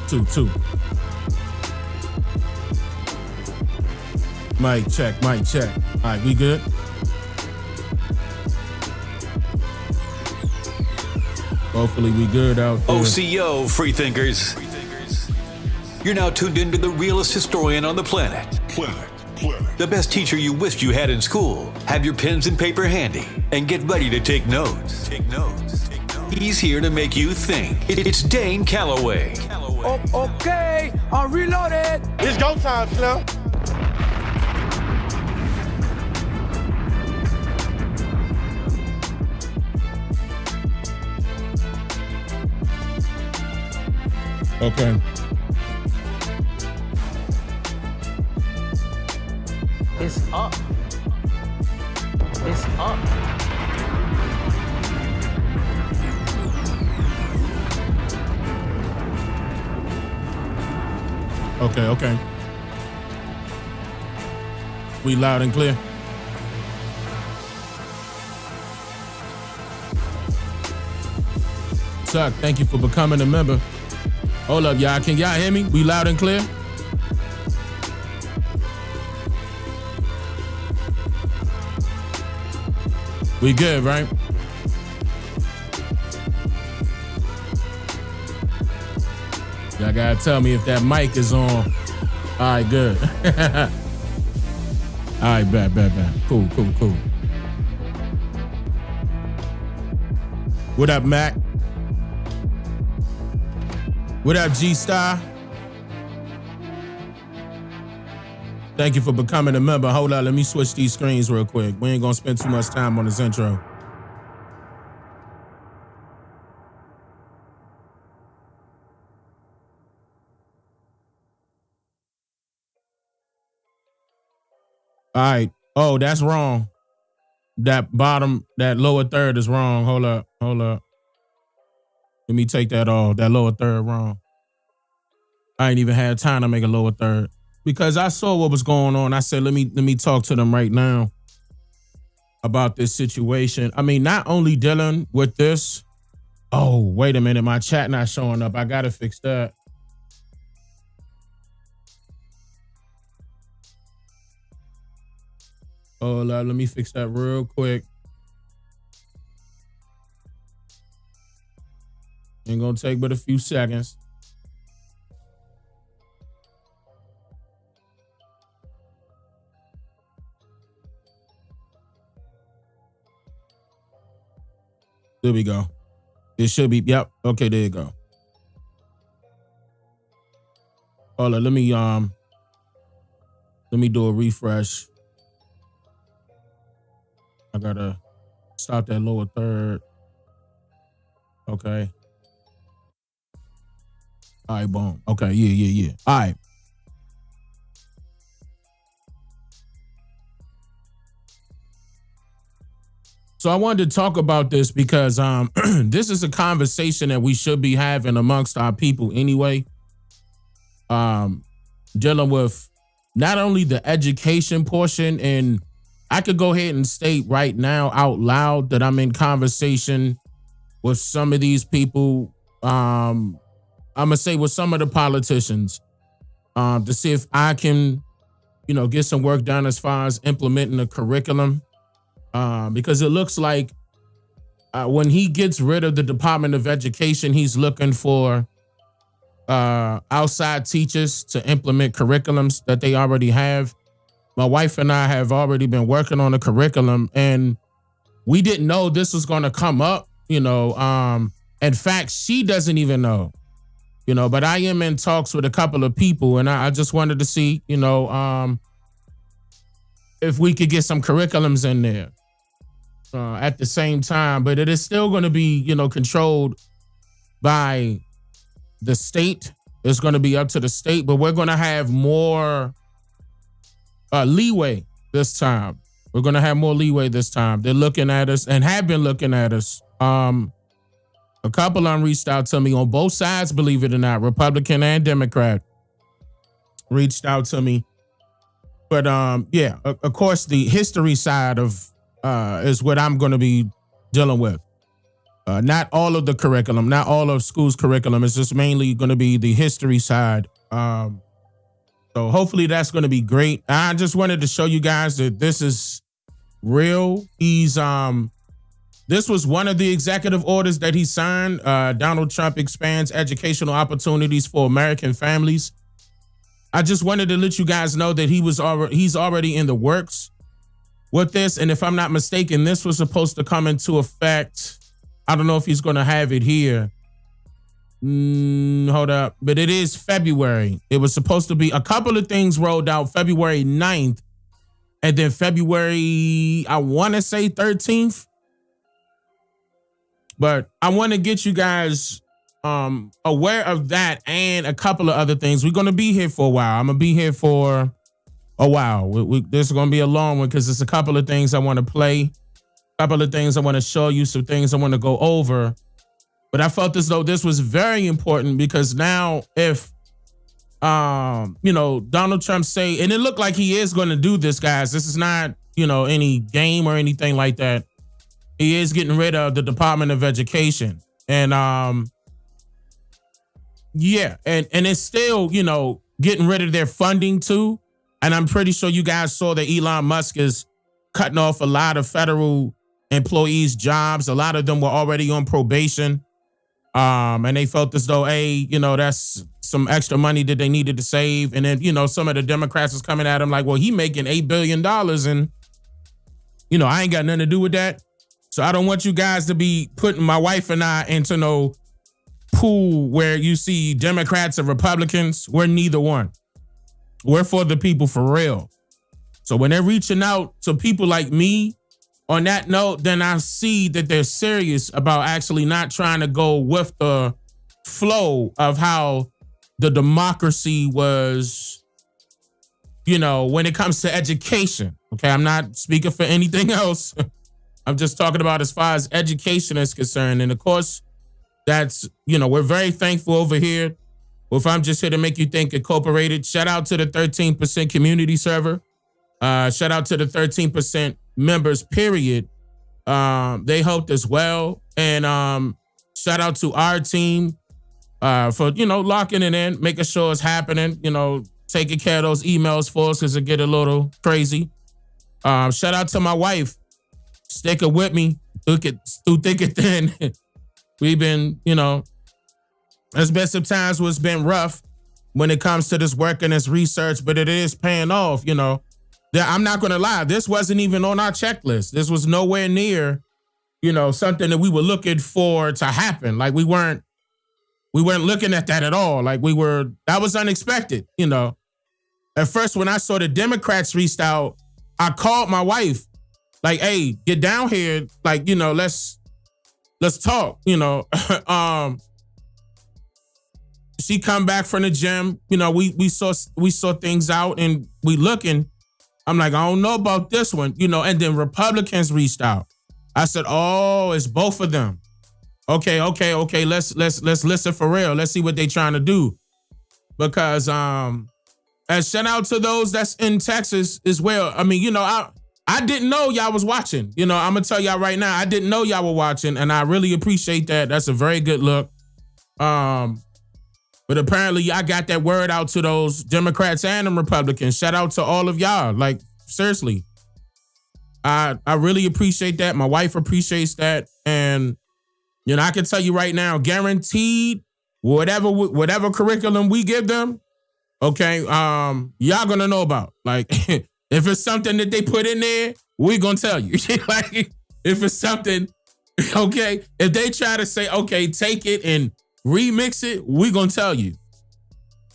Two. Mic check. All right, we good? Hopefully we good out there. OCO, freethinkers. You're now tuned into the realest historian on the planet. The best teacher you wished you had in school. Have your pens and paper handy and get ready to take notes. He's here to make you think. It's Dane Calloway. Okay, I'm reloaded. It's go time, Slim. Okay. It's up. Okay. We loud and clear. Suck, thank you for becoming a member. Hold up, y'all. Can y'all hear me? We loud and clear? We good, right? Y'all gotta tell me if that mic is on. All right, good. All right, bad. Cool. What up, Mac? What up, G-Star? Thank you for becoming a member. Hold on, let me switch these screens real quick. We ain't gonna spend too much time on this intro. All right. Oh, that's wrong. That lower third is wrong. Hold up. Let me take that off. That lower third wrong. I ain't even had time to make a lower third because I saw what was going on. I said, let me talk to them right now about this situation. I mean, not only dealing with this. Oh, wait a minute. My chat not showing up. I got to fix that. Oh, let me fix that real quick. Ain't gonna take but a few seconds. There we go. It should be, yep. Okay, there you go. Hold on, let me do a refresh. I gotta stop that lower third. Okay. All right, boom. Okay, yeah. All right. So I wanted to talk about this because this is a conversation that we should be having amongst our people anyway. Dealing with not only the education portion, and I could go ahead and state right now out loud that I'm in conversation with some of these people. I'm going to say with some of the politicians to see if I can, get some work done as far as implementing a curriculum. Because it looks like when he gets rid of the Department of Education, he's looking for outside teachers to implement curriculums that they already have. My wife and I have already been working on a curriculum, and we didn't know this was going to come up, In fact, she doesn't even know, but I am in talks with a couple of people, and I just wanted to see, if we could get some curriculums in there at the same time. But it is still going to be, controlled by the state. It's going to be up to the state, but we're going to have more leeway this time. We're going to have more leeway this time. They're looking at us and have been looking at us. A couple of them reached out to me on both sides, believe it or not, Republican and Democrat reached out to me. But of course, the history side of is what I'm going to be dealing with. Not all of the curriculum, not all of school's curriculum. It's just mainly going to be the history side. So hopefully that's going to be great. I just wanted to show you guys that this is real. This was one of the executive orders that he signed. Donald Trump expands educational opportunities for American families. I just wanted to let you guys know that he's already in the works with this. And if I'm not mistaken, this was supposed to come into effect. I don't know if he's going to have it here. Hold up. But it is February. It was supposed to be a couple of things rolled out February 9th. And then February, I want to say 13th. But I want to get you guys aware of that and a couple of other things. We're going to be here for a while. I'm going to be here for a while. This is going to be a long one because there's a couple of things I want to play, a couple of things I want to show you, some things I want to go over. But I felt as though this was very important because now if, Donald Trump say, and it looked like he is going to do this, guys. This is not, any game or anything like that. He is getting rid of the Department of Education. And and it's still, getting rid of their funding too. And I'm pretty sure you guys saw that Elon Musk is cutting off a lot of federal employees' jobs. A lot of them were already on probation. And they felt as though, that's some extra money that they needed to save. And then, some of the Democrats was coming at him like, well, he making $8 billion and, I ain't got nothing to do with that. So I don't want you guys to be putting my wife and I into no pool where you see Democrats and Republicans. We're neither one. We're for the people for real. So when they're reaching out to people like me on that note, then I see that they're serious about actually not trying to go with the flow of how the democracy was, when it comes to education. Okay, I'm not speaking for anything else. I'm just talking about as far as education is concerned. And of course, that's, we're very thankful over here. Well, if I'm just here to make you think Incorporated, shout out to the 13% community server. Shout out to the 13% members, period. They helped as well. And shout out to our team for, locking it in, making sure it's happening, taking care of those emails for us because it get a little crazy. Shout out to my wife. Sticking with me through thick and thin. We've been, there's been some times where it's been rough when it comes to this work and this research, but it is paying off, I'm not going to lie. This wasn't even on our checklist. This was nowhere near, something that we were looking for to happen. Like we weren't looking at that at all. Like that was unexpected, At first, when I saw the Democrats reached out, I called my wife. Like, hey, get down here. Like, let's talk, She come back from the gym. We saw things out and we looking. I'm like, I don't know about this one, and then Republicans reached out. I said, oh, it's both of them. Okay. Let's listen for real. Let's see what they trying to do. Because and shout out to those that's in Texas as well. I mean, I didn't know y'all was watching. I'm going to tell y'all right now, I didn't know y'all were watching, and I really appreciate that. That's a very good look. But apparently I got that word out to those Democrats and them Republicans. Shout out to all of y'all. Like, seriously. I really appreciate that. My wife appreciates that. And, I can tell you right now, guaranteed, whatever curriculum we give them, okay, y'all going to know about. Like, if it's something that they put in there, we're going to tell you. Like, if it's something, okay, if they try to say, okay, take it and remix it, we're going to tell you.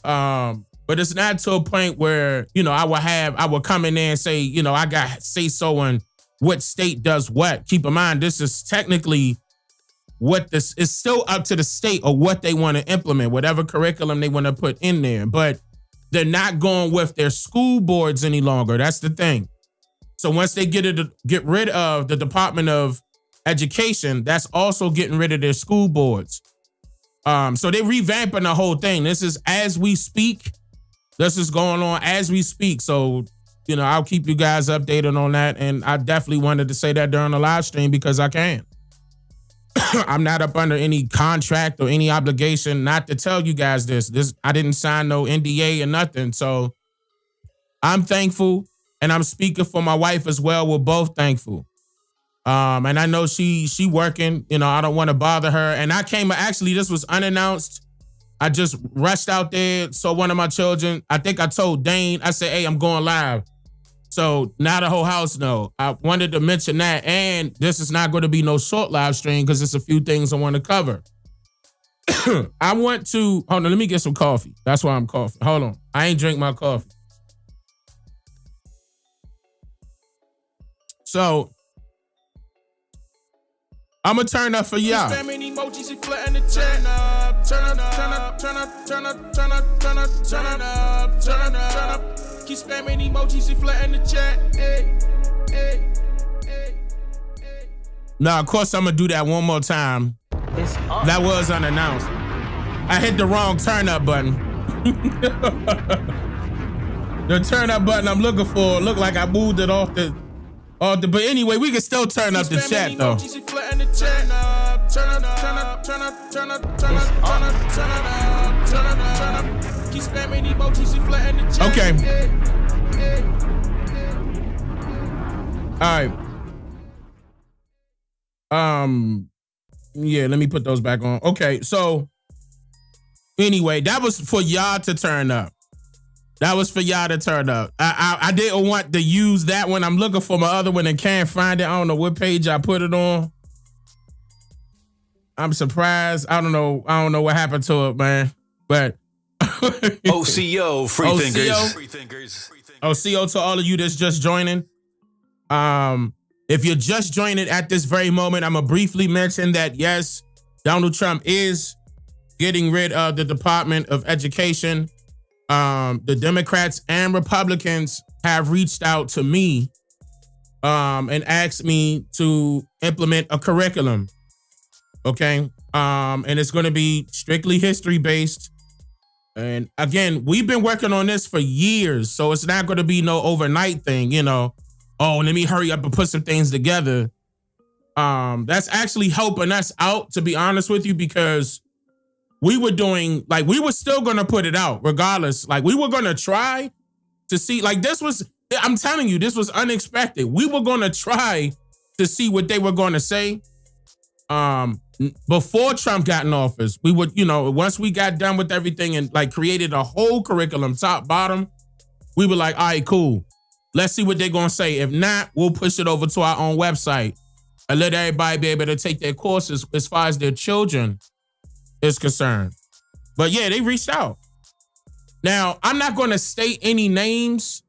But it's not to a point where, I would come in there and say, I got say so on what state does what. Keep in mind, this is technically what this is still up to the state or what they want to implement, whatever curriculum they want to put in there. But they're not going with their school boards any longer. That's the thing. So once they get rid of the Department of Education, that's also getting rid of their school boards. So they're revamping the whole thing. This is as we speak. This is going on as we speak. So, I'll keep you guys updated on that. And I definitely wanted to say that during the live stream because I can. I'm not up under any contract or any obligation not to tell you guys this. I didn't sign no NDA or nothing. So I'm thankful, and I'm speaking for my wife as well. We're both thankful. And I know she working, I don't want to bother her. And actually, this was unannounced. I just rushed out there, saw one of my children. I think I told Dane, I said, hey, I'm going live. So now the whole house know. I wanted to mention that. And this is not going to be no short live stream because there's a few things I want to cover. Hold on, let me get some coffee. That's why I'm coughing. Hold on. I ain't drink my coffee. So I'm gonna turn up for y'all. Spamming emojis and flattening the chat. Turn up. Keep spamming emojis and flattening the chat. Now, of course, I'm gonna do that one more time. That was unannounced. I hit the wrong turn up button. The turn up button I'm looking for looked like I moved it off the. But anyway, we can still turn up the chat though. Okay. All right. Yeah, let me put those back on. Okay, so anyway, that was for y'all to turn up. I didn't want to use that one. I'm looking for my other one and can't find it. I don't know what page I put it on. I'm surprised. I don't know what happened to it, man. But OCO, free thinkers. OCO to all of you that's just joining. If you're just joining at this very moment, I'm gonna briefly mention that yes, Donald Trump is getting rid of the Department of Education. The Democrats and Republicans have reached out to me and asked me to implement a curriculum. Okay. And it's going to be strictly history based. And again, we've been working on this for years, so it's not going to be no overnight thing, Oh, let me hurry up and put some things together. That's actually helping us out, to be honest with you, because we were still going to put it out regardless. We were going to try to see, I'm telling you, this was unexpected. We were going to try to see what they were going to say. Before Trump got in office, we would, once we got done with everything and created a whole curriculum, top, bottom, we were like, all right, cool. Let's see what they're going to say. If not, we'll push it over to our own website and let everybody be able to take their courses as far as their children is concerned. But yeah, they reached out. Now, I'm not going to state any names.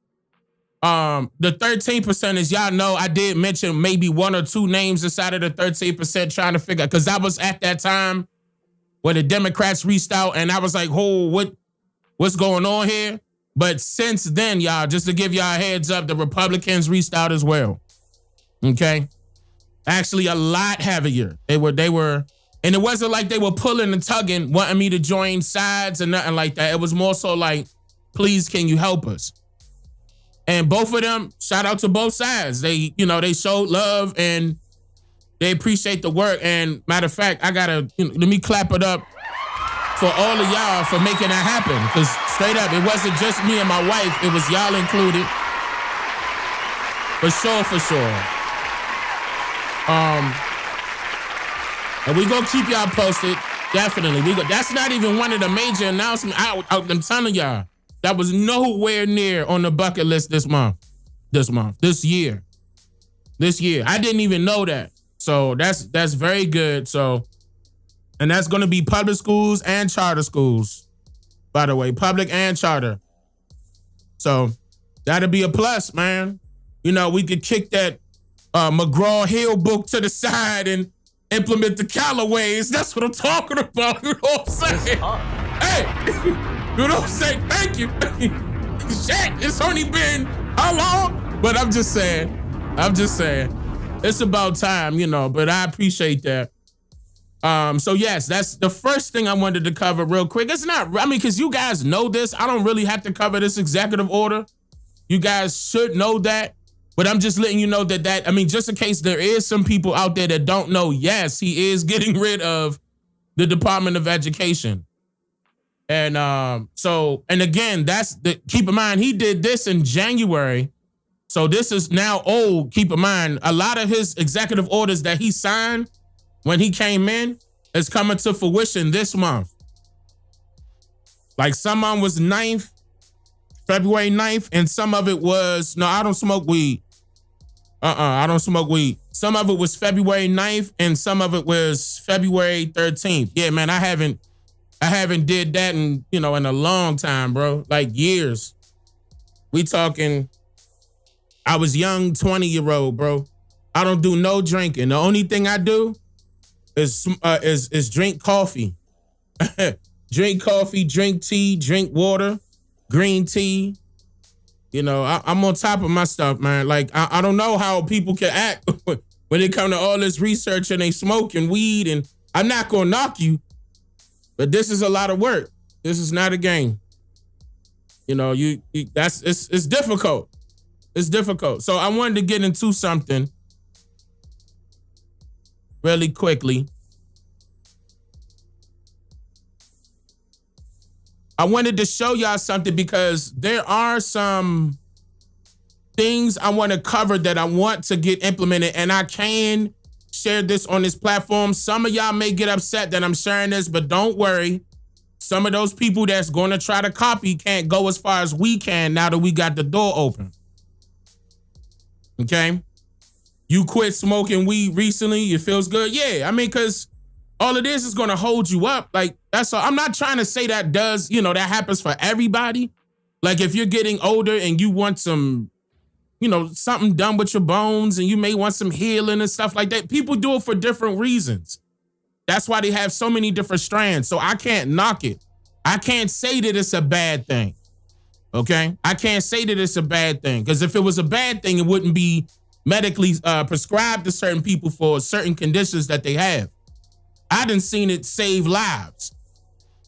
The 13%, as y'all know, I did mention maybe one or two names inside of the 13% trying to figure out, because that was at that time where the Democrats reached out and I was like, oh, what's going on here? But since then, y'all, just to give y'all a heads up, the Republicans reached out as well. Okay? Actually, a lot heavier. They were, and it wasn't like they were pulling and tugging, wanting me to join sides and nothing like that. It was more so like, please, can you help us? And both of them, shout out to both sides. They showed love and they appreciate the work. And matter of fact, I gotta, let me clap it up for all of y'all for making that happen. Because straight up, it wasn't just me and my wife. It was y'all included. For sure. And we gonna keep y'all posted. Definitely. That's not even one of the major announcements. I'm telling y'all, that was nowhere near on the bucket list this year. I didn't even know that. So that's very good. So, and that's going to be public schools and charter schools, by the way, public and charter. So that'll be a plus, man. We could kick that McGraw-Hill book to the side and implement the Callaways. That's what I'm talking about. You know what I'm saying? Hey. You know what I'm saying? Thank you. Shit, it's only been how long? But I'm just saying. It's about time, but I appreciate that. So yes, that's the first thing I wanted to cover real quick. It's not, because you guys know this. I don't really have to cover this executive order. You guys should know that. But I'm just letting you know that, I mean, just in case there is some people out there that don't know, yes, he is getting rid of the Department of Education. And and again, keep in mind, he did this in January. So this is now old. Keep in mind, a lot of his executive orders that he signed when he came in is coming to fruition this month. Like some of them was February 9th, and some of it was, no, I don't smoke weed. I don't smoke weed. Some of it was February 9th, and some of it was February 13th. Yeah, man, I haven't did that in a long time, bro. Like years. We talking, I was young, 20-year-old, bro. I don't do no drinking. The only thing I do is drink coffee. Drink coffee, drink tea, drink water, green tea. I'm on top of my stuff, man. Like, I don't know how people can act when it comes to all this research and they smoking weed, and I'm not gonna knock you, but this is a lot of work. This is not a game. It's difficult. It's difficult. So I wanted to get into something really quickly. I wanted to show y'all something because there are some things I want to cover that I want to get implemented, and I can share this on this platform. Some of y'all may get upset that I'm sharing this, but don't worry. Some of those people that's going to try to copy can't go as far as we can now that we got the door open. Okay? You quit smoking weed recently, it feels good? Yeah, I mean, because all of this is going to hold you up. Like, that's all. I'm not trying to say that that happens for everybody. Like, if you're getting older and you want some, something done with your bones and you may want some healing and stuff like that, people do it for different reasons. That's why they have so many different strands. So I can't knock it. I can't say that it's a bad thing. Okay? I can't say that it's a bad thing, because if it was a bad thing, it wouldn't be medically prescribed to certain people for certain conditions that they have. I done seen it save lives.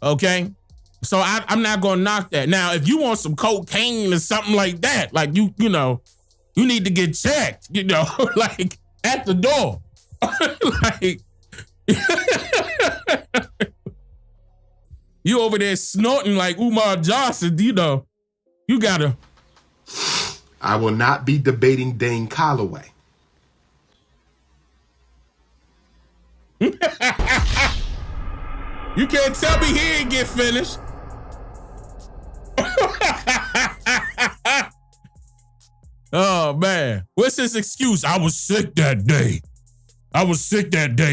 Okay? So I'm not gonna knock that. Now, if you want some cocaine or something like that, like you need to get checked, like at the door. Like you over there snorting like Umar Johnson, you gotta. I will not be debating Dane Calloway. You can't tell me he ain't get finished. Oh, man. What's his excuse? I was sick that day.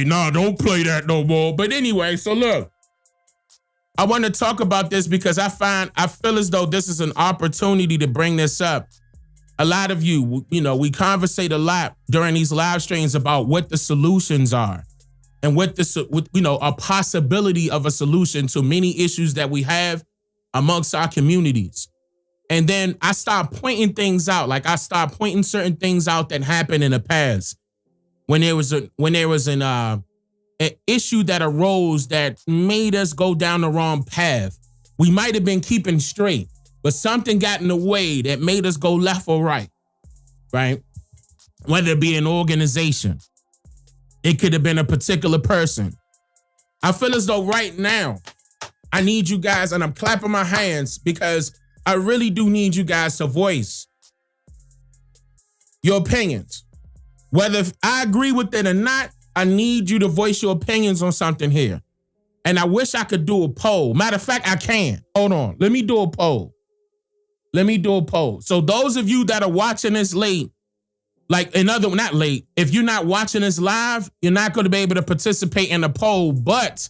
Nah, don't play that no more. But anyway, so look. I want to talk about this because I feel as though this is an opportunity to bring this up. A lot of you, we conversate a lot during these live streams about what the solutions are. And a possibility of a solution to many issues that we have amongst our communities. And then I start pointing things out. Like I start pointing certain things out that happened in the past when there was an issue that arose that made us go down the wrong path. We might have been keeping straight, but something got in the way that made us go left or right, right? Whether it be an organization, it could have been a particular person. I feel as though right now, I need you guys, and I'm clapping my hands because I really do need you guys to voice your opinions. Whether I agree with it or not, I need you to voice your opinions on something here. And I wish I could do a poll. Matter of fact, I can. Hold on. Let me do a poll. So those of you that are watching this late, not late. If you're not watching this live, you're not going to be able to participate in the poll, but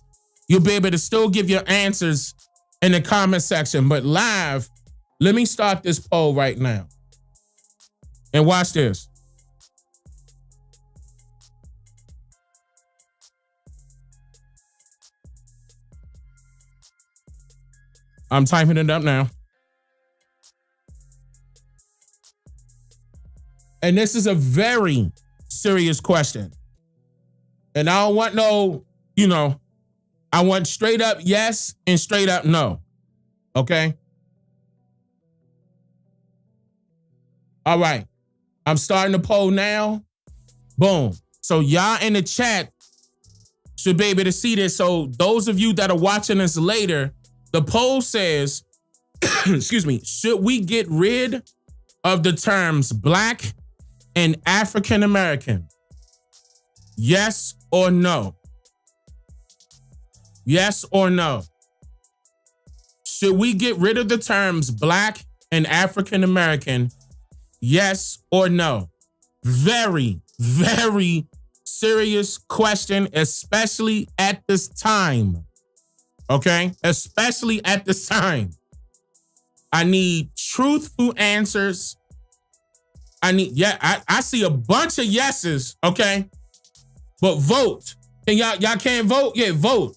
you'll be able to still give your answers in the comment section. But live, let me start this poll right now. And watch this. I'm typing it up now. And this is a very serious question. And I don't want I want straight up yes and straight up no. Okay? All right. I'm starting the poll now. Boom. So y'all in the chat should be able to see this. So those of you that are watching this later, the poll says, excuse me, should we get rid of the terms Black and African American? Yes or no? Yes or no? Should we get rid of the terms Black and African American? Yes or no? Very, very serious question, especially at this time. Okay? Especially at this time. I need truthful answers. I see a bunch of yeses, okay? But vote. And y'all can't vote? Yeah, vote.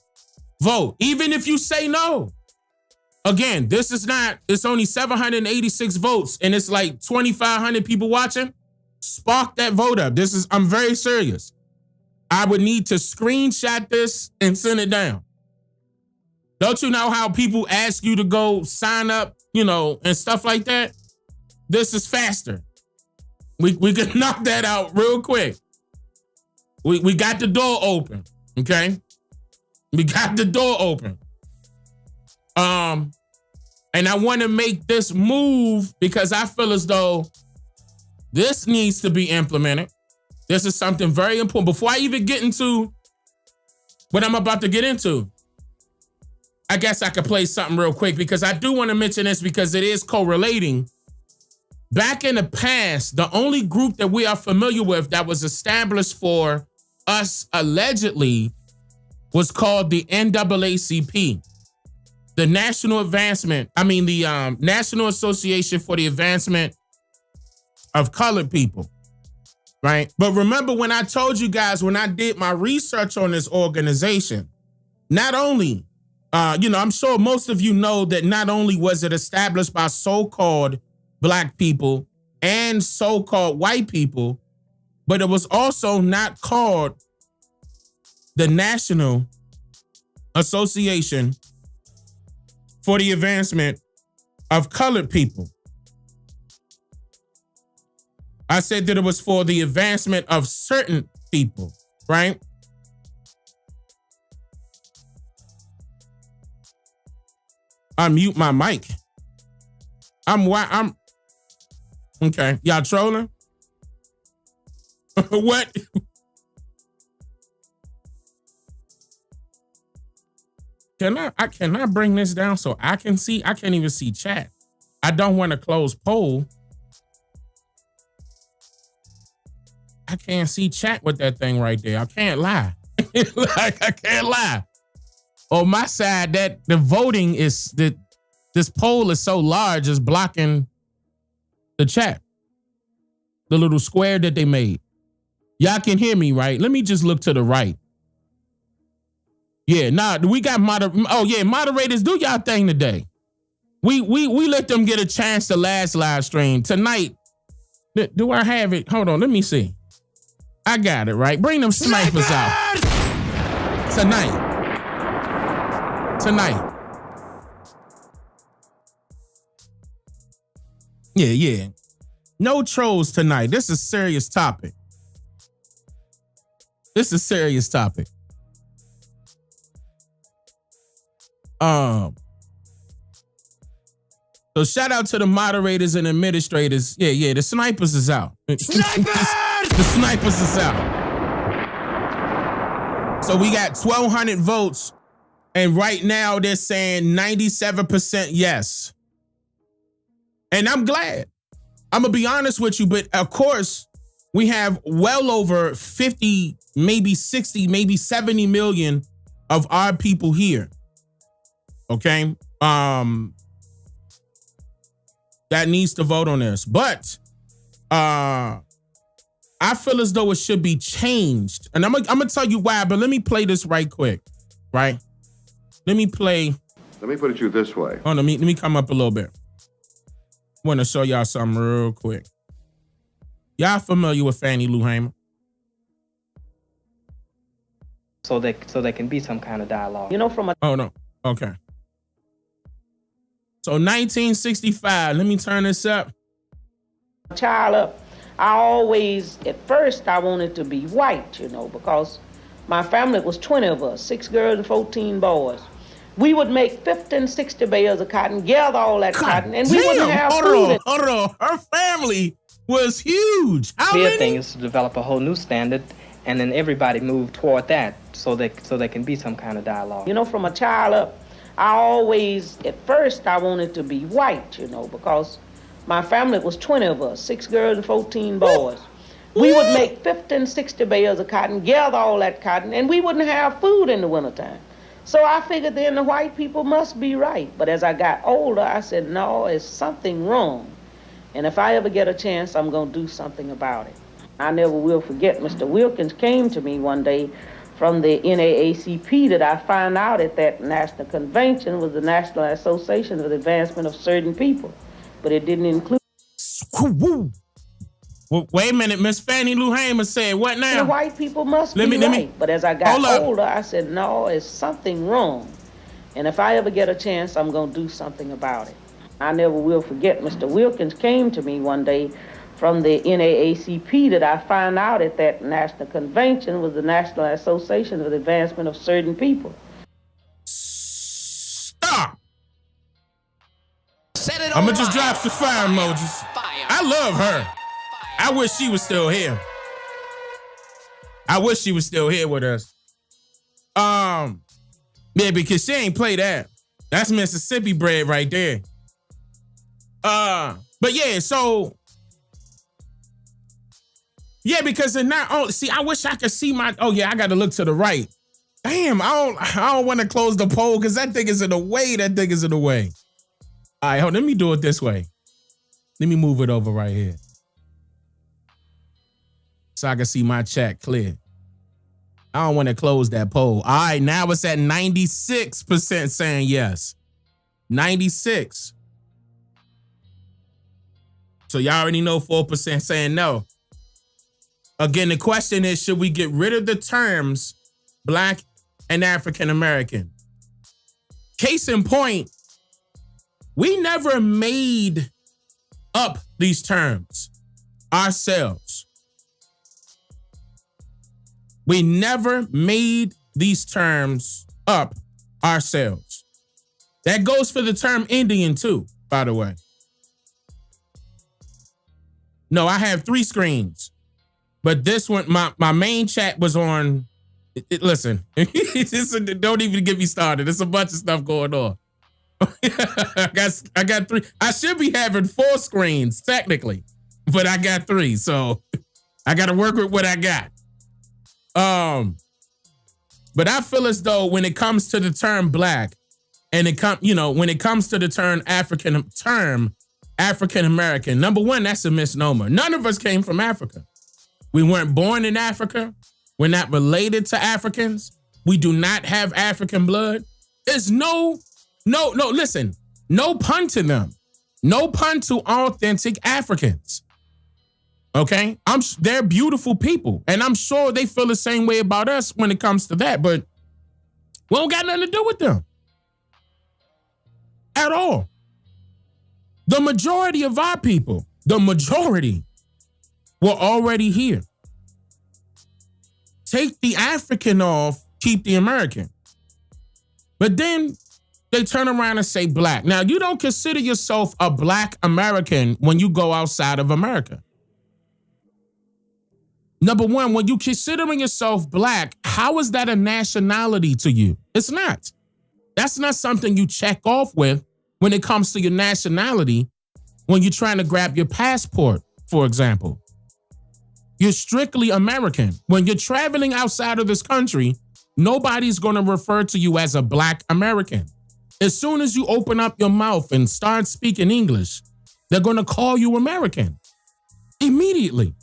Vote. Even if you say no. Again, it's only 786 votes and it's like 2,500 people watching. Spark that vote up. I'm very serious. I would need to screenshot this and send it down. Don't you know how people ask you to go sign up, and stuff like that? This is faster. We can knock that out real quick. We got the door open, okay? We got the door open. And I want to make this move because I feel as though this needs to be implemented. This is something very important. Before I even get into what I'm about to get into, I guess I could play something real quick because I do want to mention this because it is correlating. Back in the past, the only group that we are familiar with that was established for us allegedly was called the NAACP. The National Association for the Advancement of Colored People, right? But remember when I told you guys, when I did my research on this organization, not only, I'm sure most of you know that not only was it established by so-called Black people and so-called white people, but it was also not called the National Association for the Advancement of Colored People. I said that it was for the advancement of certain people, right? Unmute my mic. I'm okay. Y'all trolling? What? Can I bring this down so I can see? I can't even see chat. I don't want to close poll. I can't see chat with that thing right there. I can't lie. I can't lie. On my side, that the voting is that this poll is so large, it's blocking the chat. The little square that they made. Y'all can hear me, right? Let me just look to the right. Yeah, we got moderators, do y'all thing today. We let them get a chance to last live stream. Tonight, do I have it? Hold on, let me see. I got it, right? Bring them snipers out. Tonight. Yeah. No trolls tonight. This is a serious topic. So shout out to the moderators and administrators. Yeah, the snipers is out. The snipers is out. So we got 1,200 votes, and right now they're saying 97% yes. And I'm glad. I'm gonna be honest with you, but of course, we have well over 50, maybe 60, maybe 70 million of our people here. Okay? That needs to vote on this. But I feel as though it should be changed. And I'm gonna tell you why, but let me play this right quick. Right? Let me put it to you this way. Oh, let me come up a little bit. I want to show y'all something real quick. Y'all familiar with Fannie Lou Hamer? So there can be some kind of dialogue. Oh, no. Okay. So 1965, let me turn this up. Child up. At first, I wanted to be white, because my family was 20 of us, 6 girls and 14 boys. We would make 50 and 60 bales of cotton, gather all that cotton, and we wouldn't have food. Hold on. Her family was huge. How The many? thing is to develop a whole new standard, and then everybody move toward that, so there can be some kind of dialogue. From a child up, at first, I wanted to be white, because my family was 20 of us, 6 girls and 14 boys. We would make 50 and 60 bales of cotton, gather all that cotton, and we wouldn't have food in the wintertime. So I figured then the white people must be right. But as I got older, I said, no, it's something wrong. And if I ever get a chance, I'm going to do something about it. I never will forget, Mr. Wilkins came to me one day from the NAACP that I found out at that national convention was the National Association for the Advancement of Certain People. But it didn't include... Well, wait a minute, Miss Fannie Lou Hamer said, what now? The white people must be right. But as I got older, I said, no, it's something wrong. And if I ever get a chance, I'm going to do something about it. I never will forget, Mr. Wilkins came to me one day from the NAACP that I found out at that national convention was the National Association for the Advancement of Certain People. Stop! I'm going to just drop some fire emojis. I love her. I wish she was still here. I wish she was still here with us. Yeah, because she ain't play that. That's Mississippi bread right there. But yeah, so yeah, because in that, I wish I could see my. Oh yeah, I got to look to the right. Damn, I don't want to close the poll because that thing is in the way. All right, let me do it this way. Let me move it over right here, so I can see my chat clear. I don't want to close that poll. All right, now it's at 96% saying yes. 96. So y'all already know 4% saying no. Again, the question is, should we get rid of the terms Black and African American? Case in point, we never made up these terms ourselves. We never made these terms up ourselves. That goes for the term Indian too, by the way. No, I have 3 screens, but this one, my main chat was on. Listen, don't even get me started. There's a bunch of stuff going on. I got 3. I should be having 4 screens technically, but I got 3, so I got to work with what I got. But I feel as though when it comes to the term Black, and when it comes to the term African American, number one, that's a misnomer. None of us came from Africa. We weren't born in Africa. We're not related to Africans. We do not have African blood. There's no pun to them. No pun to authentic Africans. Okay? They're beautiful people, and I'm sure they feel the same way about us when it comes to that, but we don't got nothing to do with them at all. The majority of our people, were already here. Take the African off, keep the American. But then they turn around and say Black. Now, you don't consider yourself a Black American when you go outside of America. Number one, when you considering yourself Black, how is that a nationality to you? It's not. That's not something you check off with when it comes to your nationality when you're trying to grab your passport, for example. You're strictly American. When you're traveling outside of this country, nobody's going to refer to you as a Black American. As soon as you open up your mouth and start speaking English, they're going to call you American. Immediately.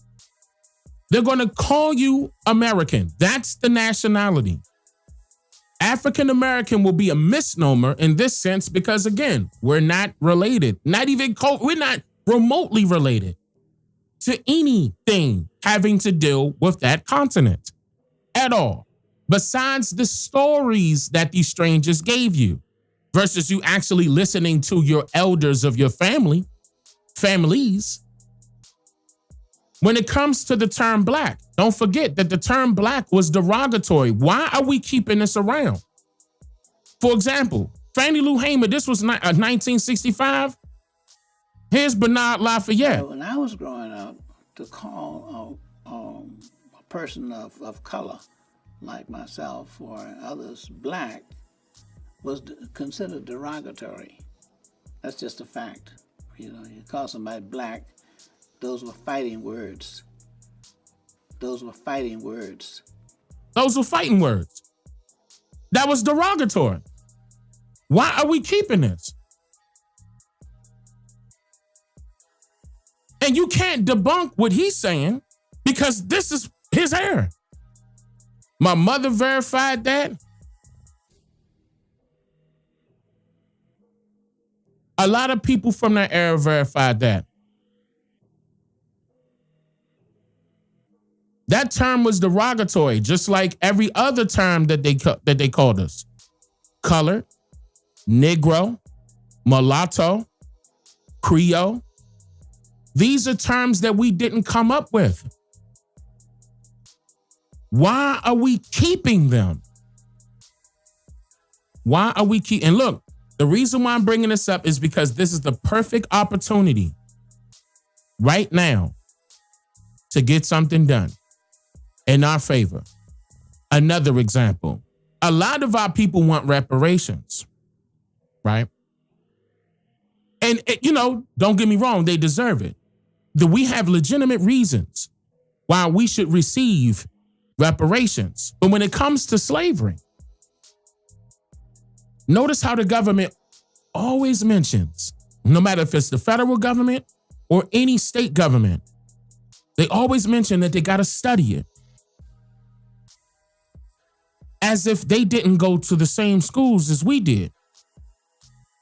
They're going to call you American. That's the nationality. African American will be a misnomer in this sense because, again, we're not related. We're not remotely related to anything having to do with that continent at all. Besides the stories that these strangers gave you versus you actually listening to your elders of your families. When it comes to the term black, don't forget that the term black was derogatory. Why are we keeping this around? For example, Fannie Lou Hamer, this was 1965. Here's Bernard Lafayette. When I was growing up, to call a person of color like myself or others black was considered derogatory. That's just a fact. You call somebody black, those were fighting words. Those were fighting words. Those were fighting words. That was derogatory. Why are we keeping this? And you can't debunk what he's saying because this is his era. My mother verified that. A lot of people from that era verified that. That term was derogatory, just like every other term that they called us. Colored, Negro, mulatto, Creole. These are terms that we didn't come up with. Why are we keeping them? Why are we keeping? And look, the reason why I'm bringing this up is because this is the perfect opportunity right now to get something done in our favor. Another example, a lot of our people want reparations, right? And, don't get me wrong, they deserve it. We have legitimate reasons why we should receive reparations. But when it comes to slavery, notice how the government always mentions, no matter if it's the federal government or any state government, they always mention that they got to study it. As if they didn't go to the same schools as we did.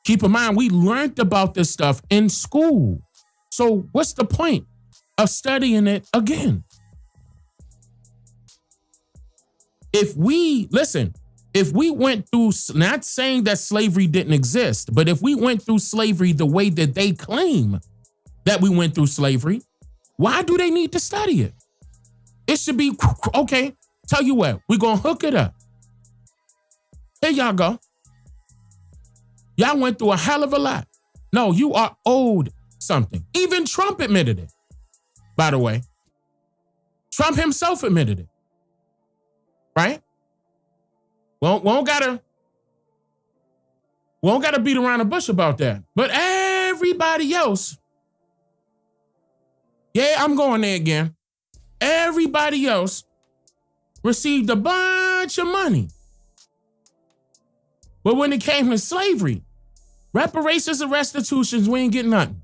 Keep in mind, we learned about this stuff in school. So what's the point of studying it again? If we went through, not saying that slavery didn't exist, but if we went through slavery the way that they claim that we went through slavery, why do they need to study it? It should be, okay, tell you what, we're going to hook it up. Here y'all go. Y'all went through a hell of a lot. No, you are owed something. Even Trump admitted it, by the way. Trump himself admitted it. Right? We don't gotta beat around the bush about that. But everybody else, yeah, I'm going there again. Everybody else received a bunch of money. But when it came to slavery, reparations and restitutions, we ain't getting nothing.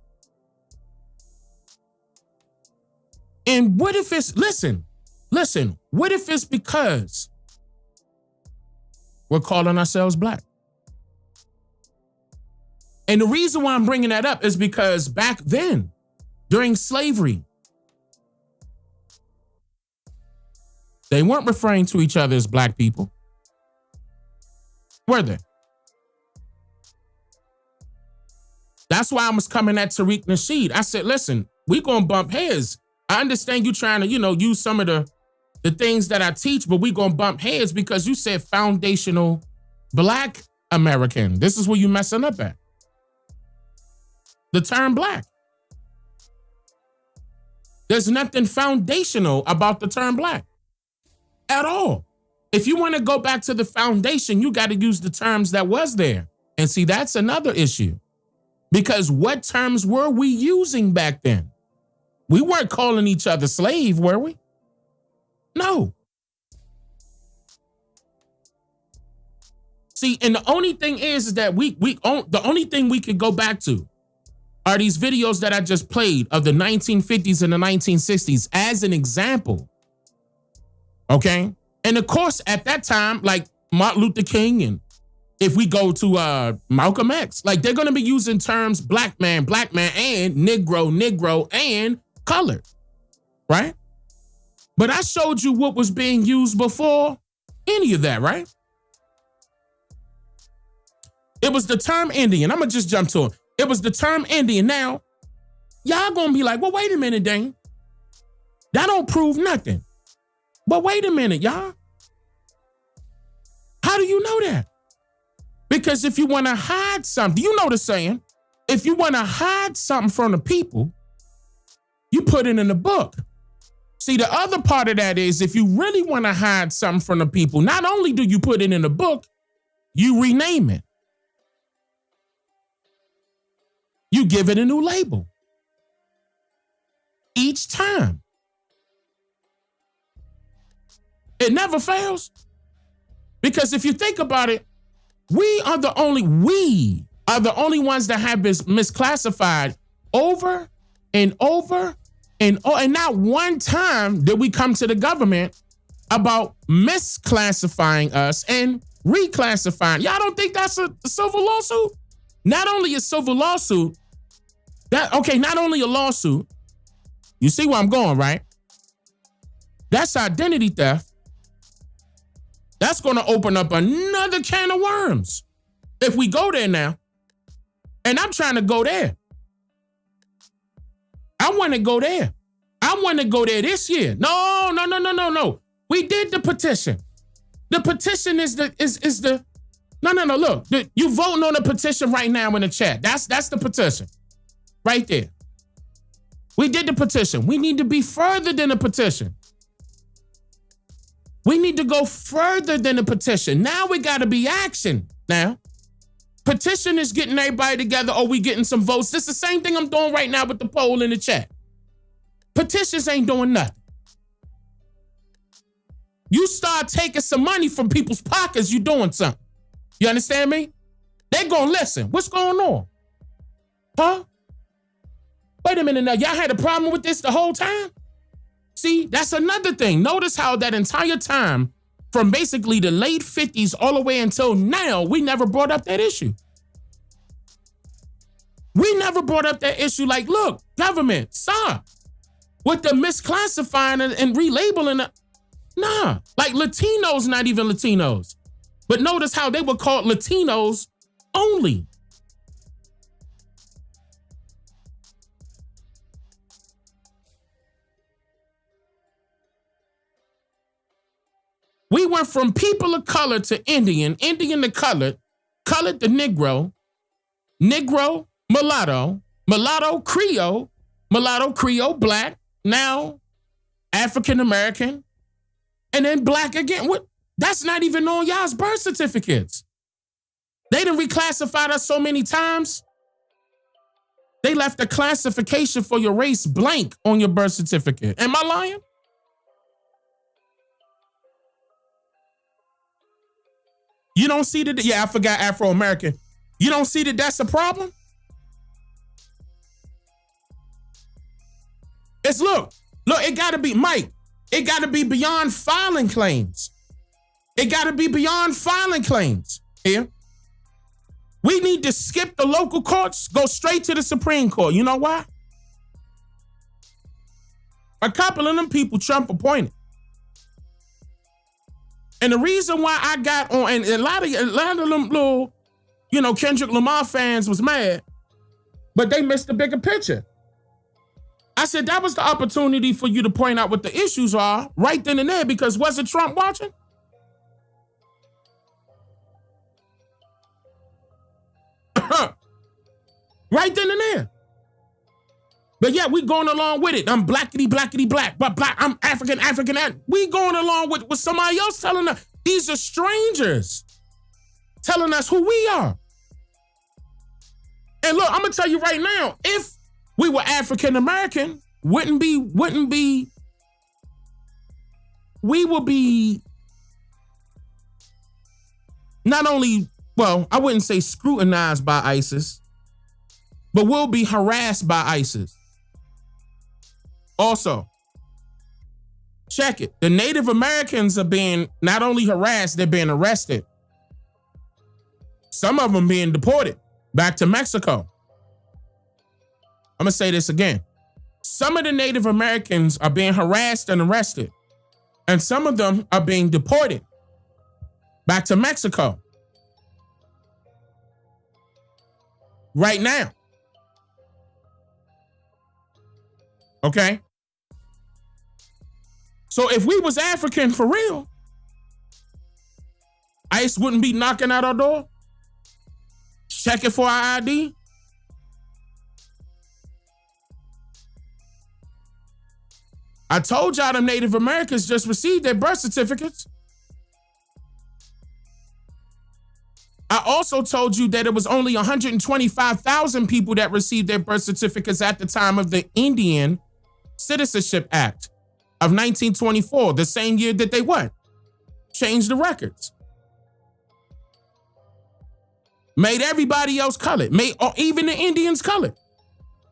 And what if it's, listen, what if it's because we're calling ourselves black? And the reason why I'm bringing that up is because back then, during slavery, they weren't referring to each other as black people. Were they? That's why I was coming at Tariq Nasheed. I said, listen, we're going to bump heads. I understand you trying to, use some of the things that I teach, but we're going to bump heads because you said foundational black American. This is where you messing up at. The term black. There's nothing foundational about the term black at all. If you want to go back to the foundation, you got to use the terms that was there. And see, that's another issue. Because what terms were we using back then? We weren't calling each other slave, were we? No. See, and the only thing is that the only thing we could go back to are these videos that I just played of the 1950s and the 1960s as an example. Okay? And of course, at that time, like Martin Luther King, and if we go to Malcolm X, like they're going to be using terms black man, and Negro, and colored, right? But I showed you what was being used before any of that, right? It was the term Indian. I'm going to just jump to it. It was the term Indian. Now, y'all going to be like, well, wait a minute, Dane. That don't prove nothing. But wait a minute, y'all. How do you know that? Because if you want to hide something, you know the saying, if you want to hide something from the people, you put it in the book. See, the other part of that is if you really want to hide something from the people, not only do you put it in the book, you rename it. You give it a new label. Each time. It never fails. Because if you think about it, we are the only ones that have been misclassified over and over and not one time did we come to the government about misclassifying us and reclassifying. Y'all don't think that's a civil lawsuit? Not only a civil lawsuit, not only a lawsuit, you see where I'm going, right? That's identity theft. That's going to open up another can of worms if we go there now. And I'm trying to go there. I want to go there. I want to go there this year. No. We did the petition. The petition is the. No. Look, you voting on the petition right now in the chat. That's the petition, right there. We did the petition. We need to be further than the petition. We need to go further than the petition. Now we got to be action. Now, petition is getting everybody together. Oh, we getting some votes. This is the same thing I'm doing right now with the poll in the chat. Petitions ain't doing nothing. You start taking some money from people's pockets, you doing something. You understand me? They gonna listen. What's going on? Huh? Wait a minute now. Y'all had a problem with this the whole time? See, that's another thing. Notice how that entire time, from basically the late 50s all the way until now, we never brought up that issue. We never brought up that issue like, look, government, stop. With the misclassifying and relabeling, nah. Like Latinos, not even Latinos. But notice how they were called Latinos only. We went from people of color to Indian to colored to Negro, mulatto, Creole, black, now African American, and then black again. What? That's not even on y'all's birth certificates. They done reclassified us so many times. They left a classification for your race blank on your birth certificate. Am I lying? You don't see that? Yeah, I forgot Afro-American. You don't see that that's a problem? It's look, it gotta be, Mike, it gotta be beyond filing claims. It gotta be beyond filing claims here. We need to skip the local courts, go straight to the Supreme Court. You know why? A couple of them people Trump appointed. And the reason why I got on, and a lot of them little, Kendrick Lamar fans was mad, but they missed the bigger picture. I said that was the opportunity for you to point out what the issues are right then and there, because wasn't Trump watching? Right then and there. But yeah, we going along with it. I'm blackity black, but black, I'm African. We going along with somebody else telling us. These are strangers telling us who we are. And look, I'm gonna tell you right now, if we were African American, we would be not only, well, I wouldn't say scrutinized by ISIS, but we'll be harassed by ISIS. Also, check it. The Native Americans are being not only harassed, they're being arrested. Some of them being deported back to Mexico. I'm gonna say this again. Some of the Native Americans are being harassed and arrested, and some of them are being deported back to Mexico right now. Okay? So if we was African for real, ICE wouldn't be knocking at our door, checking for our ID. I told y'all them Native Americans just received their birth certificates. I also told you that it was only 125,000 people that received their birth certificates at the time of the Indian Citizenship Act of 1924, the same year that they what? Changed the records. Made everybody else colored, made even the Indians colored.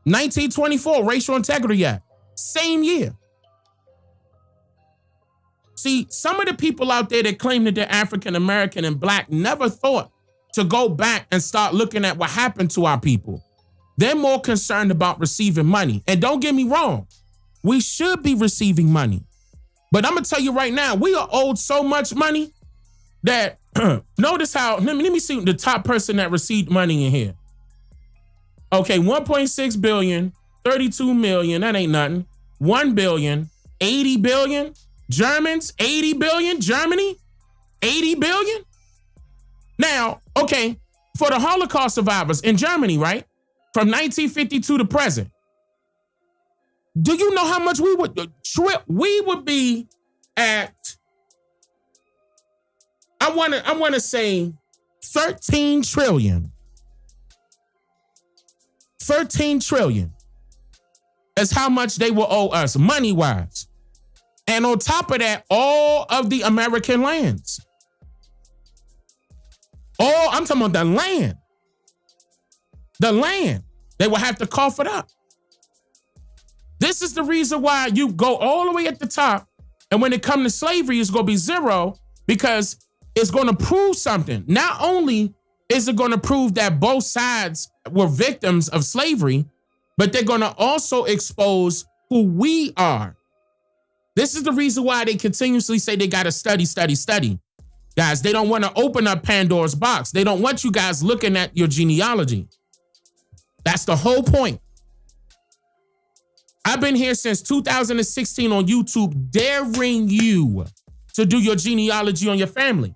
1924, Racial Integrity Act, same year. See, some of the people out there that claim that they're African American and black never thought to go back and start looking at what happened to our people. They're more concerned about receiving money. And don't get me wrong, we should be receiving money. But I'm gonna tell you right now, we are owed so much money that notice how, let me see the top person that received money in here. Okay, 1.6 billion, 32 million, that ain't nothing. 1 billion, 80 billion. Germans, 80 billion. Germany, 80 billion. Now, okay, for the Holocaust survivors in Germany, right? From 1952 to present. Do you know how much we would be at? I want to say 13 trillion. 13 trillion is how much they will owe us money-wise. And on top of that, all of the American lands. I'm talking about the land. The land. They will have to cough it up. This is the reason why you go all the way at the top, and when it comes to slavery, it's going to be zero, because it's going to prove something. Not only is it going to prove that both sides were victims of slavery, but they're going to also expose who we are. This is the reason why they continuously say they got to study. Guys, they don't want to open up Pandora's box. They don't want you guys looking at your genealogy. That's the whole point. I've been here since 2016 on YouTube, daring you to do your genealogy on your family.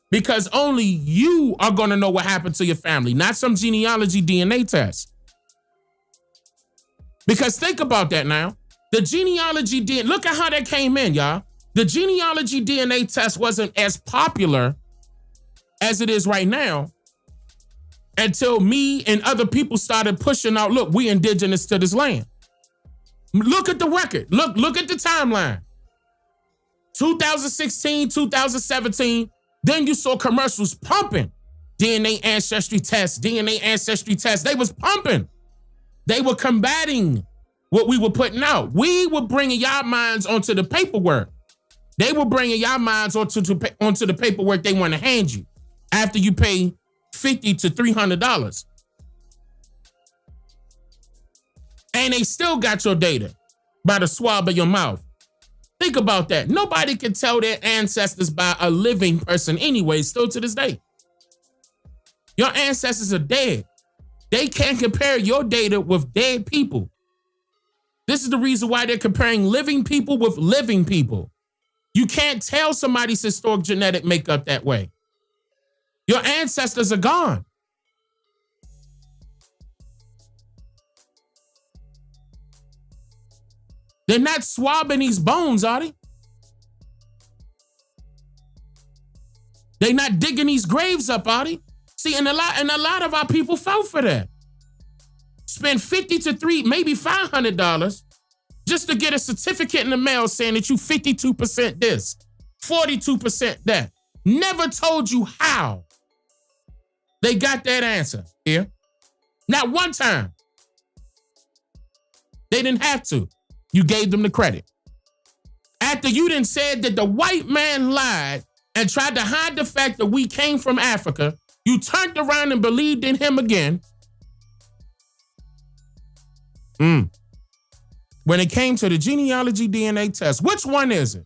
Because only you are going to know what happened to your family, not some genealogy DNA test. Because think about that now. The genealogy DNA, look at how that came in, y'all. The genealogy DNA test wasn't as popular as it is right now until me and other people started pushing out, look, we indigenous to this land. Look at the record. Look at the timeline. 2016, 2017, then you saw commercials pumping. DNA ancestry tests. They was pumping. They were combating what we were putting out. We were bringing y'all minds onto the paperwork. They were bringing y'all minds onto the paperwork they want to hand you after you pay $50 to $300. And they still got your data by the swab of your mouth. Think about that. Nobody can tell their ancestors by a living person anyway, still to this day. Your ancestors are dead. They can't compare your data with dead people. This is the reason why they're comparing living people with living people. You can't tell somebody's historic genetic makeup that way. Your ancestors are gone. They're not swabbing these bones, are they? They're not digging these graves up, are they? See, and a lot of our people fell for that. Spend $50 to $300, maybe $500 just to get a certificate in the mail saying that you 52% this, 42% that. Never told you how they got that answer here. Not one time. They didn't have to. You gave them the credit. After you then said that the white man lied and tried to hide the fact that we came from Africa, you turned around and believed in him again. When it came to the genealogy DNA test, which one is it?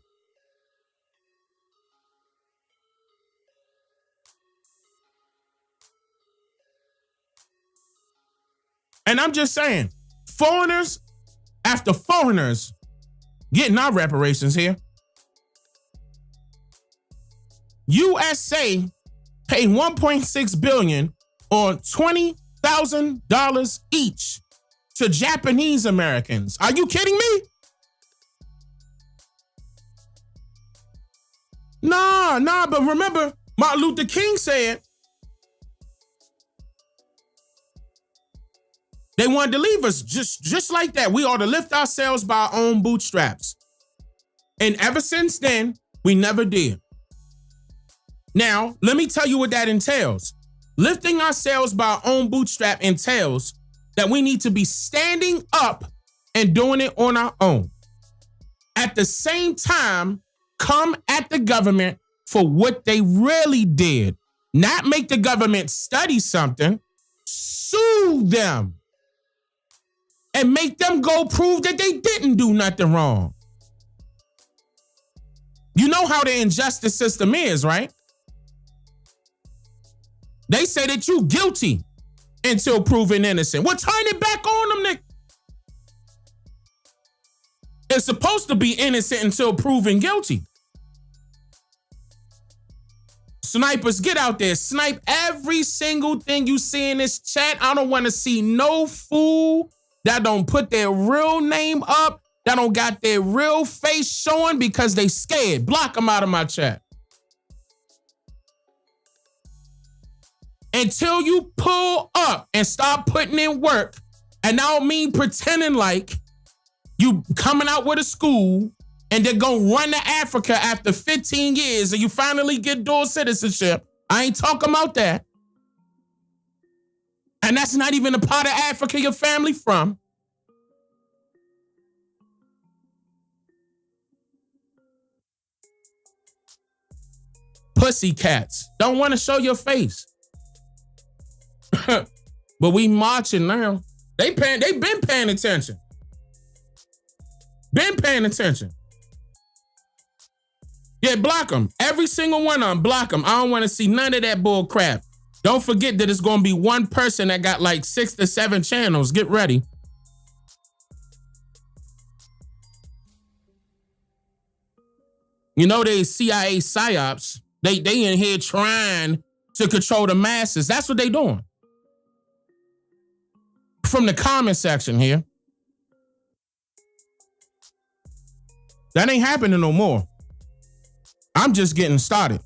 And I'm just saying, foreigners after foreigners getting our reparations here. USA paid $1.6 billion on $20,000 each to Japanese Americans. Are you kidding me? Nah, but remember, Martin Luther King said they wanted to leave us just like that. We ought to lift ourselves by our own bootstraps. And ever since then, we never did. Now, let me tell you what that entails. Lifting ourselves by our own bootstrap entails that we need to be standing up and doing it on our own. At the same time, come at the government for what they really did. Not make the government study something. Sue them. And make them go prove that they didn't do nothing wrong. You know how the injustice system is, right? They say that you guilty until proven innocent. Well, turn it back on them, Nick. It's supposed to be innocent until proven guilty. Snipers, get out there. Snipe every single thing you see in this chat. I don't want to see no fool that don't put their real name up, that don't got their real face showing because they scared. Block them out of my chat. Until you pull up and start putting in work, and I don't mean pretending like you coming out with a school and they're gonna run to Africa after 15 years and you finally get dual citizenship. I ain't talking about that. And that's not even a part of Africa your family from. Pussycats don't want to show your face. But we marching now. They been paying attention. Been paying attention. Yeah, block them. Every single one of them, block them. I don't want to see none of that bull crap. Don't forget that it's going to be one person that got like 6 to 7 channels. Get ready. You know, they CIA psyops. They in here trying to control the masses. That's what they doing. From the comment section here. That ain't happening no more. I'm just getting started.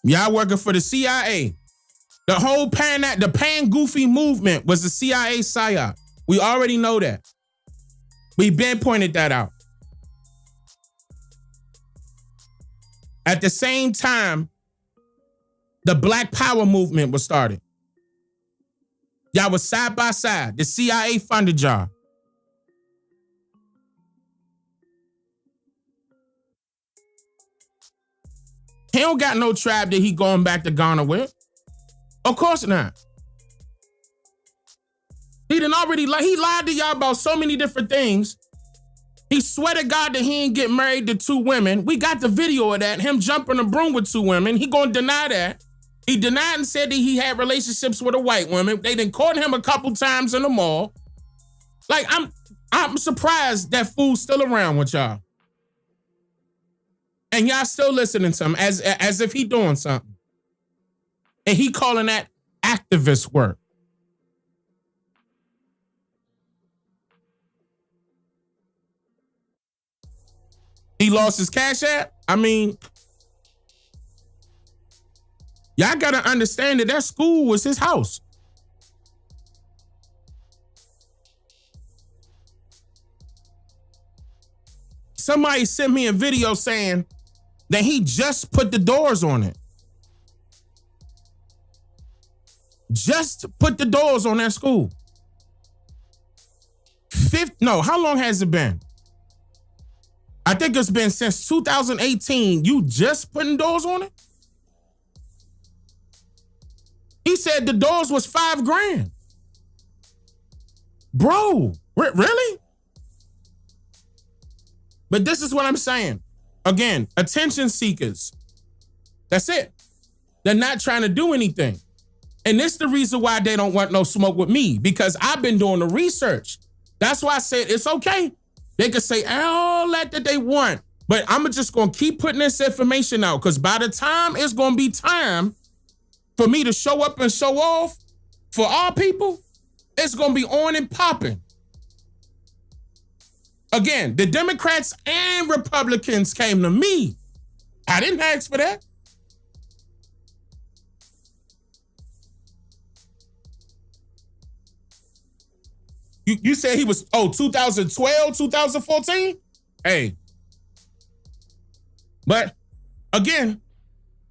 Y'all working for the CIA. The whole Pan Goofy movement was the CIA psyop. We already know that. We've been pointed that out. At the same time, the Black Power movement was started. Y'all was side by side. The CIA funded y'all. He don't got no tribe that he going back to Ghana with. Of course not. He lied to y'all about so many different things. He swear to God that he ain't get married to 2 women. We got the video of that, him jumping the broom with 2 women. He gonna deny that. He denied and said that he had relationships with a white woman. They done caught him a couple times in the mall. Like, I'm surprised that fool's still around with y'all. And y'all still listening to him as if he doing something. And he calling that activist work. He lost his Cash App? I mean, y'all gotta understand that school was his house. Somebody sent me a video saying that he just put the doors on it. Just put the doors on that school. How long has it been? I think it's been since 2018. You just putting doors on it? He said the doors was $5,000. Bro, really? But this is what I'm saying. Again, attention seekers. That's it. They're not trying to do anything. And this is the reason why they don't want no smoke with me, because I've been doing the research. That's why I said it's okay. They can say all that they want, but I'm just going to keep putting this information out, because by the time it's going to be time for me to show up and show off for our people, it's going to be on and popping. Again, the Democrats and Republicans came to me. I didn't ask for that. You said he was, 2012, 2014? Hey. But again,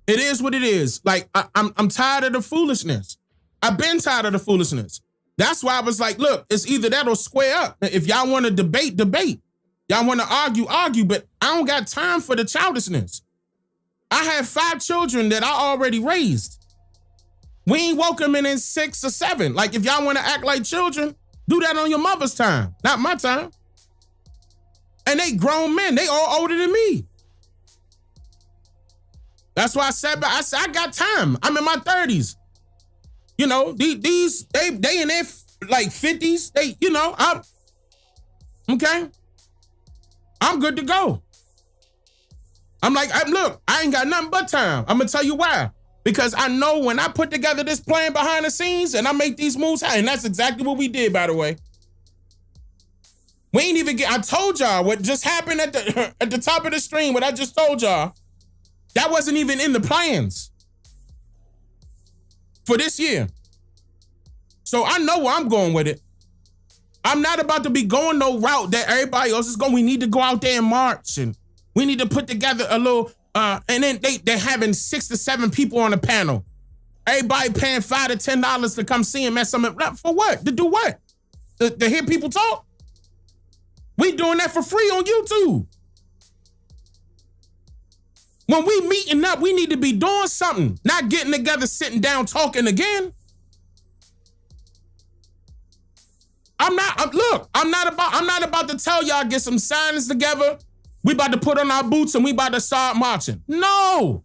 it is what it is. Like, I'm tired of the foolishness. I've been tired of the foolishness. That's why I was like, look, it's either that or square up. If y'all want to debate, debate. Y'all want to argue, argue, but I don't got time for the childishness. I have 5 children that I already raised. We ain't welcoming in 6 or 7. Like, if y'all want to act like children, do that on your mother's time, not my time. And they grown men. They all older than me. That's why I said I got time. I'm in my 30s. You know, they in their like 50s. I'm good to go. Look, I ain't got nothing but time. I'm gonna tell you why. Because I know when I put together this plan behind the scenes and I make these moves, and that's exactly what we did, by the way. We ain't even I told y'all what just happened at the top of the stream, what I just told y'all. That wasn't even in the plans for this year. So I know where I'm going with it. I'm not about to be going no route that everybody else is going. We need to go out there and march, and we need to put together a little, and then they're having 6 to 7 people on the panel. Everybody paying $5 to $10 to come see him at something. For what? To do what? To hear people talk? We doing that for free on YouTube. When we meeting up, we need to be doing something, not getting together, sitting down, talking again. I'm not about to tell y'all get some signs together. We about to put on our boots and we about to start marching. No.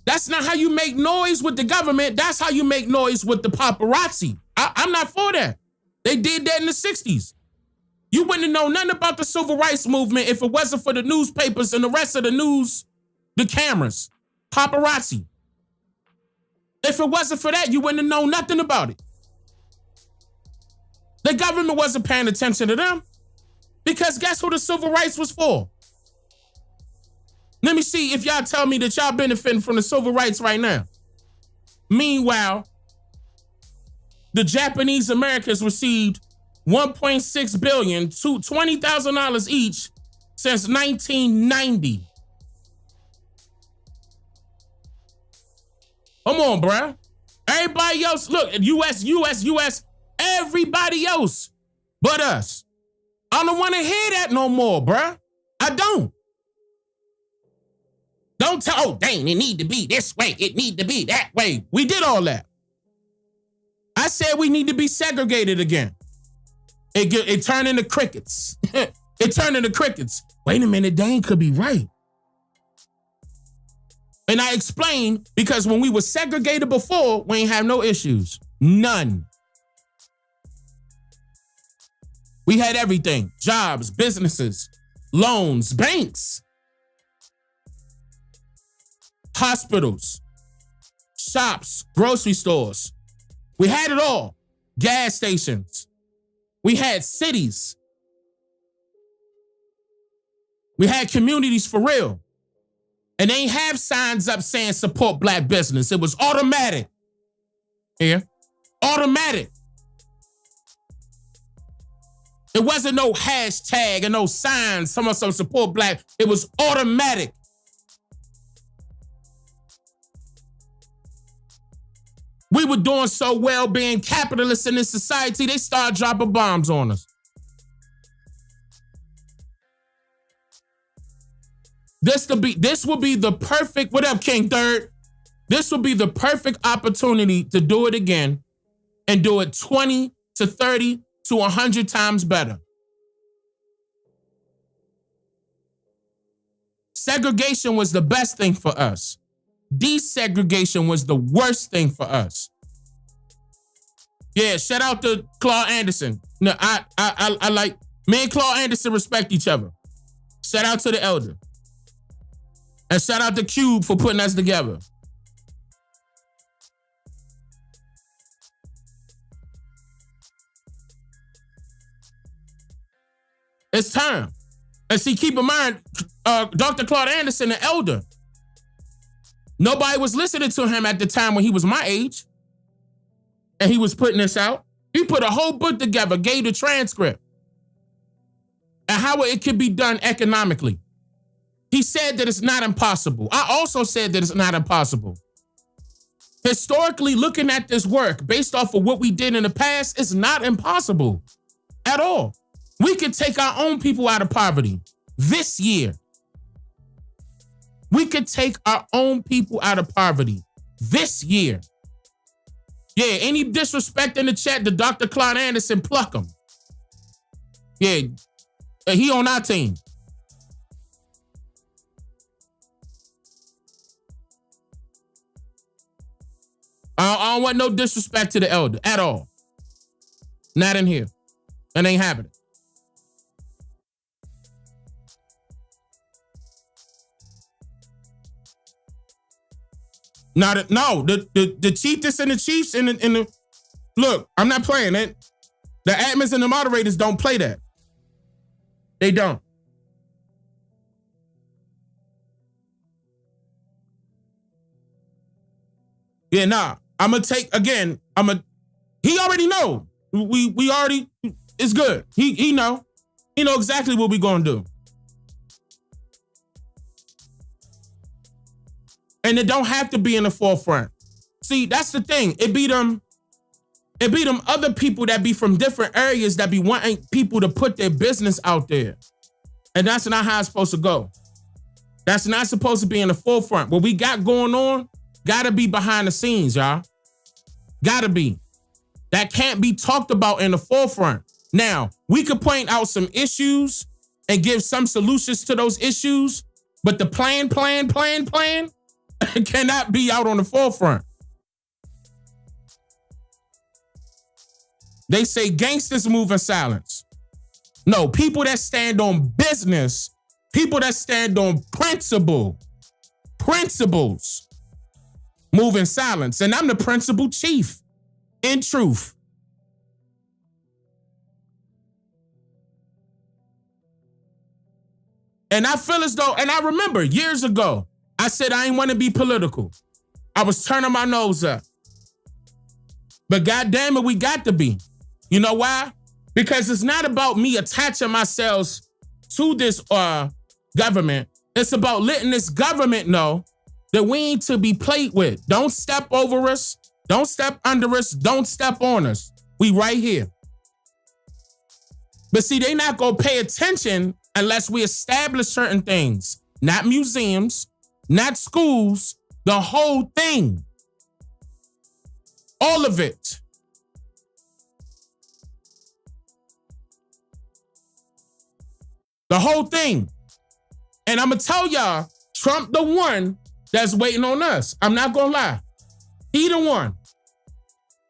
That's not how you make noise with the government. That's how you make noise with the paparazzi. I'm not for that. They did that in the 60s. You wouldn't have known nothing about the civil rights movement if it wasn't for the newspapers and the rest of the news, the cameras, paparazzi. If it wasn't for that, you wouldn't have known nothing about it. The government wasn't paying attention to them because guess who the civil rights was for? Let me see if y'all tell me that y'all benefiting from the civil rights right now. Meanwhile, the Japanese Americans received $1.6 billion to $20,000 each since 1990. Come on, bruh. Everybody else, look, US, everybody else but us. I don't want to hear that no more, bruh. I don't. Don't tell, Dane, it need to be this way. It need to be that way. We did all that. I said we need to be segregated again. It turned into crickets. It turned into crickets. Wait a minute, Dane could be right. And I explained because when we were segregated before, we ain't have no issues. None. We had everything. Jobs, businesses, loans, banks, hospitals, shops, grocery stores. We had it all. Gas stations. We had cities. We had communities for real. And they ain't have signs up saying support black business. It was automatic. Here. Automatic. It wasn't no hashtag and no signs, some support black. It was automatic. We were doing so well being capitalists in this society, they started dropping bombs on us. This will be the perfect, what up, King Third? This will be the perfect opportunity to do it again and do it 20 to 30 to 100 times better. Segregation was the best thing for us. Desegregation was the worst thing for us. Yeah, shout out to Claude Anderson. No, I like, me and Claude Anderson respect each other. Shout out to the elder. And shout out to Cube for putting us together. It's time. And see, keep in mind, Dr. Claude Anderson, the elder, nobody was listening to him at the time when he was my age. And he was putting this out. He put a whole book together, gave the transcript, and how it could be done economically. He said that it's not impossible. I also said that it's not impossible. Historically, looking at this work based off of what we did in the past, it's not impossible at all. We could take our own people out of poverty this year. We could take our own people out of poverty this year. Yeah, any disrespect in the chat to Dr. Claude Anderson, pluck him. Yeah, he on our team. I don't want no disrespect to the elder at all. Not in here. That ain't happening. The chiefess and the chiefs and the look, I'm not playing it. The admins and the moderators don't play that. They don't. Yeah, nah. He already know. We already, it's good. He know. He know exactly what we gonna do. And it don't have to be in the forefront. See, that's the thing. It be them other people that be from different areas that be wanting people to put their business out there. And that's not how it's supposed to go. That's not supposed to be in the forefront. What we got going on, gotta be behind the scenes, y'all. Gotta be. That can't be talked about in the forefront. Now, we could point out some issues and give some solutions to those issues, but the plan cannot be out on the forefront. They say gangsters move in silence. No, people that stand on business, people that stand on principles, move in silence. And I'm the principal chief, in truth. And I feel as though, and I remember years ago, I said I ain't want to be political. I was turning my nose up. But goddamn it, we got to be. You know why? Because it's not about me attaching myself to this government. It's about letting this government know that we ain't to be played with. Don't step over us. Don't step under us. Don't step on us. We right here. But see, they not going to pay attention unless we establish certain things. Not museums, not schools, the whole thing. All of it. The whole thing. And I'm going to tell y'all, Trump the one that's waiting on us. I'm not going to lie. He the one.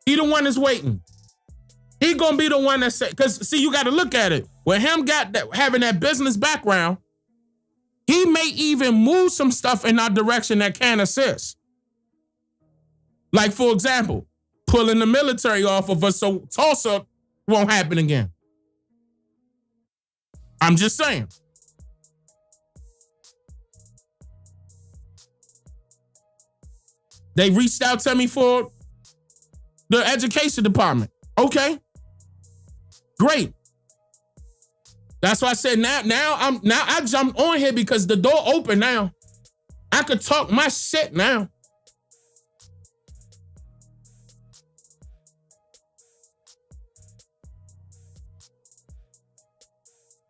He the one that's waiting. He going to be the one that say, because see, you got to look at it. With him having that business background, he may even move some stuff in our direction that can assist. Like, for example, pulling the military off of us so Tulsa won't happen again. I'm just saying. They reached out to me for the education department. Okay. Great. That's why I said now I jumped on here because the door open now. I could talk my shit now.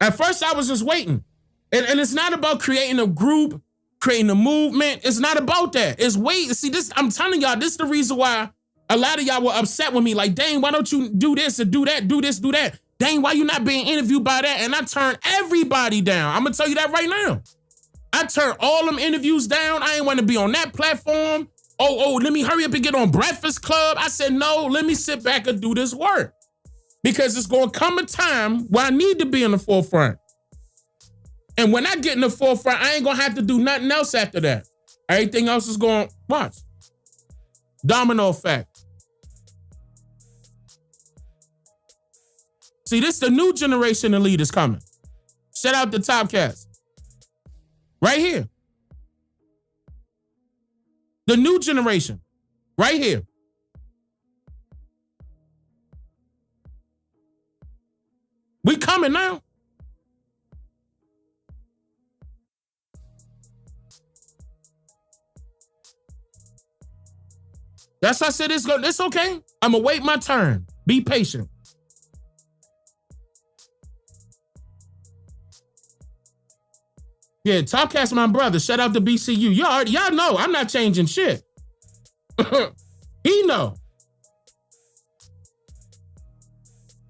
At first, I was just waiting. And it's not about creating a group, creating a movement. It's not about that. It's wait. See, this, I'm telling y'all, this is the reason why a lot of y'all were upset with me. Like, Dane, why don't you do this and do that, do this, do that? Dane, why you not being interviewed by that? And I turned everybody down. I'm going to tell you that right now. I turned all them interviews down. I ain't want to be on that platform. let me hurry up and get on Breakfast Club. I said, no, let me sit back and do this work. Because it's going to come a time where I need to be in the forefront. And when I get in the forefront, I ain't going to have to do nothing else after that. Everything else is going, watch. Domino effect. See, this is the new generation of leaders coming. Shout out the Top Cats. Right here. The new generation. Right here. We coming now. That's why I said it's okay. I'm going to wait my turn. Be patient. Yeah, Topcast my brother. Shout out to BCU. Y'all know I'm not changing shit. He know.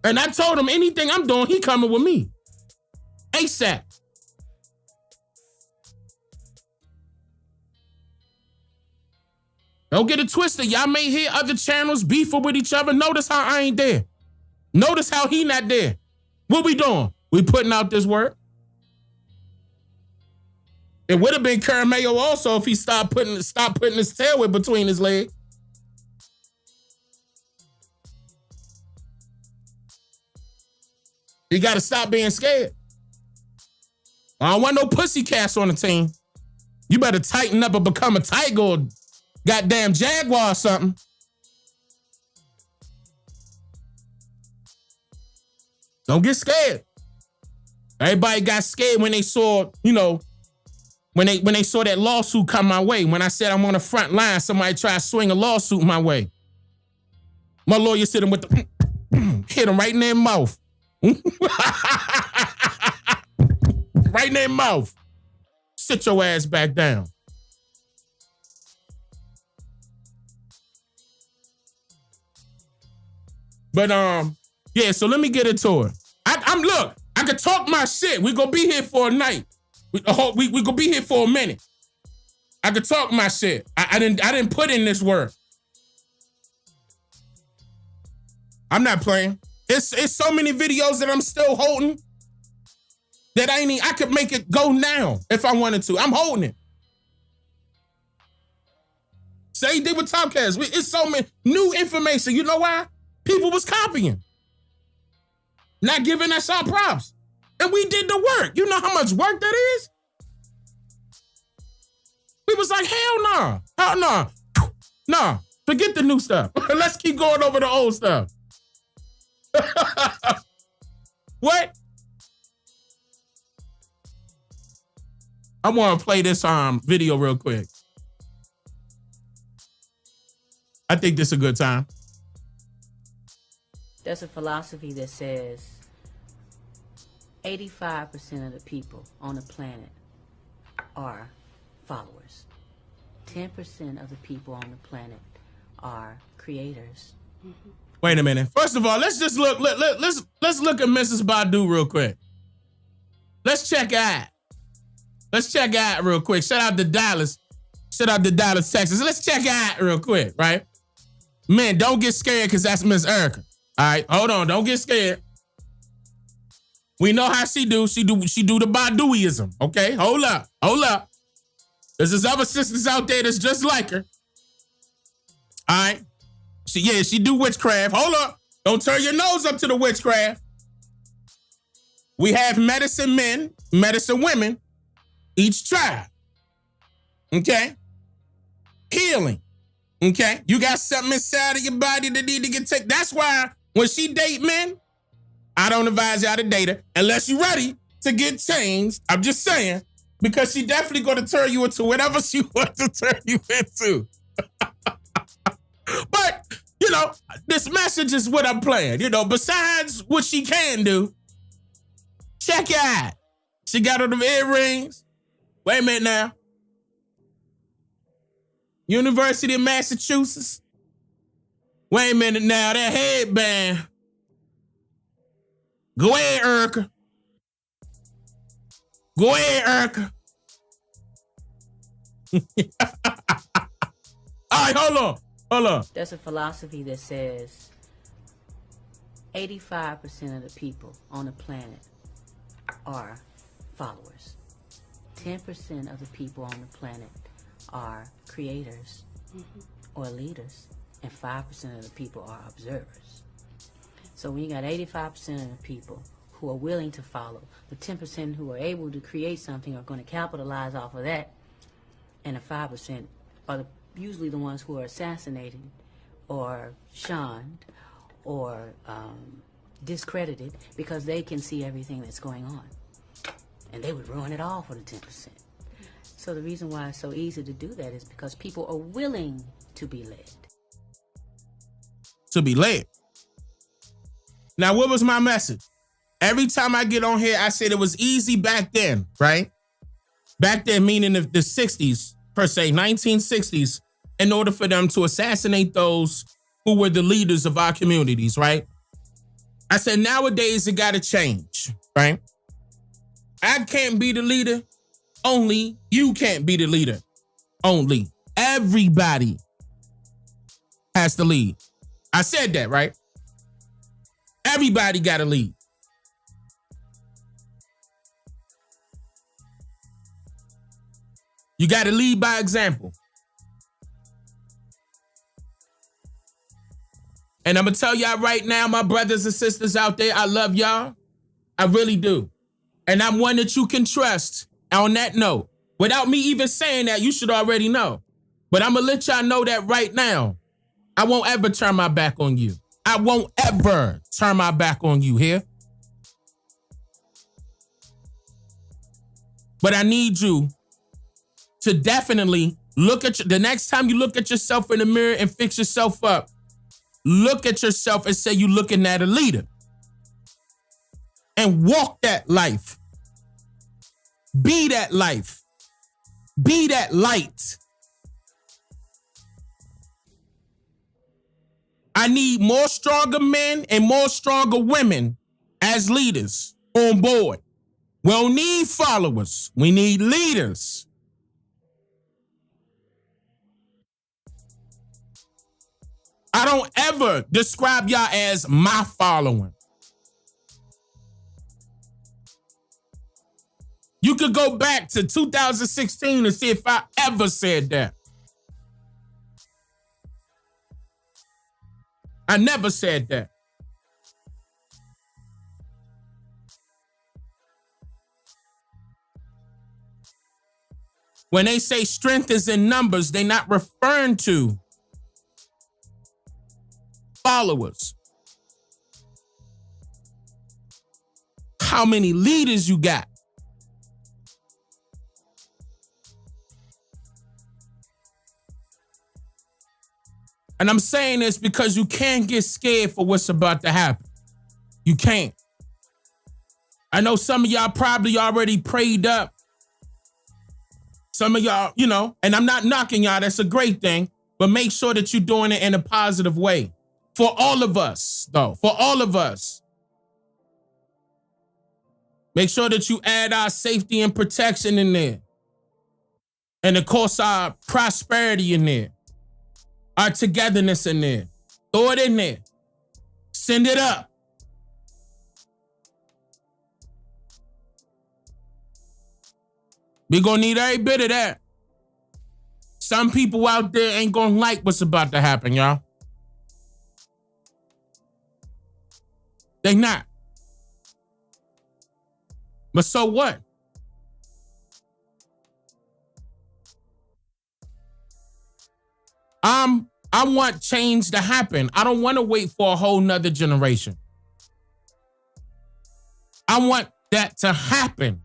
And I told him anything I'm doing, he coming with me. ASAP. Don't get it twisted. Y'all may hear other channels beefing with each other. Notice how I ain't there. Notice how he not there. What we doing? We putting out this work. It would have been Karen Mayo also if he stopped putting his tail in between his legs. You got to stop being scared. I don't want no pussycats on the team. You better tighten up and become a tiger or goddamn jaguar or something. Don't get scared. Everybody got scared when they saw, when they saw that lawsuit come my way. When I said I'm on the front line, somebody tried to swing a lawsuit my way. My lawyer hit him with the hit him right in their mouth. Right in their mouth. Sit your ass back down. But yeah, so let me get into it. Look, I could talk my shit. We gonna be here for a night. We gonna be here for a minute. I could talk my shit. I didn't put in this work. I'm not playing. It's so many videos that I'm still holding that I could make it go now if I wanted to. I'm holding it. Same thing with Topcast. It's so many new information. You know why? People was copying. Not giving us our props. And we did the work. You know how much work that is? We was like, hell no. Hell no. Nah, forget the new stuff. Let's keep going over the old stuff. What? I want to play this video real quick. I think this is a good time. There's a philosophy that says 85% of the people on the planet are followers. 10% of the people on the planet are creators. Mm-hmm. Wait a minute. First of all, let's just look. Let's look at Mrs. Badu real quick. Let's check out. Let's check out real quick. Shout out to Dallas. Shout out to Dallas, Texas. Let's check out real quick, right? Man, don't get scared because that's Miss Erica. All right, hold on. Don't get scared. We know how she do. She do the Baduism. Okay, hold up. There's other sisters out there that's just like her. All right. She do witchcraft. Hold up. Don't turn your nose up to the witchcraft. We have medicine men, medicine women, each tribe. Okay? Healing. Okay? You got something inside of your body that need to get taken. That's why when she date men, I don't advise y'all to date her unless you're ready to get changed. I'm just saying, because she definitely going to turn you into whatever she wants to turn you into. But, this message is what I'm playing. Besides what she can do, check it out. She got on them earrings. Wait a minute now. University of Massachusetts. Wait a minute now. That headband. Go ahead, Erica. Go ahead, Erica. right, hold on. There's a philosophy that says 85% of the people on the planet are followers. 10% of the people on the planet are creators or leaders, and 5% of the people are observers. So when you got 85% of the people who are willing to follow, the 10% who are able to create something are going to capitalize off of that, and the 5% are usually the ones who are assassinated or shunned or discredited because they can see everything that's going on. And they would ruin it all for the 10%. So the reason why it's so easy to do that is because people are willing to be led. To be led. Now, what was my message? Every time I get on here, I said it was easy back then, right? Back then, meaning the 60s, per se, 1960s, in order for them to assassinate those who were the leaders of our communities, right? I said, nowadays, it got to change, right? I can't be the leader. Only you can't be the leader. Only. Everybody has to lead. I said that, right? Everybody got to lead. You got to lead by example. And I'm going to tell y'all right now, my brothers and sisters out there, I love y'all. I really do. And I'm one that you can trust. On that note, without me even saying that, you should already know. But I'm going to let y'all know that right now. I won't ever turn my back on you. I won't ever turn my back on you here. But I need you to definitely look at the next time you look at yourself in the mirror and fix yourself up. Look at yourself and say you're looking at a leader. And walk that life. Be that life. Be that light. I need more stronger men and more stronger women as leaders on board. We don't need followers. We need leaders. I don't ever describe y'all as my following. You could go back to 2016 and see if I ever said that. I never said that. When they say strength is in numbers, they're not referring to followers. How many leaders you got? And I'm saying this because you can't get scared for what's about to happen. You can't. I know some of y'all probably already prayed up. Some of y'all, and I'm not knocking y'all. That's a great thing. But make sure that you're doing it in a positive way. For all of us, though. For all of us. Make sure that you add our safety and protection in there. And of course, our prosperity in there. Our togetherness in there. Throw it in there. Send it up. We're going to need every bit of that. Some people out there ain't going to like what's about to happen, y'all. They not. But so what? I want change to happen. I don't want to wait for a whole nother generation. I want that to happen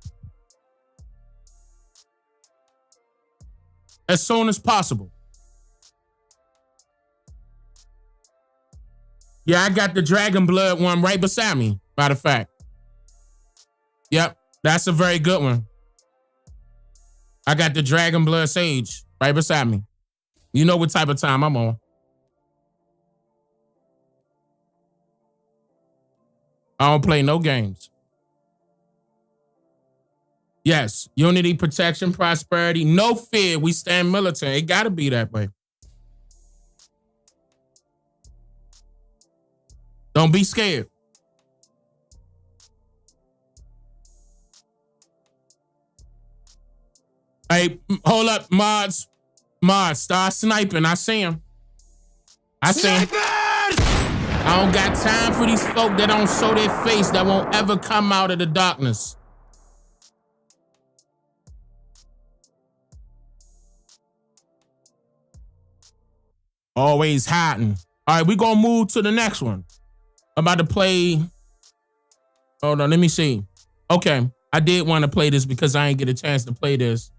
as soon as possible. Yeah, I got the Dragon Blood one right beside me, matter of fact. Yep, that's a very good one. I got the Dragon Blood Sage right beside me. You know what type of time I'm on. I don't play no games. Yes, unity, protection, prosperity, no fear. We stand militant. It got to be that way. Don't be scared. Hey, hold up, mods. Mods, start sniping. I see him. I see him. I don't got time for these folk that don't show their face, that won't ever come out of the darkness. Always hiding. All right, we're going to move to the next one. I'm about to play. Hold on, let me see. Okay, I did want to play this because I didn't get a chance to play this.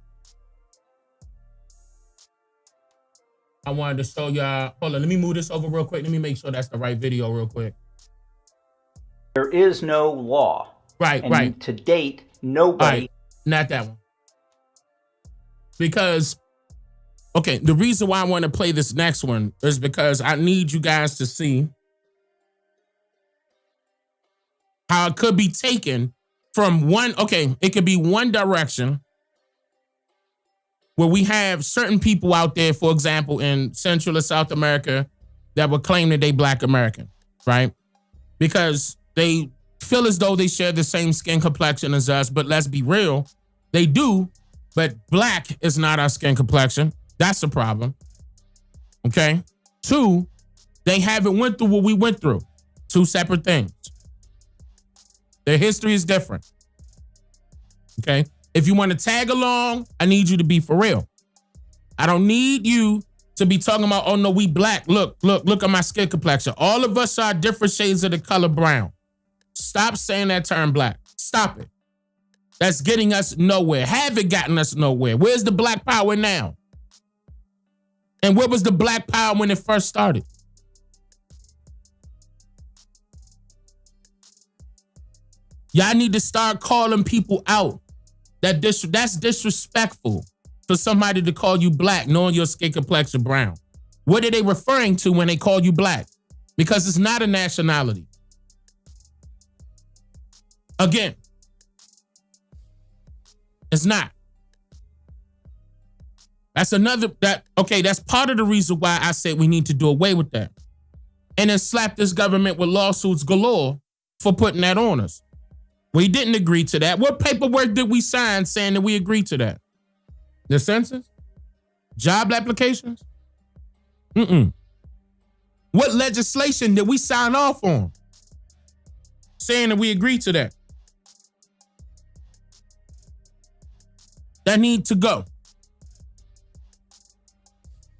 I wanted to show y'all. Hold on, let me move this over real quick. Let me make sure that's the right video real quick. There is no law. Right, and right. To date, nobody. Right, not that one. Because, okay, the reason why I want to play this next one is because I need you guys to see how it could be taken from one, okay, it could be one direction where we have certain people out there, for example, in Central or South America that would claim that they Black American, right? Because they feel as though they share the same skin complexion as us, but let's be real, they do, but Black is not our skin complexion. That's the problem, okay? 2, they haven't went through what we went through. 2 separate things. Their history is different, okay? If you want to tag along, I need you to be for real. I don't need you to be talking about, oh no, we Black. Look at my skin complexion. All of us are different shades of the color brown. Stop saying that term Black. Stop it. That's getting us nowhere. Haven't gotten us nowhere. Where's the Black power now? And where was the Black power when it first started? Y'all need to start calling people out. That's disrespectful for somebody to call you Black knowing your skin complexion brown. What are they referring to when they call you Black? Because it's not a nationality. Again, it's not. That's part of the reason why I said we need to do away with that. And then slap this government with lawsuits galore for putting that on us. We didn't agree to that. What paperwork did we sign saying that we agreed to that? The census? Job applications? What legislation did we sign off on saying that we agreed to that? That need to go.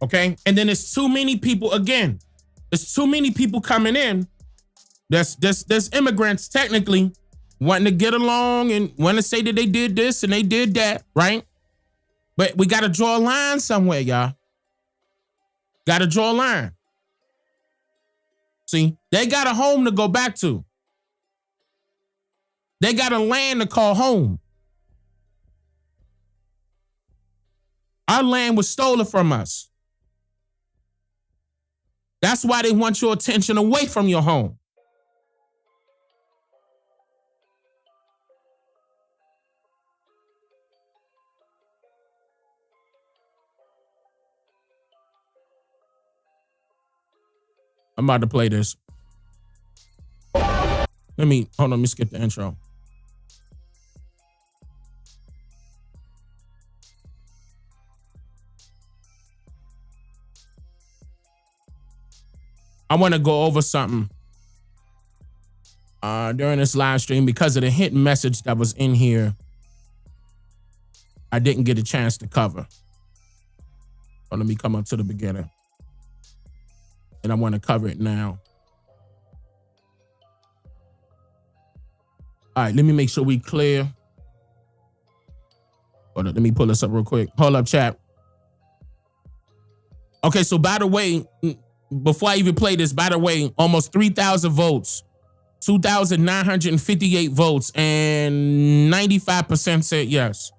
Okay? And then there's too many people, again, there's too many people coming in. There's immigrants technically wanting to get along and want to say that they did this and they did that, right? But we got to draw a line somewhere, y'all. Got to draw a line. See, they got a home to go back to. They got a land to call home. Our land was stolen from us. That's why they want your attention away from your home. I'm about to play this. Let me skip the intro. I want to go over something during this live stream because of the hidden message that was in here. I didn't get a chance to cover. Let me come up to the beginning. And I want to cover it now. All right, let me make sure we clear. Hold up, let me pull this up real quick. Hold up, chat. Okay, so by the way, before I even play this, by the way, almost 3,000 votes, 2,958 votes, and 95% said yes.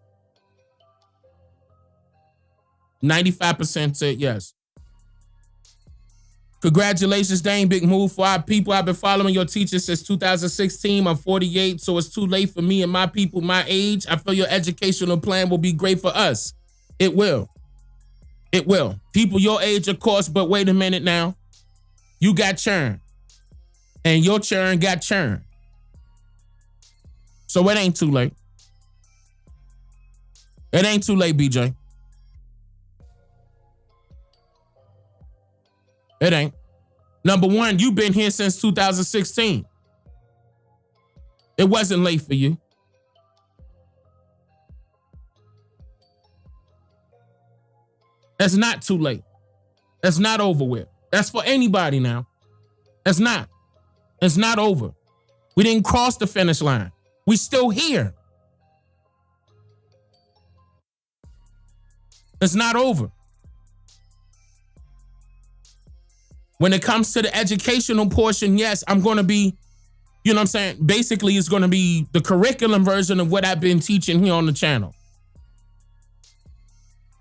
95% said yes. Congratulations, Dane. Big move for our people. I've been following your teachers since 2016. I'm 48, so it's too late for me and my people my age. I feel your educational plan will be great for us. It will. It will. People your age, of course, but wait a minute now. You got churn. and your churn got churned. So it ain't too late. It ain't too late, BJ. It ain't. Number one, you've been here since 2016. It wasn't late for you. That's not too late. That's not over with. That's for anybody now. That's not. It's not over. We didn't cross the finish line. We still here. It's not over. When it comes to the educational portion, yes, I'm going to be, you know what I'm saying? Basically, it's going to be the curriculum version of what I've been teaching here on the channel.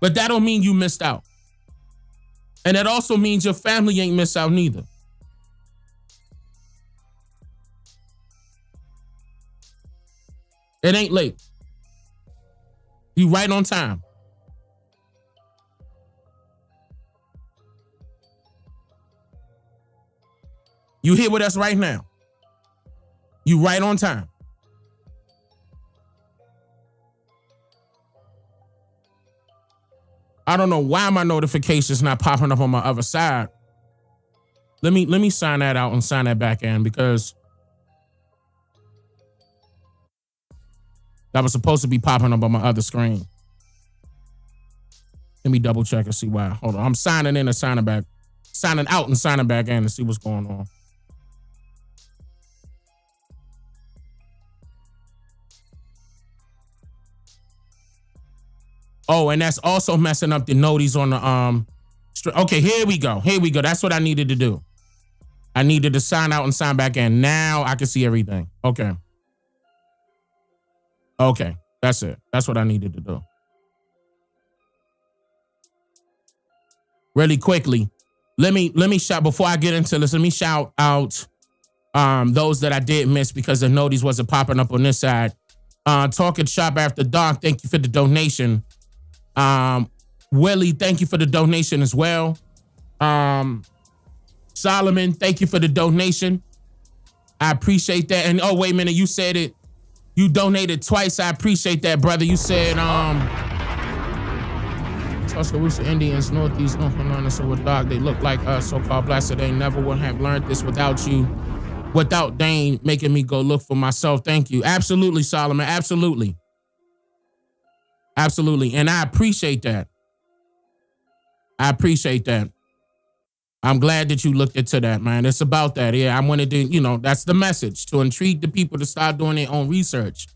But that don't mean you missed out. And it also means your family ain't missed out neither. It ain't late. You right on time. You here with us right now. You right on time. I don't know why my notification's not popping up on my other side. Let me sign that out and sign that back in because that was supposed to be popping up on my other screen. Let me double check and see why. Hold on. I'm signing in and signing back. Signing out and signing back in to see what's going on. Oh, and that's also messing up the noties on the okay, here we go. Here we go. That's what I needed to do. I needed to sign out and sign back in. Now I can see everything. Okay. Okay, that's it. That's what I needed to do. Really quickly, let me shout before I get into this. Let me shout out those that I did miss because the noties wasn't popping up on this side. Talking Shop After Dark, thank you for the donation. Willie, thank you for the donation as well. Solomon, thank you for the donation. I appreciate that. And oh, wait a minute, you said it. You donated twice. I appreciate that, brother. You said, Tuscaloosa Indians, Northeast North Carolina, so with dog, they look like us, so-called blacks, so they never would have learned this without you, without Dane making me go look for myself. Thank you. Absolutely, Solomon. Absolutely. Absolutely. And I appreciate that. I appreciate that. I'm glad that you looked into that, man. It's about that. Yeah, I wanted to, that's the message, to intrigue the people to start doing their own research.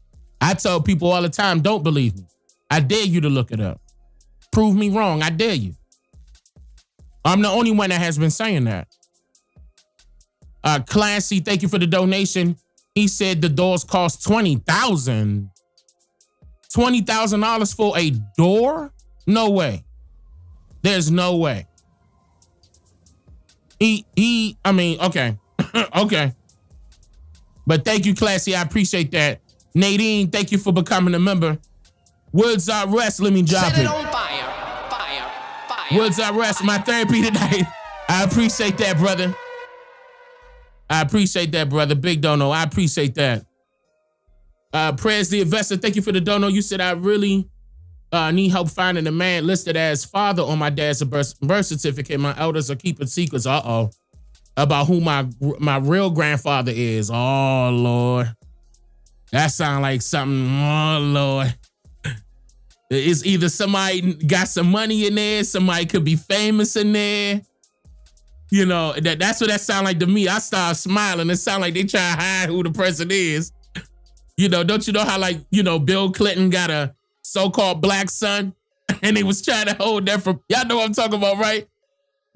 I tell people all the time, don't believe me. I dare you to look it up. Prove me wrong. I dare you. I'm the only one that has been saying that. Clancy, thank you for the donation. He said the doors cost $20,000. $20,000 for a door? No way. There's no way. Okay. Okay. But thank you, Classy. I appreciate that. Nadine, thank you for becoming a member. Woods Are Rest, let me drop it. Set it on fire. Fire. Fire. Woods Are Rest, my therapy tonight. I appreciate that, brother. I appreciate that, brother. Big dono. I appreciate that. Prayers the Investor, thank you for the dono. You said I really need help finding a man listed as father on my dad's birth certificate. My elders are keeping secrets. About who my real grandfather is. Oh, Lord. That sounds like something. Oh, Lord. It's either somebody got some money in there, somebody could be famous in there. That's what that sound like to me. I start smiling. It sound like they try to hide who the person is. Don't you know how Bill Clinton got a so-called black son and they was trying to hold that from, y'all know what I'm talking about, right?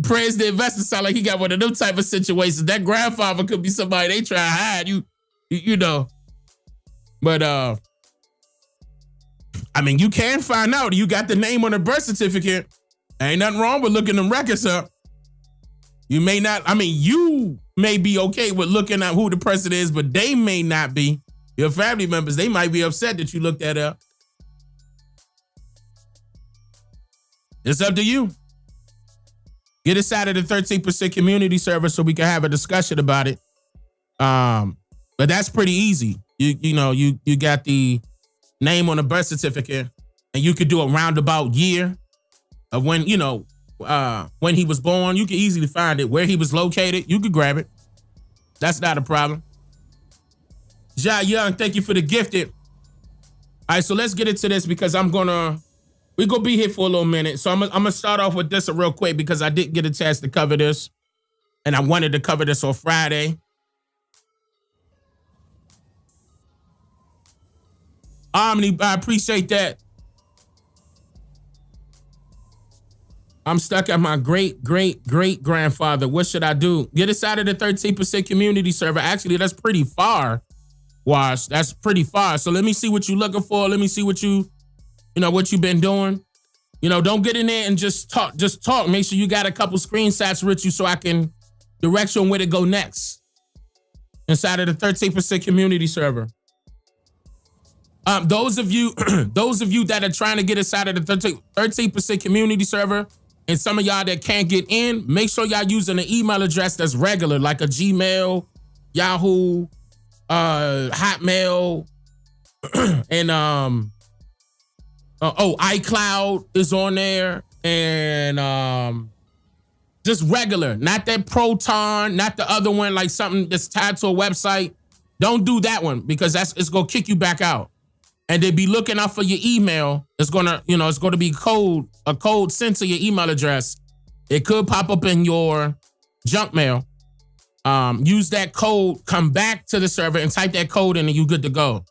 Praise the Investor sound like he got one of them type of situations. That grandfather could be somebody they try to hide, you know. But, you can find out. You got the name on the birth certificate. Ain't nothing wrong with looking them records up. You may not, you may be okay with looking at who the person is, but they may not be. Your family members, they might be upset that you looked that up. It's up to you. Get inside of the 13% community service so we can have a discussion about it. But that's pretty easy. You got the name on the birth certificate, and you could do a roundabout year of when he was born. You can easily find it, where he was located. You could grab it. That's not a problem. Ja Young, thank you for the gifted. All right, so let's get into this because we're gonna be here for a little minute. So I'm gonna start off with this real quick because I didn't get a chance to cover this, and I wanted to cover this on Friday. Omni, I appreciate that. I'm stuck at my great-great-great-grandfather. What should I do? Get us out of the 13% community server. Actually, that's pretty far, Wash. That's pretty far. So let me see what you're looking for. Let me see what you've been doing. Don't get in there and just talk. Just talk. Make sure you got a couple screenshots with you so I can direct you on where to go next. Inside of the 13% community server. Those of you that are trying to get inside of the 13% community server, and some of y'all that can't get in, make sure y'all using an email address that's regular, like a Gmail, Yahoo, Hotmail, and iCloud is on there, and just regular, not that Proton, not the other one, like something that's tied to a website. Don't do that one because it's gonna kick you back out. And they be looking out for your email. It's gonna be a code sent to your email address. It could pop up in your junk mail. Use that code, come back to the server and type that code in and you good to go.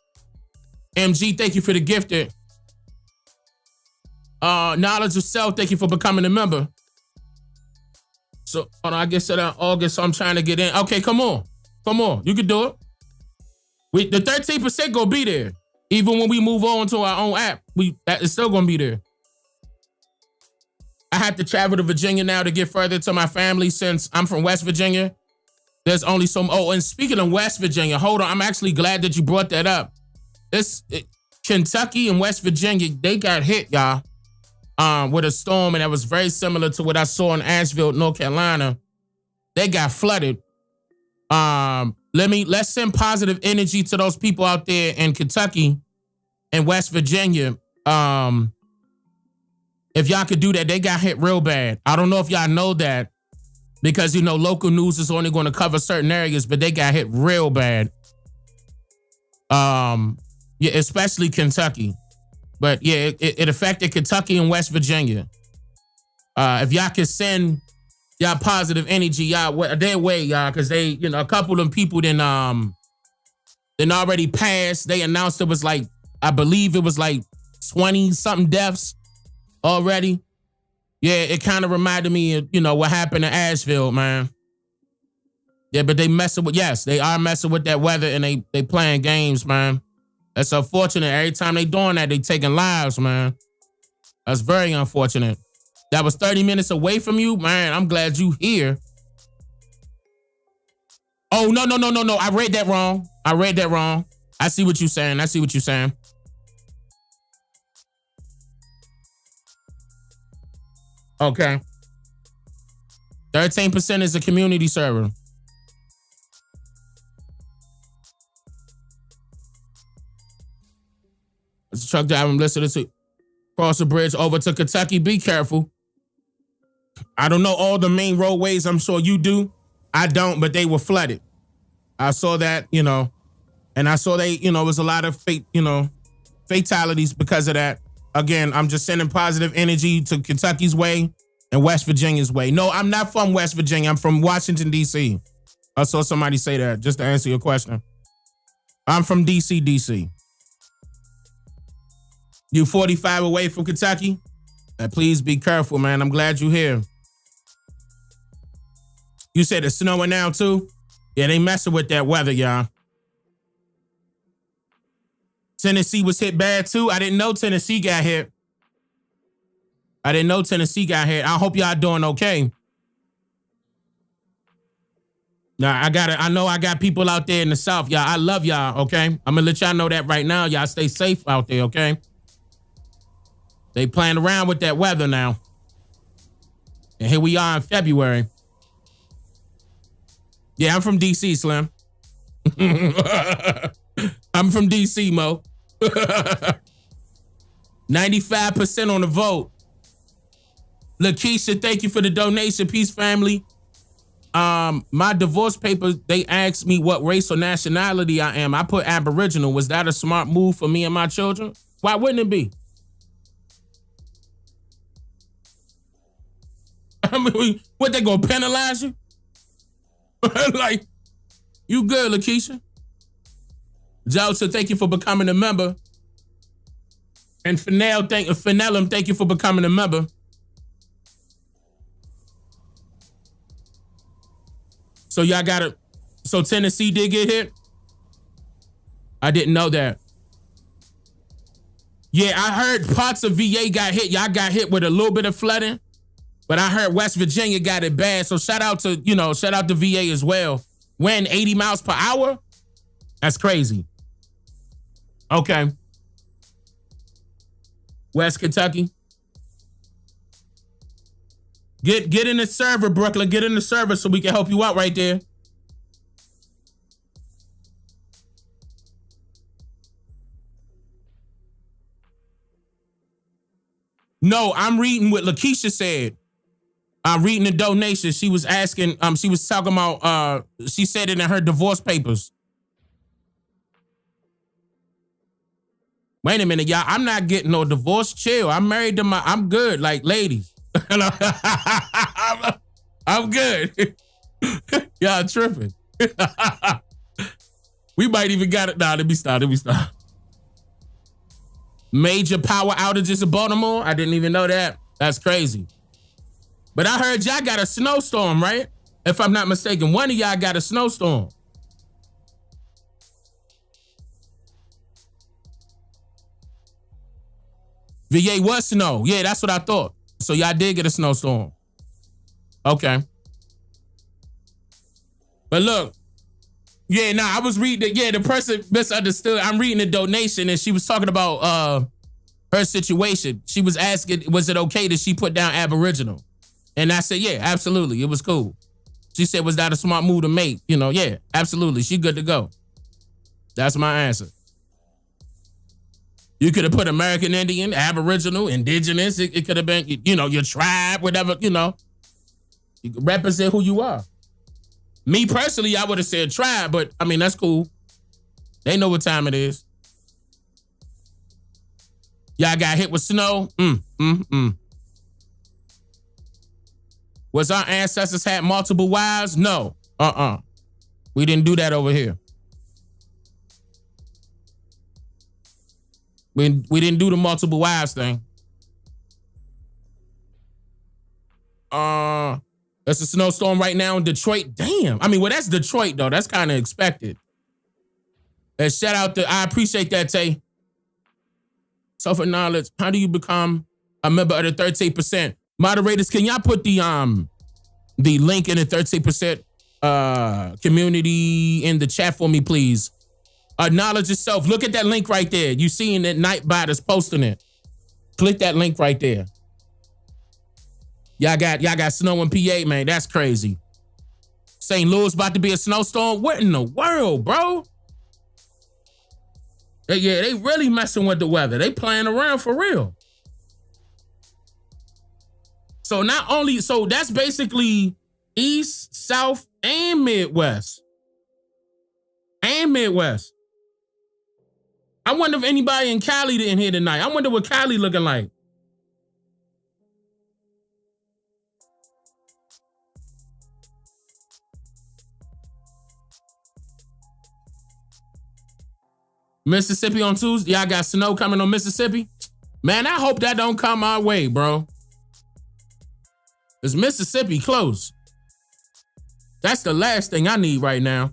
MG, thank you for the gifted. Knowledge of Self, thank you for becoming a member. So, hold on, I guess it's August, so I'm trying to get in. Okay, come on. You can do it. The 13% gonna be there. Even when we move on to our own app, that is still gonna be there. I have to travel to Virginia now to get further to my family since I'm from West Virginia. There's only and speaking of West Virginia, hold on, I'm actually glad that you brought that up. Kentucky and West Virginia, they got hit, y'all, with a storm, and that was very similar to what I saw in Asheville, North Carolina. They got flooded. Let's send positive energy to those people out there in Kentucky and West Virginia. If y'all could do that, they got hit real bad. I don't know if y'all know that because, local news is only going to cover certain areas, but they got hit real bad. Yeah, especially Kentucky. But yeah, it affected Kentucky and West Virginia. If y'all could send y'all positive energy, y'all their way, y'all, because they, a couple of them people then already passed. They announced it was I believe it was 20 something deaths already. Yeah, it kind of reminded me of, what happened in Asheville, man. Yeah, but they are messing with that weather, and they playing games, man. That's unfortunate. Every time they doing that, they taking lives, man. That's very unfortunate. That was 30 minutes away from you, man. I'm glad you here. Oh, no. I read that wrong. I see what you're saying. Okay. 13% is a community server. It's a truck driver I'm listening to. Cross the bridge over to Kentucky. Be careful. I don't know all the main roadways. I'm sure you do. I don't, but they were flooded. I saw that, and I saw it was a lot of fatalities because of that. Again, I'm just sending positive energy to Kentucky's way and West Virginia's way. No, I'm not from West Virginia. I'm from Washington, D.C. I saw somebody say that just to answer your question. I'm from D.C. You 45 away from Kentucky? Please be careful, man. I'm glad you're here. You said it's snowing now, too? Yeah, they messing with that weather, y'all. Tennessee was hit bad, too. I didn't know Tennessee got hit. I I hope y'all doing okay. Now, I know I got people out there in the South, y'all. I love y'all, okay? I'm going to let y'all know that right now. Y'all stay safe out there, okay? They playing around with that weather now. And here we are in February. Yeah, I'm from D.C., Slim. I'm from DC, Mo. 95% on the vote. Lakeisha, thank you for the donation. Peace, family. My divorce papers, they asked me what race or nationality I am. I put Aboriginal. Was that a smart move for me and my children? Why wouldn't it be? I mean, what, they gonna penalize you? Like, you good, Lakeisha? Joseph, thank you for becoming a member. And Finellum, thank you for becoming a member. So y'all got it. So Tennessee did get hit? I didn't know that. Yeah, I heard parts of VA got hit. Y'all got hit with a little bit of flooding. But I heard West Virginia got it bad. So shout out to VA as well. When 80 miles per hour? That's crazy. Okay. West Kentucky. Get in the server, Brooklyn. Get in the server so we can help you out right there. No, I'm reading what Lakeisha said. I'm reading the donation. She was asking, she was talking about, she said it in her divorce papers. Wait a minute, y'all. I'm not getting no divorce. Chill. I'm married to I'm good. Like, ladies. I'm good. Y'all tripping. We might even got it. Nah, let me stop. Major power outages in Baltimore? I didn't even know that. That's crazy. But I heard y'all got a snowstorm, right? If I'm not mistaken, one of y'all got a snowstorm. VA was snow. Yeah, that's what I thought. So y'all did get a snowstorm. Okay. But look, yeah, I was reading it. Yeah, the person misunderstood. I'm reading the donation and she was talking about her situation. She was asking, was it okay that she put down Aboriginal? And I said, yeah, absolutely. It was cool. She said, was that a smart move to make? Yeah, absolutely. She good to go. That's my answer. You could have put American Indian, Aboriginal, Indigenous. It could have been, your tribe, whatever, You could represent who you are. Me personally, I would have said tribe, but I mean, that's cool. They know what time it is. Y'all got hit with snow? Was our ancestors had multiple wives? No. We didn't do that over here. We didn't do the multiple wives thing. There's a snowstorm right now in Detroit. Damn. I mean, well, that's Detroit, though. That's kind of expected. And shout out to, I appreciate that, Tay. Self-knowledge. How do you become a member of the 13%? Moderators, can y'all put the link in the 13% community in the chat for me, please? Acknowledge yourself. Look at that link right there. You seeing that Nightbot is posting it. Click that link right there. Y'all got snow in PA, man. That's crazy. St. Louis about to be a snowstorm. What in the world, bro? They really messing with the weather. They playing around for real. So that's basically East, South, and Midwest. I wonder if anybody in Cali didn't here tonight. I wonder what Cali looking like. Mississippi on Tuesday. Y'all got snow coming on Mississippi? Man, I hope that don't come our way, bro. Is Mississippi close? That's the last thing I need right now.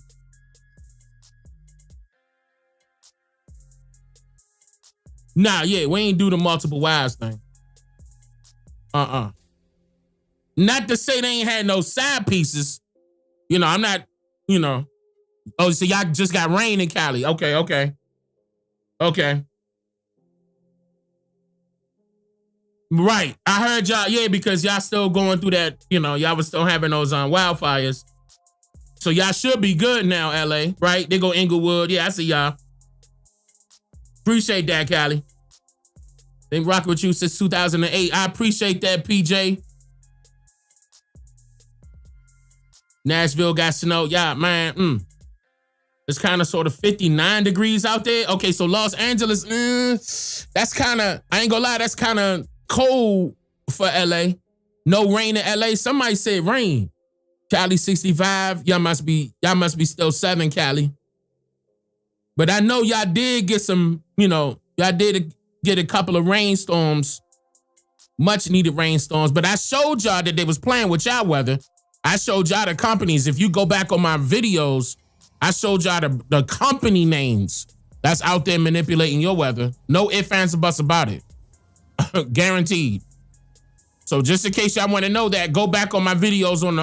Nah, yeah, we ain't do the multiple wives thing. Not to say they ain't had no side pieces. I'm not, Oh, so y'all just got rain in Cali. Okay. Right. I heard y'all, yeah, because y'all still going through that, y'all was still having those wildfires. So y'all should be good now, LA, right? They go Inglewood. Yeah, I see y'all. Appreciate that, Cali. Been rocking with you since 2008. I appreciate that, PJ. Nashville got snow. Yeah, man. It's kind of sort of 59 degrees out there. Okay, so Los Angeles, that's kind of, I ain't gonna lie, that's kind of cold for LA. No rain in LA. Somebody said rain. Cali 65. Y'all must be still 7, Cali. But I know y'all did get some, y'all did get a couple of rainstorms, much needed rainstorms. But I showed y'all that they was playing with y'all weather. I showed y'all the companies. If you go back on my videos, I showed y'all the company names that's out there manipulating your weather. No ifs, ands, or buts about it. Guaranteed. So just in case y'all want to know that, go back on my videos on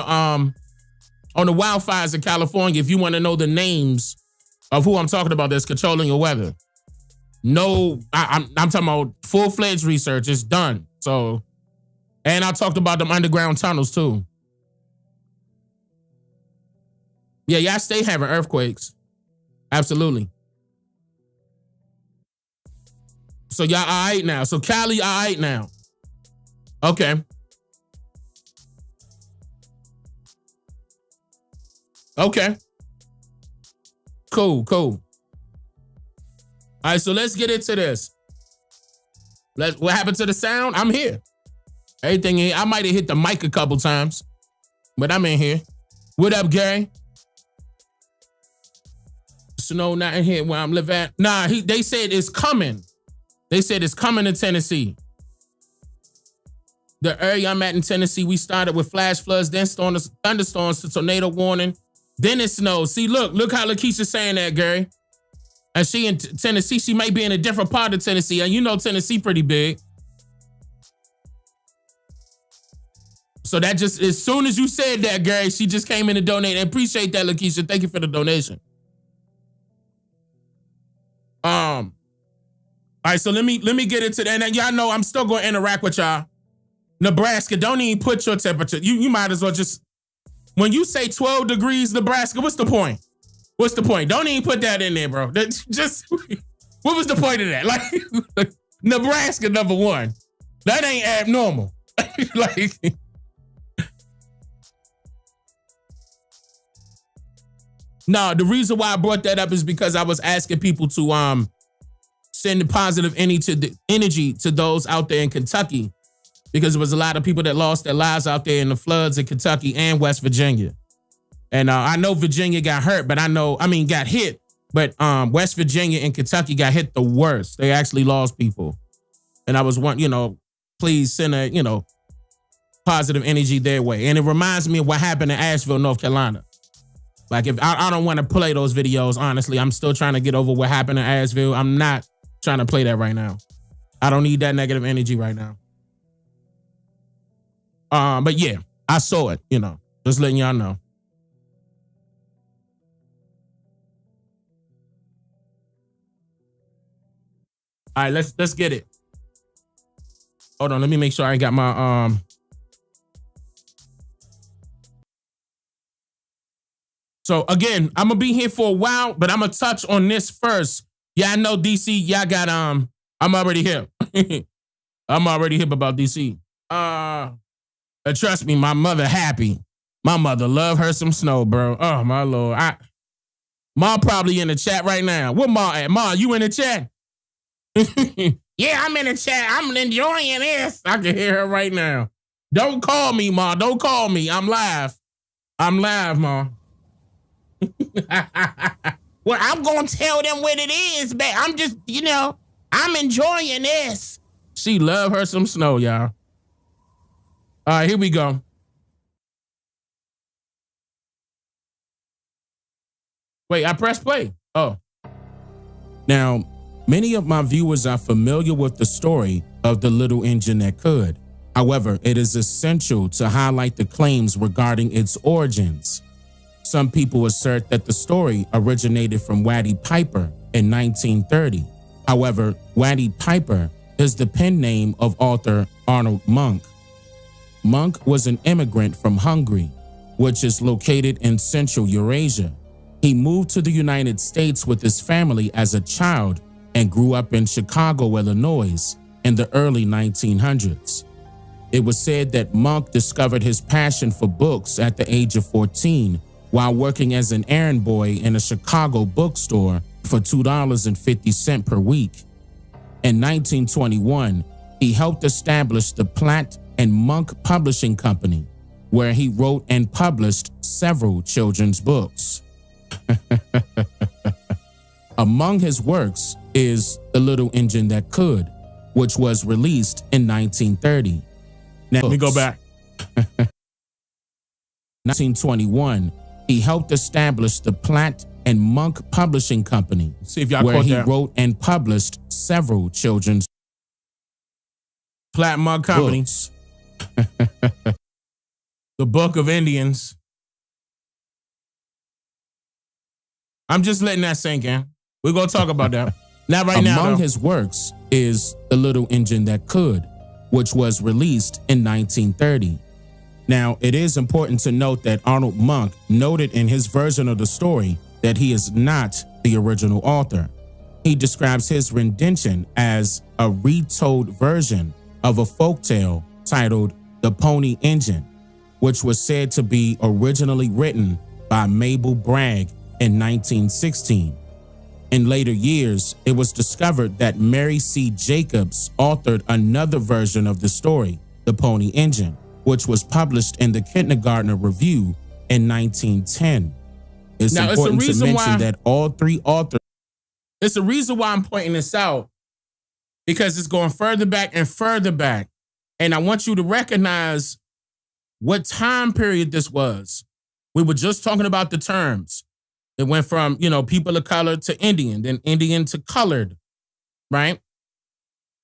the wildfires in California if you want to know the names of who I'm talking about that's controlling your weather. No, I'm talking about full-fledged research. It's done. So, and I talked about them underground tunnels too. Yeah, y'all stay having earthquakes. Absolutely. So y'all all right now. So Cali all right now. Okay. Okay. Cool. All right, so let's get into this. What happened to the sound? I'm here. Everything in here. I might have hit the mic a couple times, but I'm in here. What up, Gary? Snow not in here where I'm living at. Nah, they said it's coming. They said it's coming to Tennessee. The area I'm at in Tennessee, we started with flash floods, then thunderstorms to tornado warning. Then it snows. See, look how Lakeisha's saying that, Gary. And she in Tennessee, she may be in a different part of Tennessee. And you know Tennessee pretty big. So that just, as soon as you said that, Gary, she just came in to donate. I appreciate that, Lakeisha. Thank you for the donation. All right, so let me get into that. And y'all know I'm still going to interact with y'all. Nebraska, don't even put your temperature. You might as well just, when you say 12 degrees Nebraska, what's the point? What's the point? Don't even put that in there, bro. That's just, what was the point of that? Like, Nebraska number 1. That ain't abnormal. Like, no, the reason why I brought that up is because I was asking people to send positive energy to those out there in Kentucky, because there was a lot of people that lost their lives out there in the floods in Kentucky and West Virginia. And I know Virginia got hurt, but got hit. But West Virginia and Kentucky got hit the worst. They actually lost people. And I was please send a, positive energy their way. And it reminds me of what happened in Asheville, North Carolina. Like, if I don't want to play those videos, honestly, I'm still trying to get over what happened in Asheville. I'm not trying to play that right now. I don't need that negative energy right now. But yeah, I saw it, just letting y'all know. All right, let's get it. Hold on, let me make sure I got my So again, I'm gonna be here for a while, but I'm gonna touch on this first. Yeah, I know DC. Y'all got I'm already hip. I'm already hip about DC. Trust me, my mother happy. My mother love her some snow, bro. Oh my Lord. Ma probably in the chat right now. What Ma at? Ma, you in the chat? Yeah, I'm in the chat. I'm enjoying this. I can hear her right now. Don't call me, Ma. Don't call me. I'm live. Ma. Well, I'm going to tell them what it is, but I'm just, I'm enjoying this. She love her some snow, y'all. All right, here we go. Wait, I pressed play. Oh. Now, many of my viewers are familiar with the story of the little engine that could. However, it is essential to highlight the claims regarding its origins. Some people assert that the story originated from Waddy Piper in 1930. However, Waddy Piper is the pen name of author Arnold Monk. Monk was an immigrant from Hungary which is located in Central Eurasia. He moved to the United States with his family as a child and grew up in Chicago, Illinois in the early 1900s. It was said that Monk discovered his passion for books at the age of 14 while working as an errand boy in a Chicago bookstore for $2.50 per week. In 1921, he helped establish the Platt and Monk Publishing Company, where he wrote and published several children's books. Among his works is The Little Engine That Could, which was released in 1930. Now, let me go back. 1921, he helped establish the Platt and Monk Publishing Company, See if y'all where caught he that. wrote and published several children's Platt Monk Company. books. The Book of Indians. I'm just letting that sink in. We're going to talk about that. Not right now, Among though. his works is The Little Engine That Could, which was released in 1930. Now, it is important to note that Arnold Monk noted in his version of the story that he is not the original author. He describes his rendition as a retold version of a folktale titled The Pony Engine, which was said to be originally written by Mabel Bragg in 1916. In later years, it was discovered that Mary C. Jacobs authored another version of the story, The Pony Engine, which was published in the Kindergarten Review in 1910. It's Now, it's a important to reason mention why- that all three authors. It's the reason why I'm pointing this out, because it's going further back and further back. And I want you to recognize what time period this was. We were just talking about the terms. It went from, people of color to Indian, then Indian to colored, right?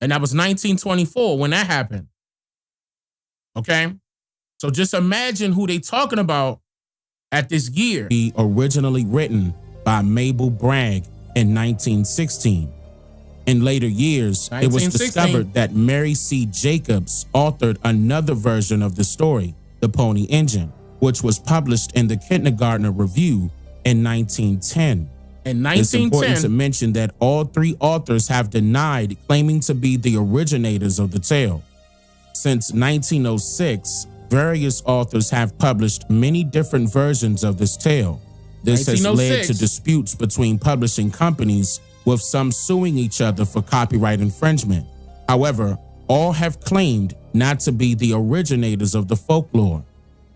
And that was 1924 when that happened. Okay? So just imagine who they talking about at this year. Originally written by Mabel Bragg in 1916. In later years, it was 1916. discovered that Mary C. Jacobs authored another version of the story, The Pony Engine, which was published in the Kindergarten Review in 1910. In It's important 1910, to mention that all three authors have denied claiming to be the originators of the tale. Since 1906, various authors have published many different versions of this tale. This has led 1906. to disputes between publishing companies, with some suing each other for copyright infringement. However, all have claimed not to be the originators of the folklore.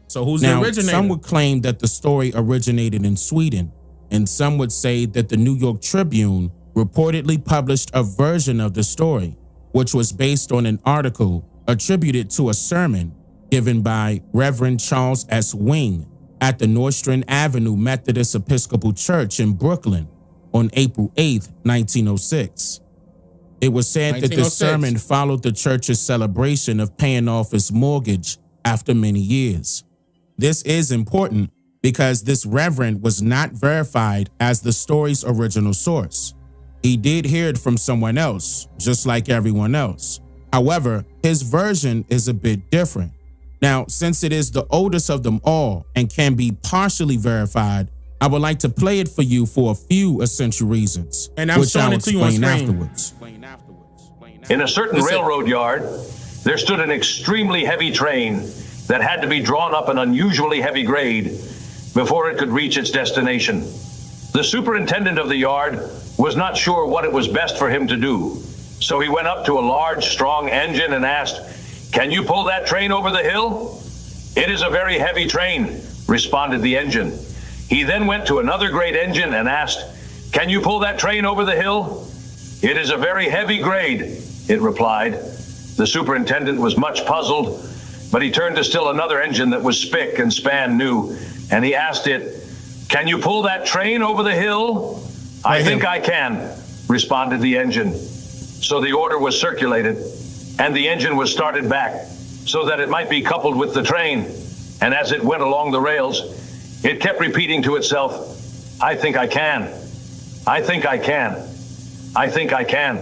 so who's Now, the originator? some would claim that the story originated in Sweden, and some would say that the New York Tribune reportedly published a version of the story, which was based on an article attributed to a sermon given by Reverend Charles S. Wing at the Nostrand Avenue Methodist Episcopal Church in Brooklyn on April 8, 1906. It was said that this 1906. sermon followed the church's celebration of paying off its mortgage after many years. This is important because this reverend was not verified as the story's original source. He did hear it from someone else, just like everyone else. However, his version is a bit different. Now, since it is the oldest of them all and can be partially verified, I would like to play it for you for a few essential reasons, And I'm which showing I'll it to you on explain screen. afterwards. In a certain Listen. railroad yard, there stood an extremely heavy train that had to be drawn up an unusually heavy grade before it could reach its destination. The superintendent of the yard was not sure what it was best for him to do, so he went up to a large, strong engine and asked, "Can you pull that train over the hill?" "It is a very heavy train," responded the engine. He then went to another great engine and asked, "Can you pull that train over the hill?" "It is a very heavy grade," it replied. The superintendent was much puzzled, but he turned to still another engine that was spick and span new, and he asked it, "Can you pull that train over the hill?" "I think I can," responded the engine. So the order was circulated, and the engine was started back so that it might be coupled with the train. And as it went along the rails, it kept repeating to itself, "I think I can. I think I can. I think I can."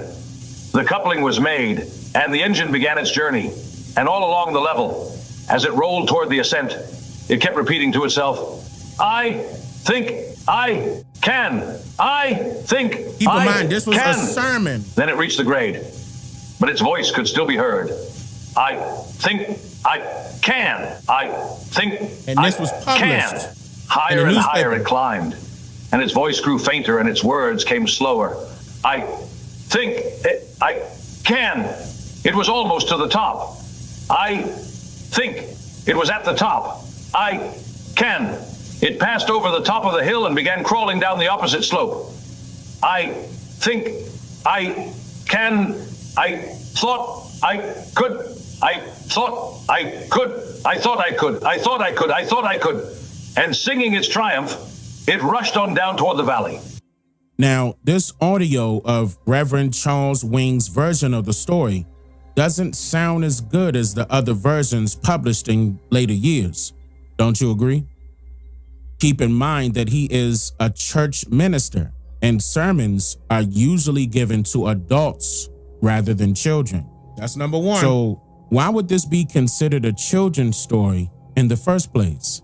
The coupling was made, and the engine began its journey. And all along the level, as it rolled toward the ascent, It kept repeating to itself, I think I can. I think Keep in I mind, this was can. a sermon. Then it reached the grade, but its voice could still be heard. I think I can. I think And this was published can. Higher and higher it climbed, and its voice grew fainter and its words came slower. I think I can. It was almost to the top. I think it was at the top. I can. It passed over the top of the hill and began crawling down the opposite slope. I think I can. I thought I could. I thought I could. I thought I could. I thought I could. I thought I could. And singing its triumph, it rushed on down toward the valley. Now, this audio of Reverend Charles Wing's version of the story doesn't sound as good as the other versions published in later years. Don't you agree? Keep in mind that he is a church minister, and sermons are usually given to adults rather than children. That's number one. So why would this be considered a children's story in the first place?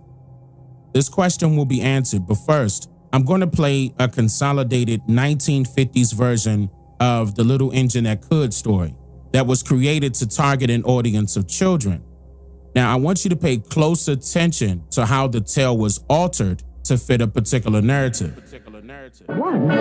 This question will be answered, but first, I'm going to play a consolidated 1950s version of The Little Engine That Could story that was created to target an audience of children. Now, I want you to pay close attention to how the tale was altered to fit a particular narrative. Once,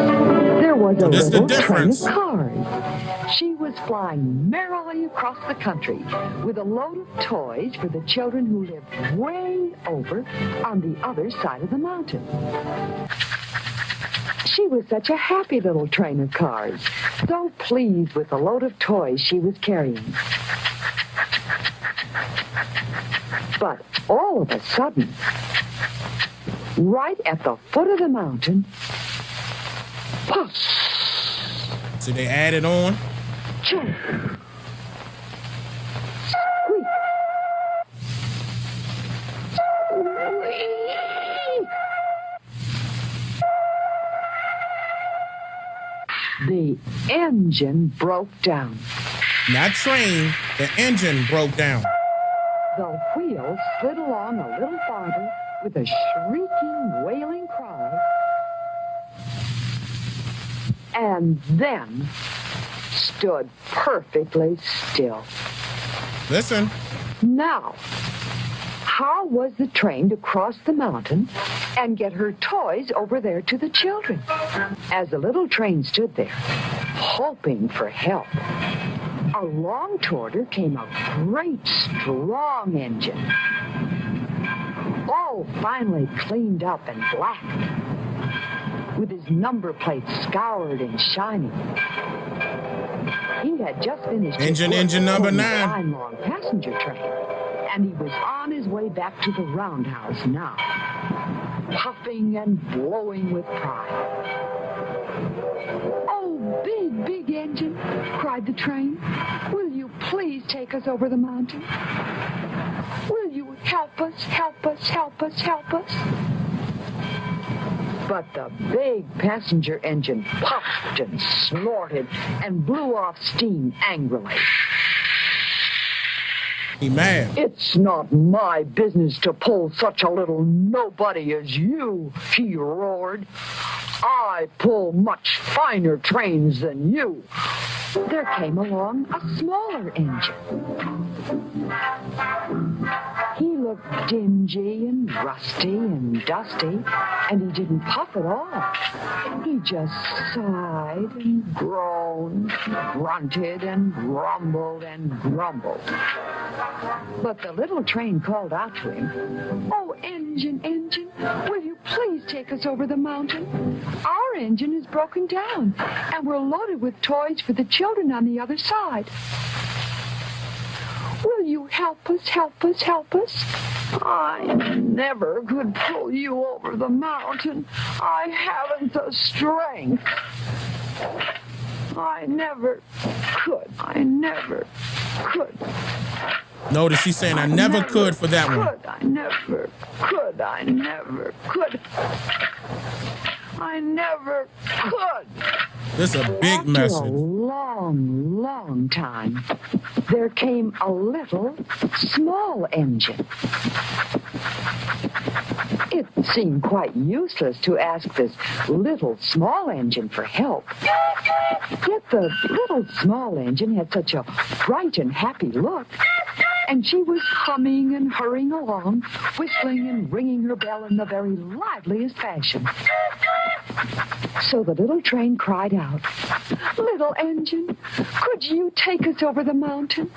there was a This is the little train difference. of cars. She was flying merrily across the country with a load of toys for the children who lived way over on the other side of the mountain. She was such a happy little train of cars, so pleased with the load of toys she was carrying. But all of a sudden, right at the foot of the mountain, puff! So they added on. Choo! Squeak! Whee! The engine broke down. Not train, the engine broke down. The wheels slid along a little farther with a shrieking, wailing cry, and then stood perfectly still. Listen. Now, how was the train to cross the mountain and get her toys over there to the children? As the little train stood there, hoping for help, along toward her came a great, strong engine. All finely cleaned up and black, with his number plate scoured and shining. He had just finished engine number 9. Fine long passenger train, and he was on his way back to the roundhouse now, puffing and blowing with pride. "Oh, big engine," cried the train. "Will you please take us over the mountain? Will you help us, help us, help us, help us?" But the big passenger engine puffed and snorted and blew off steam angrily. He mad. "It's not my business to pull such a little nobody as you," he roared. "I pull much finer trains than you." There came along a smaller engine. He looked dingy and rusty and dusty, and he didn't puff at all. He just sighed and groaned, grunted and grumbled and grumbled. But the little train called out to him, "Oh, engine, will you please take us over the mountain? Our engine is broken down, and we're loaded with toys for the children on the other side. Will you help us, help us, help us? I never could pull you over the mountain. I haven't the strength. I never could. I never could." Notice she's saying, I never could for that one. I never could. I never could. I never could. This is a big After message. a long, long time, there came a little, small engine. It seemed quite useless to ask this little, small engine for help. Yet the little, small engine had such a bright and happy look. And she was humming and hurrying along, whistling and ringing her bell in the very liveliest fashion. So the little train cried out, "Little engine, could you take us over the mountain?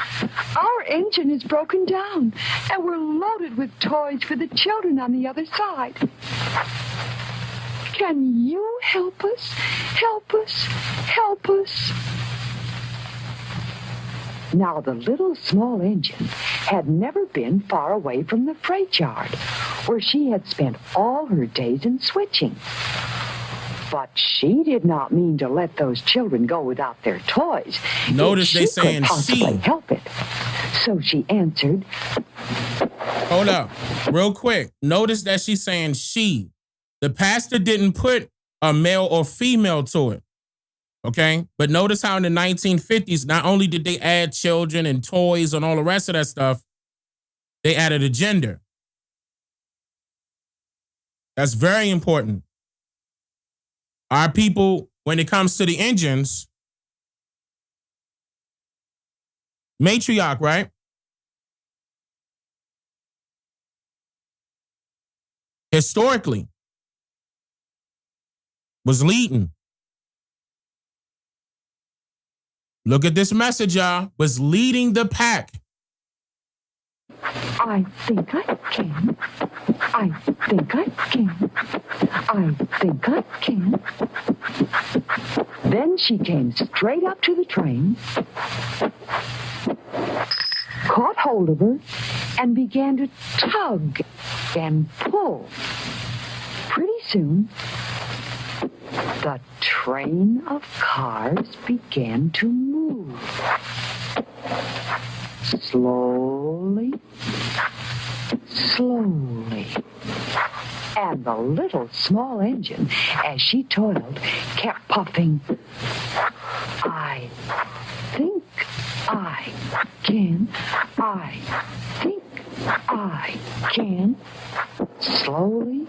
Our engine is broken down, and we're loaded with toys for the children on the other side. Can you help us? Help us? Help us?" Now, the little small engine had never been far away from the freight yard, where she had spent all her days in switching. But she did not mean to let those children go without their toys. Notice they saying she. Help it. So she answered. Hold up, real quick. Notice that she's saying she. The pastor didn't put a male or female to it. Okay? But notice how in the 1950s, not only did they add children and toys and all the rest of that stuff, they added a gender. That's very important. Our people, when it comes to the engines, matriarch, right? Historically, was leading. Look at this message, y'all. Was leading the pack. I think I can. I think I can. I think I can. Then she came straight up to the train, caught hold of her, and began to tug and pull. Pretty soon, the train of cars began to move. Slowly, slowly. And the little small engine, as she toiled, kept puffing. I think I can. I think I can. Slowly,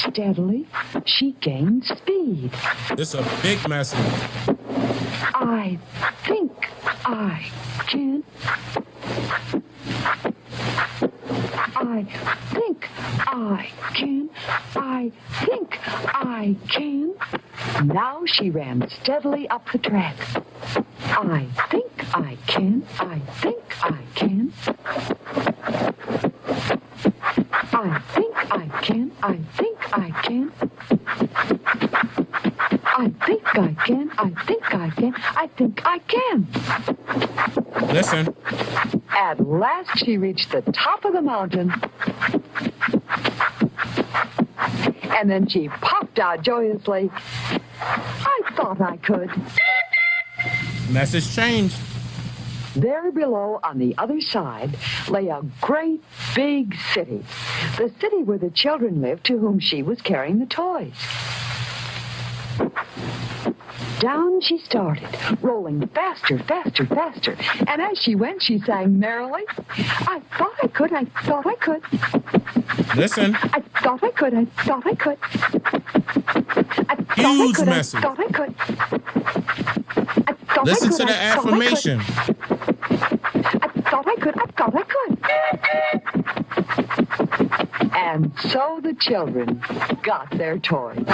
steadily, she gained speed. This is a big message. I think I can. I think I can. I think I can. Now she ran steadily up the track. I think I can. I think I can. I think I can. I think I can. I think I can. I think I can. I think I can. Listen. At last she reached the top of the mountain. And then she popped out joyously. I thought I could. Message changed. There below on the other side lay a great big city. The city where the children lived to whom she was carrying the toys. Down she started, rolling faster, faster, faster. And as she went, she sang merrily, I thought I could, I thought I could. Listen. I thought I could, I thought I could. I thought Huge I could, message. I thought I could. I thought Listen I could, to the I thought I affirmation. I thought I could, I thought I could. And so the children got their toys.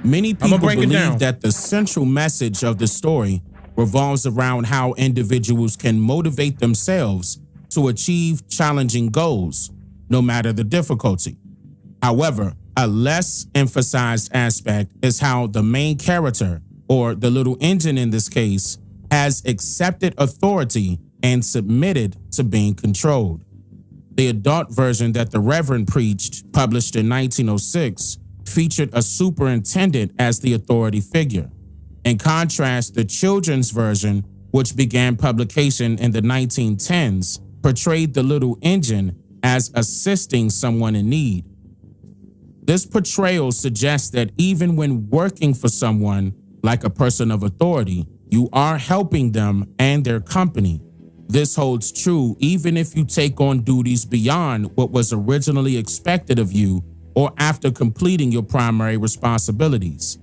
Many people break it down. believe that the central message of the story revolves around how individuals can motivate themselves to achieve challenging goals, no matter the difficulty. However, a less emphasized aspect is how the main character, or the little engine in this case, has accepted authority and submitted to being controlled. The adult version that the Reverend preached, published in 1906, featured a superintendent as the authority figure. In contrast, the children's version, which began publication in the 1910s, portrayed the little engine as assisting someone in need. This portrayal suggests that even when working for someone, like a person of authority, you are helping them and their company. This holds true even if you take on duties beyond what was originally expected of you or after completing your primary responsibilities.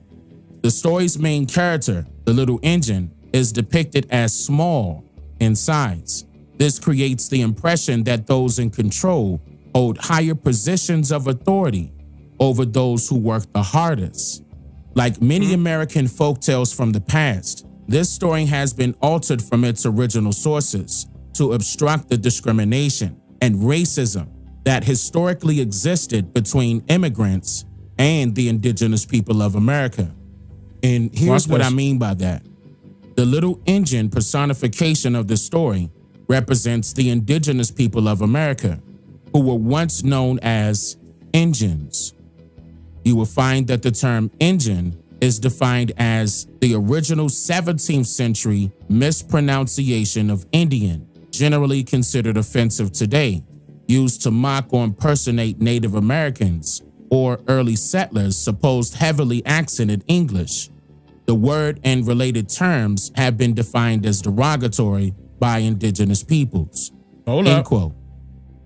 The story's main character, the little engine, is depicted as small in size. This creates the impression that those in control hold higher positions of authority over those who work the hardest. Like many American folktales from the past, this story has been altered from its original sources to obstruct the discrimination and racism that historically existed between immigrants and the indigenous people of America. And here's what I mean by that. The little engine personification of the story represents the indigenous people of America, who were once known as Indians. You will find that the term engine is defined as the original 17th century mispronunciation of Indian, generally considered offensive today, used to mock or impersonate Native Americans or early settlers' supposed heavily accented English. The word and related terms have been defined as derogatory by indigenous peoples. End quote.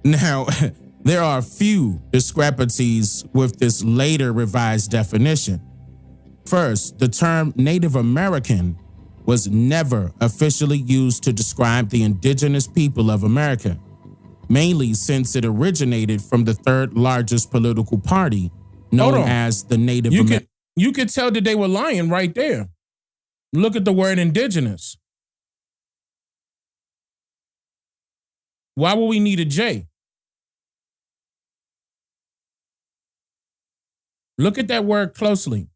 Now, there are a few discrepancies with this later revised definition. First, the term Native American was never officially used to describe the indigenous people of America, mainly since it originated from the third largest political party known as the Native American. You could tell that they were lying right there. Look at the word indigenous. Why would we need a J? Look at that word closely.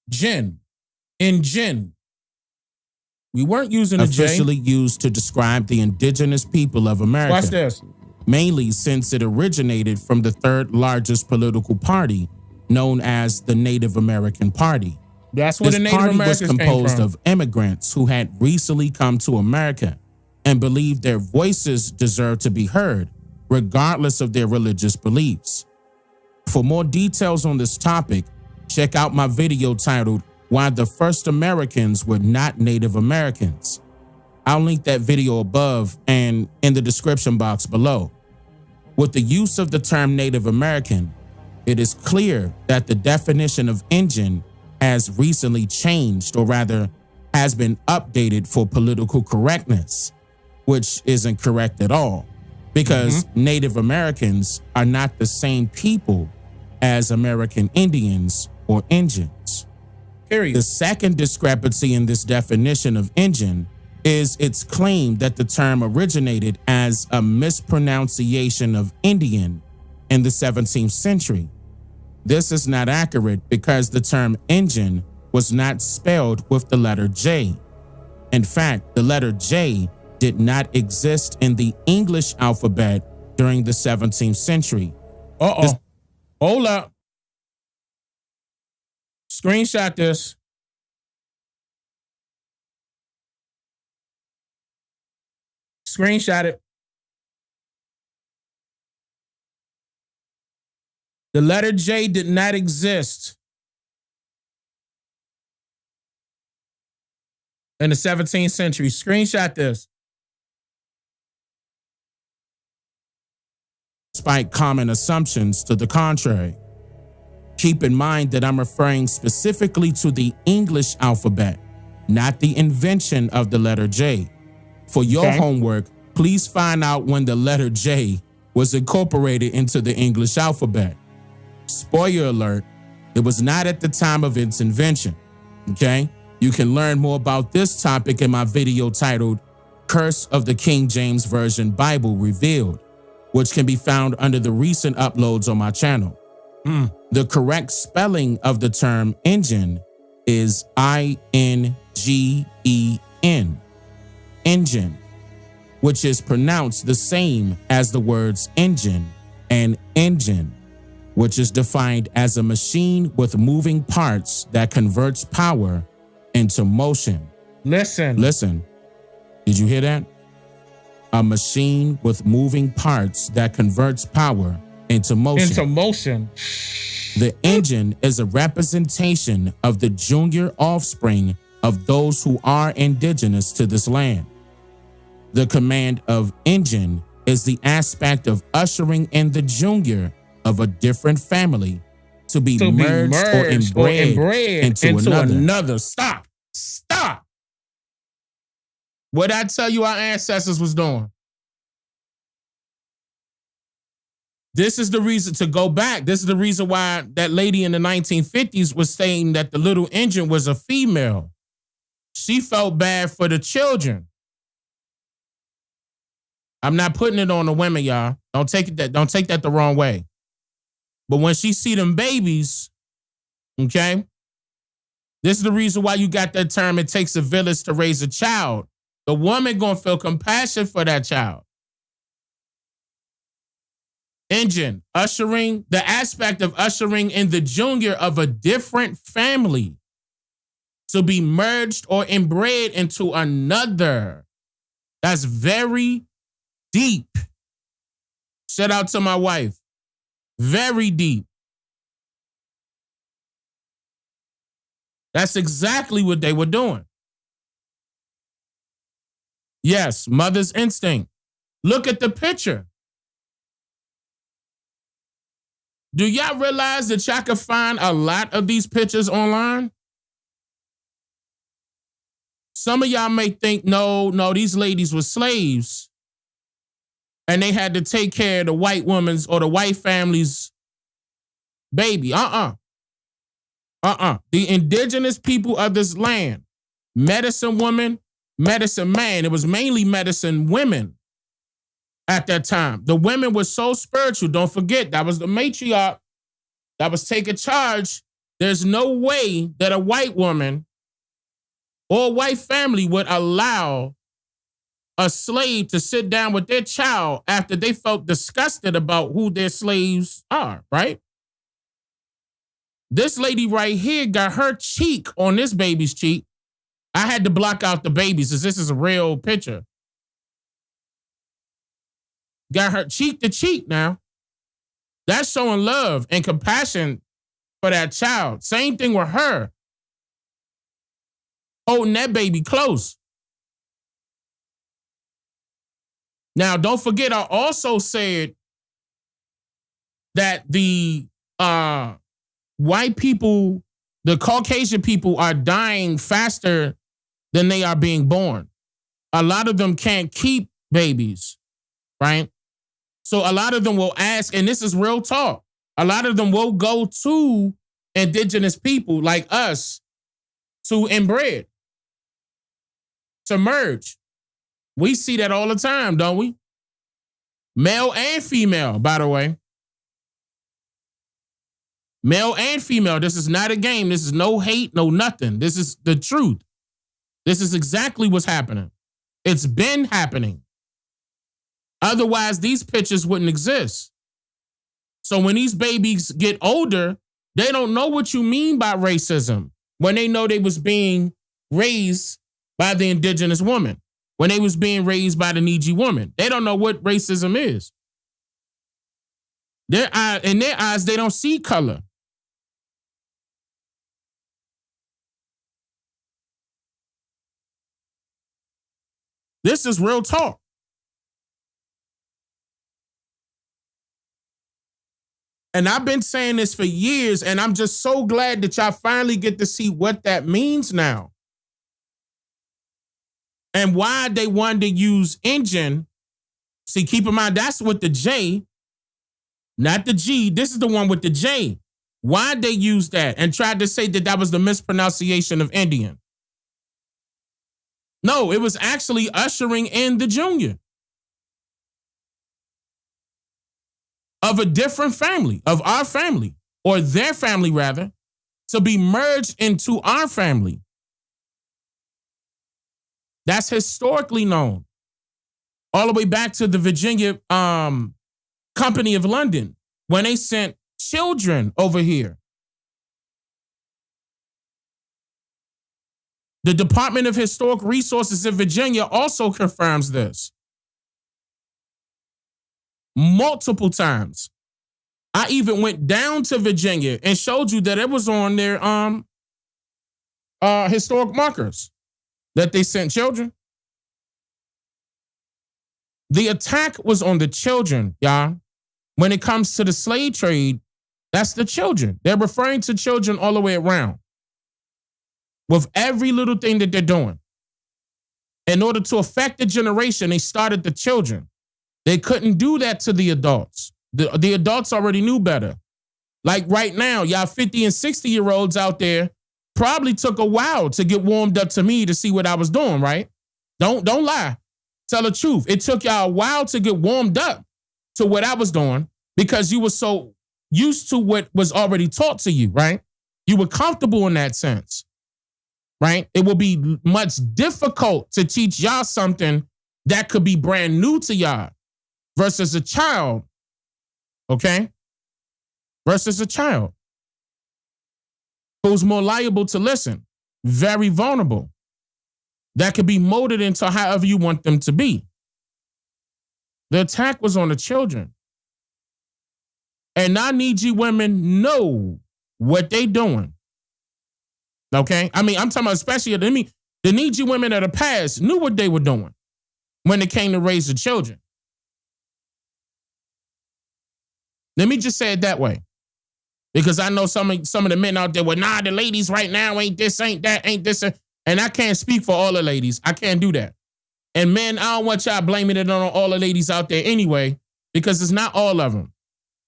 Gen. We weren't using a J. Officially used to describe the indigenous people of America. Watch this. Mainly since it originated from the third largest political party known as the Native American Party. That's where the Native Americans came from. This party was composed of immigrants who had recently come to America and believed their voices deserved to be heard, regardless of their religious beliefs. For more details on this topic, check out my video titled Why the First Americans Were Not Native Americans. I'll link that video above and in the description box below. With the use of the term Native American, it is clear that the definition of Indian has recently changed, or rather has been updated for political correctness, which isn't correct at all, because Native Americans are not the same people as American Indians or Indians. Period. The second discrepancy in this definition of Indian is its claim that the term originated as a mispronunciation of Indian in the 17th century. This is not accurate because the term Indian was not spelled with the letter J. In fact, the letter J did not exist in the English alphabet during the 17th century. Hold up. Screenshot this. Screenshot it. The letter J did not exist in the 17th century. Screenshot this. Despite common assumptions to the contrary. Keep in mind that I'm referring specifically to the English alphabet, not the invention of the letter J. For your homework, please find out when the letter J was incorporated into the English alphabet. Spoiler alert, it was not at the time of its invention, okay? You can learn more about this topic in my video titled Curse of the King James Version Bible Revealed, which can be found under the recent uploads on my channel. The correct spelling of the term engine is I-N-G-E-N, engine, which is pronounced the same as the words engine and engine, which is defined as a machine with moving parts that converts power into motion. Listen. Did you hear that? a machine with moving parts that converts power into motion. The engine is a representation of the junior offspring of those who are indigenous to this land. The command of engine is the aspect of ushering in the junior of a different family to be merged or inbred into another. Stop. What I tell you our ancestors was doing. This is the reason to go back. This is the reason why that lady in the 1950s was saying that the little engine was a female. She felt bad for the children. I'm not putting it on the women, y'all. Don't take that the wrong way. But when she see them babies, okay, this is the reason why you got that term, it takes a village to raise a child. The woman gonna feel compassion for that child. Engine, ushering, the aspect of ushering in the junior of a different family to be merged or inbred into another. That's very deep. Shout out to my wife. Very deep. That's exactly what they were doing. Yes, mother's instinct. Look at the picture. Do y'all realize that y'all can find a lot of these pictures online? Some of y'all may think, no, these ladies were slaves and they had to take care of the white woman's or the white family's baby. The indigenous people of this land, medicine woman, medicine man, it was mainly medicine women at that time. The women were so spiritual. Don't forget, that was the matriarch that was taking charge. There's no way that a white woman or a white family would allow a slave to sit down with their child after they felt disgusted about who their slaves are, right? This lady right here got her cheek on this baby's cheek. I had to block out the babies as this is a real picture. Got her cheek to cheek now. That's showing love and compassion for that child. Same thing with her. Holding that baby close. Now, don't forget, I also said that the white people, the Caucasian people are dying faster than they are being born. A lot of them can't keep babies, right? So a lot of them will ask, and this is real talk, a lot of them will go to indigenous people like us to inbred, to merge. We see that all the time, don't we? Male and female, by the way. Male and female. This is not a game. This is no hate, no nothing. This is the truth. This is exactly what's happening. It's been happening. Otherwise, these pictures wouldn't exist. So when these babies get older, they don't know what you mean by racism when they know they was being raised by the indigenous woman, when they was being raised by the Neji woman. They don't know what racism is. In their eyes, they don't see color. This is real talk. And I've been saying this for years, and I'm just so glad that y'all finally get to see what that means now. And why they wanted to use engine. See, keep in mind, that's with the J, not the G. This is the one with the J. Why they used that and tried to say that that was the mispronunciation of Indian. No, it was actually ushering in the junior of a different family, of our family, or their family rather, to be merged into our family. That's historically known. All the way back to the Virginia Company of London, when they sent children over here. The Department of Historic Resources in Virginia also confirms this. multiple times. I even went down to Virginia and showed you that it was on their historic markers that they sent children. The attack was on the children, y'all. When it comes to the slave trade, that's the children. They're referring to children all the way around with every little thing that they're doing. In order to affect the generation, they started the children. They couldn't do that to the adults. The adults already knew better. Like right now, y'all 50 and 60-year-olds out there probably took a while to get warmed up to me to see what I was doing, right? Don't lie. Tell the truth. It took y'all a while to get warmed up to what I was doing because you were so used to what was already taught to you, right? You were comfortable in that sense, right? It will be much difficult to teach y'all something that could be brand new to y'all versus a child, okay? Versus a child who's more liable to listen, very vulnerable, that could be molded into however you want them to be. The attack was on the children. And I need you women know what they doing. Okay? I mean, I'm talking about especially the need you women of the past knew what they were doing when it came to raise the children. Let me just say it that way. Because I know some of the men out there, well, nah, the ladies right now ain't this, ain't that, ain't this. And I can't speak for all the ladies. I can't do that. And men, I don't want y'all blaming it on all the ladies out there anyway, because it's not all of them.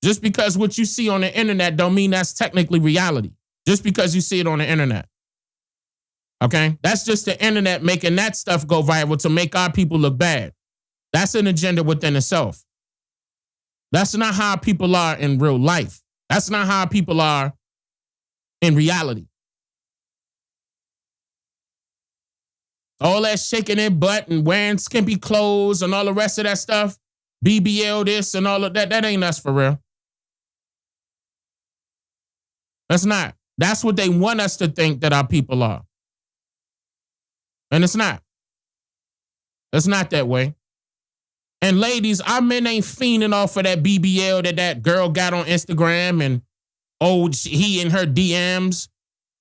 Just because what you see on the internet don't mean that's technically reality. Just because you see it on the internet. Okay? That's just the internet making that stuff go viral to make our people look bad. That's an agenda within itself. That's not how people are in real life. That's not how people are in reality. All that shaking their butt and wearing skimpy clothes and all the rest of that stuff, BBL this and all of that, that ain't us for real. That's not. That's what they want us to think that our people are. And it's not. It's not that way. And ladies, our men ain't fiending off of that BBL that girl got on Instagram and he in her DMs.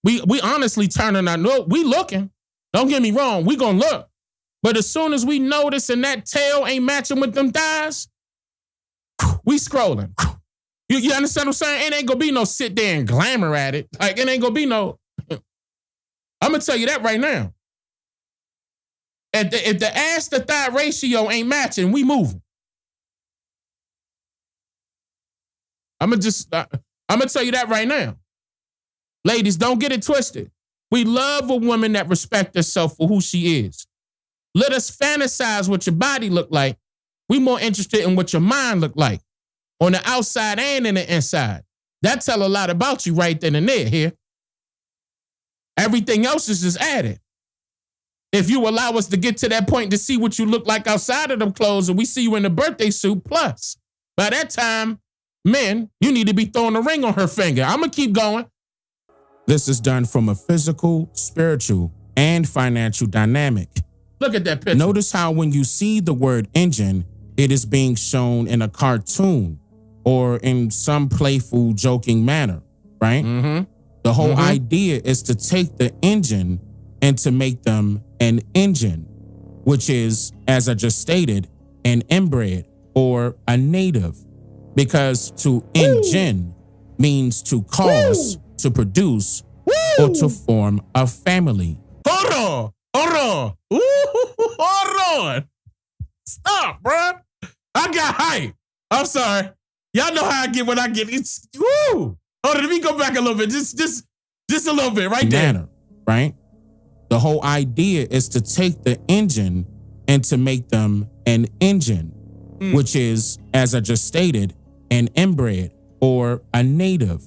We honestly turning our no, we looking. Don't get me wrong, we gonna look. But as soon as we notice and that tail ain't matching with them thighs, we scrolling. You understand what I'm saying? It ain't gonna be no sit there and glamour at it. Like it ain't gonna be no. I'm gonna tell you that right now. If the ass to thigh ratio ain't matching, we moving. I'm gonna tell you that right now. Ladies, don't get it twisted. We love a woman that respects herself for who she is. Let us fantasize what your body look like. We more interested in what your mind look like on the outside and in the inside. That tell a lot about you right then and there here. Everything else is just added. If you allow us to get to that point to see what you look like outside of them clothes and we see you in the birthday suit, plus, by that time, men, you need to be throwing a ring on her finger. I'm going to keep going. This is done from a physical, spiritual, and financial dynamic. Look at that picture. Notice how when you see the word engine, it is being shown in a cartoon or in some playful, joking manner, right? Mm-hmm. The whole idea is to take the engine and to make them an engine, which is, as I just stated, an inbred or a native, because to engine means to cause, to produce, or to form a family. Hold on. Hold on. Stop, bro. I got hype. I'm sorry. Y'all know how I get when I get. It's woo. Hold on, let me go back a little bit. Just a little bit, right there. Right? The whole idea is to take the engine and to make them an engine, which is, as I just stated, an inbred or a native,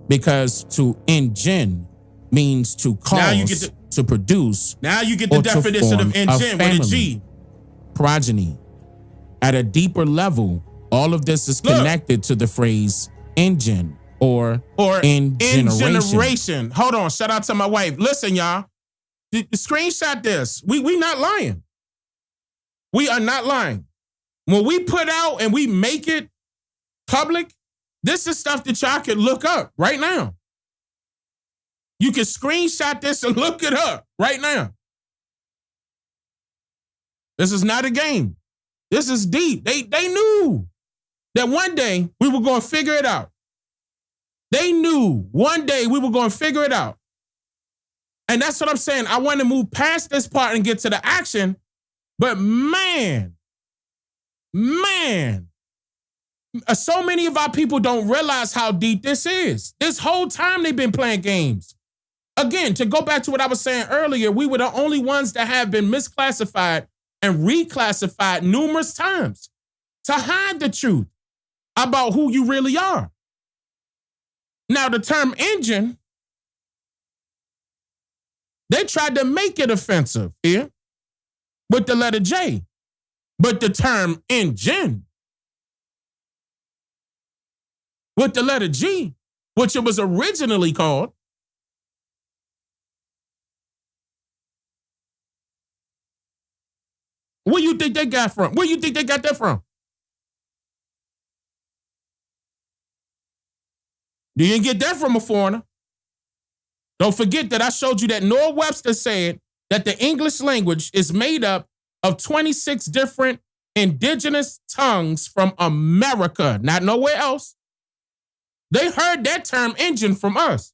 because to engine means to cause, to produce. Now you get the definition of engine with a G. Progeny. At a deeper level, all of this is connected to the phrase engine or in generation. Hold on, shout out to my wife. Listen, y'all. Screenshot this. We not lying. We are not lying. When we put out and we make it public, this is stuff that y'all can look up right now. You can screenshot this and look it up right now. This is not a game. This is deep. They knew that one day we were going to figure it out. They knew one day we were going to figure it out. And that's what I'm saying. I want to move past this part and get to the action. But man, so many of our people don't realize how deep this is. This whole time they've been playing games. Again, to go back to what I was saying earlier, we were the only ones that have been misclassified and reclassified numerous times to hide the truth about who you really are. Now, the term engine, they tried to make it offensive here with the letter J. But the term engine with the letter G, which it was originally called, where you think they got from? Where you think they got that from? You didn't get that from a foreigner. Don't forget that I showed you that Noah Webster said that the English language is made up of 26 different indigenous tongues from America, not nowhere else. They heard that term engine from us.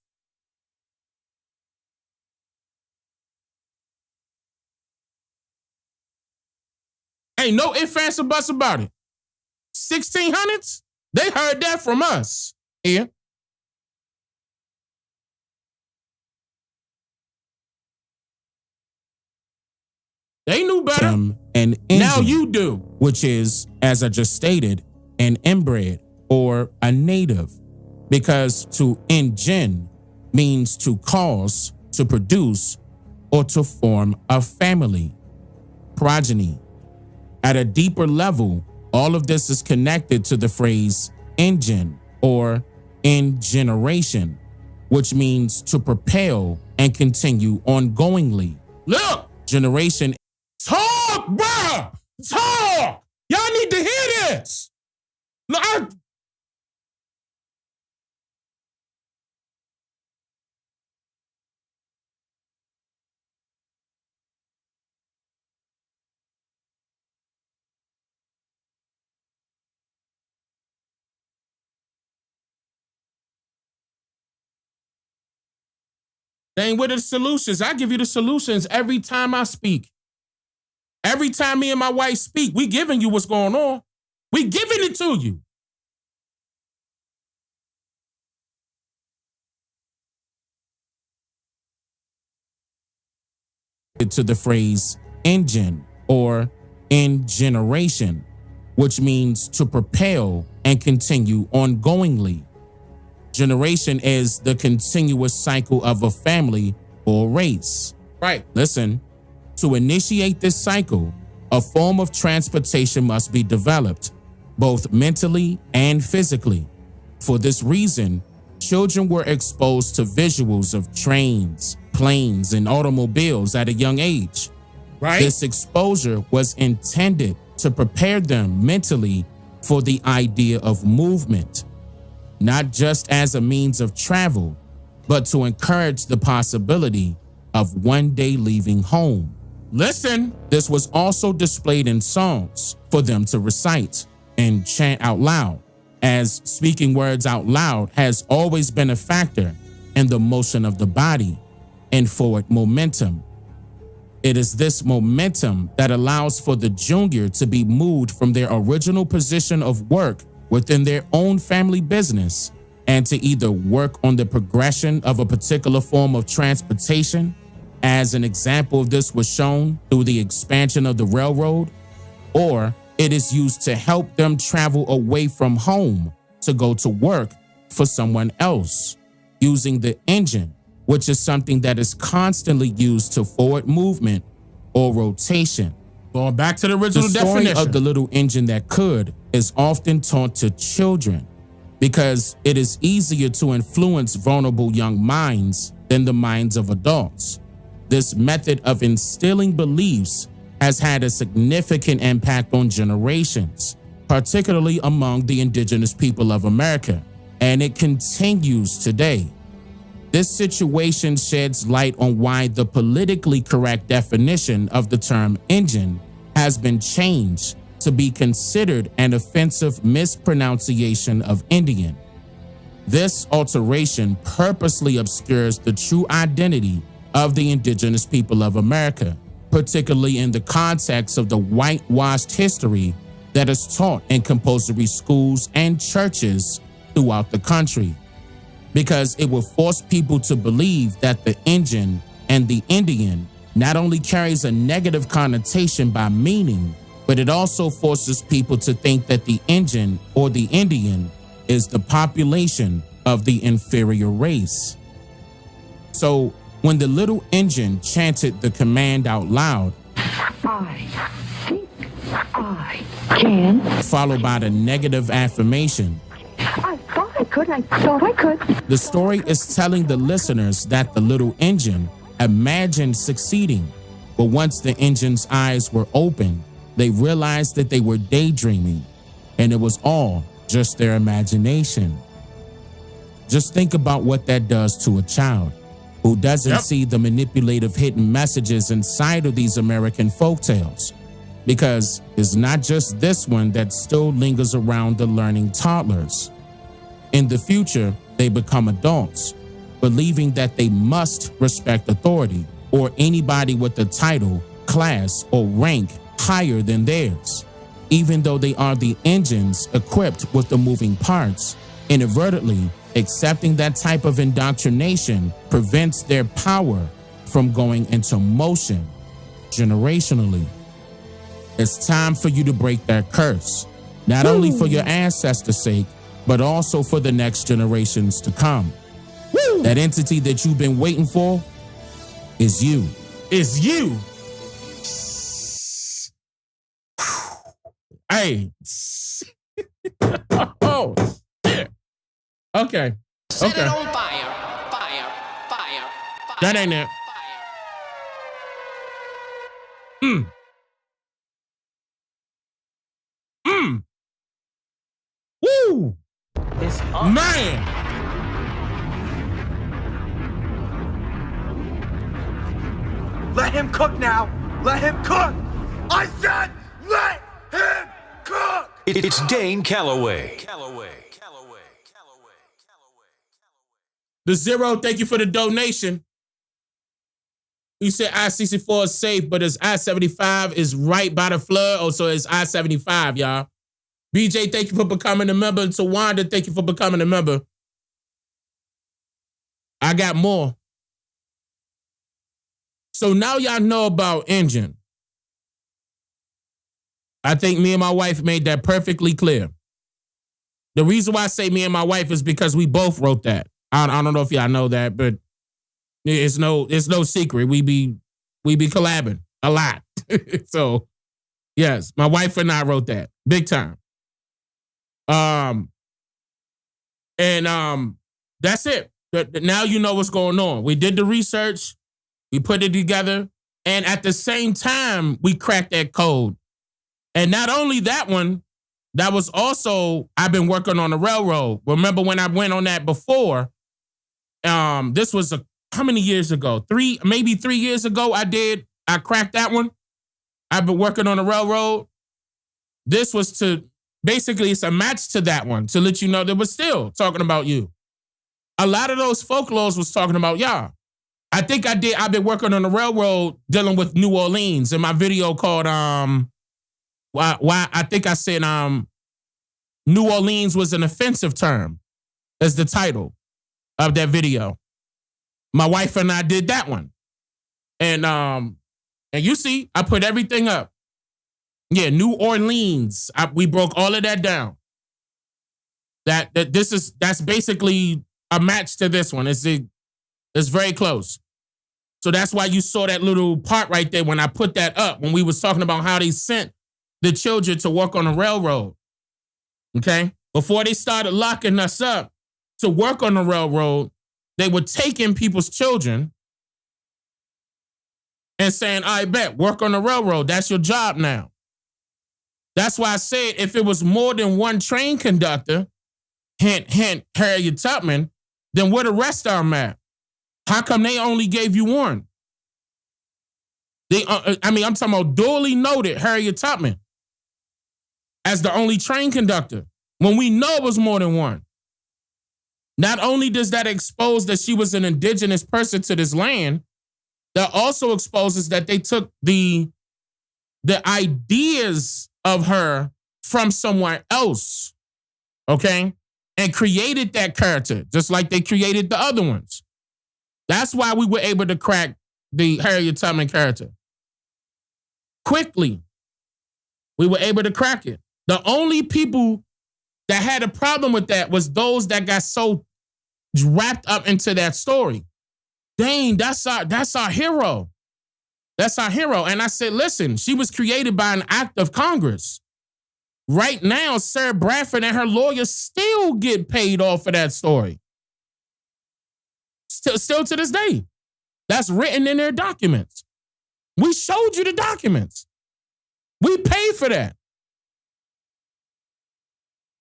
Ain't no ifs, ands, or buts about it. 1600s, they heard that from us here. They knew better. An engine, now you do. Which is, as I just stated, an inbred or a native. Because to engine means to cause, to produce, or to form a family, progeny. At a deeper level, all of this is connected to the phrase engine or ingeneration, which means to propel and continue ongoingly. Look! Generation. Talk, bruh! Talk! Y'all need to hear this! Look, Dane, what are the solutions? I give you the solutions every time I speak. Every time me and my wife speak, we giving you what's going on. We giving it to you. To the phrase engine or ingeneration, which means to propel and continue ongoingly. Generation is the continuous cycle of a family or race. Right. Listen, to initiate this cycle, a form of transportation must be developed, both mentally and physically. For this reason, children were exposed to visuals of trains, planes, and automobiles at a young age. Right. This exposure was intended to prepare them mentally for the idea of movement, not just as a means of travel, but to encourage the possibility of one day leaving home. Listen, this was also displayed in songs for them to recite and chant out loud, as speaking words out loud has always been a factor in the motion of the body and forward momentum. It is this momentum that allows for the junior to be moved from their original position of work within their own family business and to either work on the progression of a particular form of transportation, as an example of this was shown through the expansion of the railroad, or it is used to help them travel away from home to go to work for someone else, using the engine, which is something that is constantly used to forward movement or rotation. Going back to the original The story definition of the little engine that could is often taught to children because it is easier to influence vulnerable young minds than the minds of adults. This method of instilling beliefs has had a significant impact on generations, particularly among the indigenous people of America, and it continues today. This situation sheds light on why the politically correct definition of the term Injun has been changed to be considered an offensive mispronunciation of Indian. This alteration purposely obscures the true identity of the indigenous people of America, particularly in the context of the whitewashed history that is taught in compulsory schools and churches throughout the country, because it will force people to believe that the Injun and the Indian not only carries a negative connotation by meaning, but it also forces people to think that the Injun or the Indian is the population of the inferior race. So when the little Injun chanted the command out loud, I think I can, followed by the negative affirmation, I thought I could, I thought I could. the story is telling the listeners that the little Injun imagined succeeding, but once the Injun's eyes were open, they realized that they were daydreaming, and it was all just their imagination. Just think about what that does to a child who doesn't see the manipulative hidden messages inside of these American folktales, because it's not just this one that still lingers around the learning toddlers. In the future, they become adults, believing that they must respect authority or anybody with a title, class, or rank higher than theirs, even though they are the engines equipped with the moving parts. Inadvertently, accepting that type of indoctrination prevents their power from going into motion generationally. It's time for you to break that curse, not only for your ancestors' sake, but also for the next generations to come. That entity that you've been waiting for is you. Is you. Hey. Oh, shit. Okay. Set Okay. it on fire, fire, fire, fire. That ain't it. Woo. It's up. Man. Let him cook now. Let him cook. I said let him cook. It's Dane Calloway. The Zero, thank you for the donation. You said I-64 is safe, but it's I-75 is right by the flood. Oh, so it's I-75, y'all. BJ, thank you for becoming a member. And Tawanda, thank you for becoming a member. I got more. So now y'all know about Injun. I think me and my wife made that perfectly clear. The reason why I say me and my wife is because we both wrote that. I don't know if y'all know that, but it's no secret. We be collabing a lot. So yes, my wife and I wrote that big time. That's it. Now you know what's going on. We did the research, we put it together, and at the same time, we cracked that code. And not only that one, that was also, I've been working on the railroad. Remember when I went on that before? This was how many years ago? Maybe 3 years ago I cracked that one. I've been working on the railroad. This was basically it's a match to that one to let you know that we're still talking about you. A lot of those folklores was talking about y'all. I think I've been working on the railroad dealing with New Orleans in my video called, why I think I said, New Orleans was an offensive term as the title of that video. My wife and I did that one. And you see, I put everything up. Yeah, New Orleans. We broke all of that down. That's basically a match to this one. It's very close. So that's why you saw that little part right there when I put that up, when we was talking about how they sent the children to work on the railroad. Okay? Before they started locking us up to work on the railroad, they were taking people's children and saying, I bet, work on the railroad. That's your job now. That's why I said if it was more than one train conductor, hint, hint, Harriet Tubman, then where the rest of them at? How come they only gave you one? I'm talking about duly noted Harriet Tubman as the only train conductor when we know it was more than one. Not only does that expose that she was an indigenous person to this land, that also exposes that they took the ideas of her from somewhere else, okay? And created that character, just like they created the other ones. That's why we were able to crack the Harriet Tubman character. Quickly, we were able to crack it. The only people that had a problem with that was those that got so wrapped up into that story. Dane, that's our hero. That's our hero. And I said, listen, she was created by an act of Congress. Right now, Sarah Bradford and her lawyers still get paid off for that story. Still to this day. That's written in their documents. We showed you the documents. We paid for that.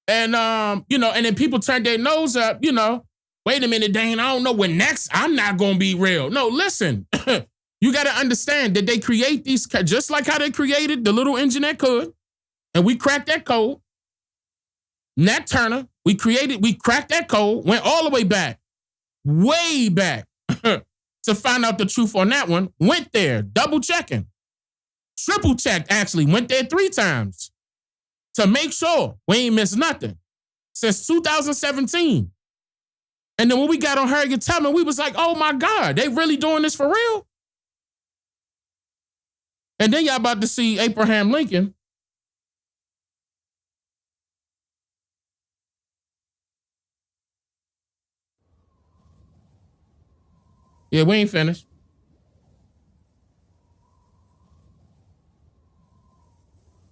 And, and then people turned their nose up, wait a minute, Dane, I don't know when next I'm not going to be real. No, listen, you got to understand that they create these, just like how they created the little engine that could, and we cracked that code. Nat Turner, we cracked that code, went all the way back to find out the truth on that one, went there, double checking, triple checked actually, went there 3 times to make sure we ain't missed nothing since 2017. And then when we got on Harriet Tubman, we was like, oh my God, they really doing this for real? And then y'all about to see Abraham Lincoln. Yeah, we ain't finished.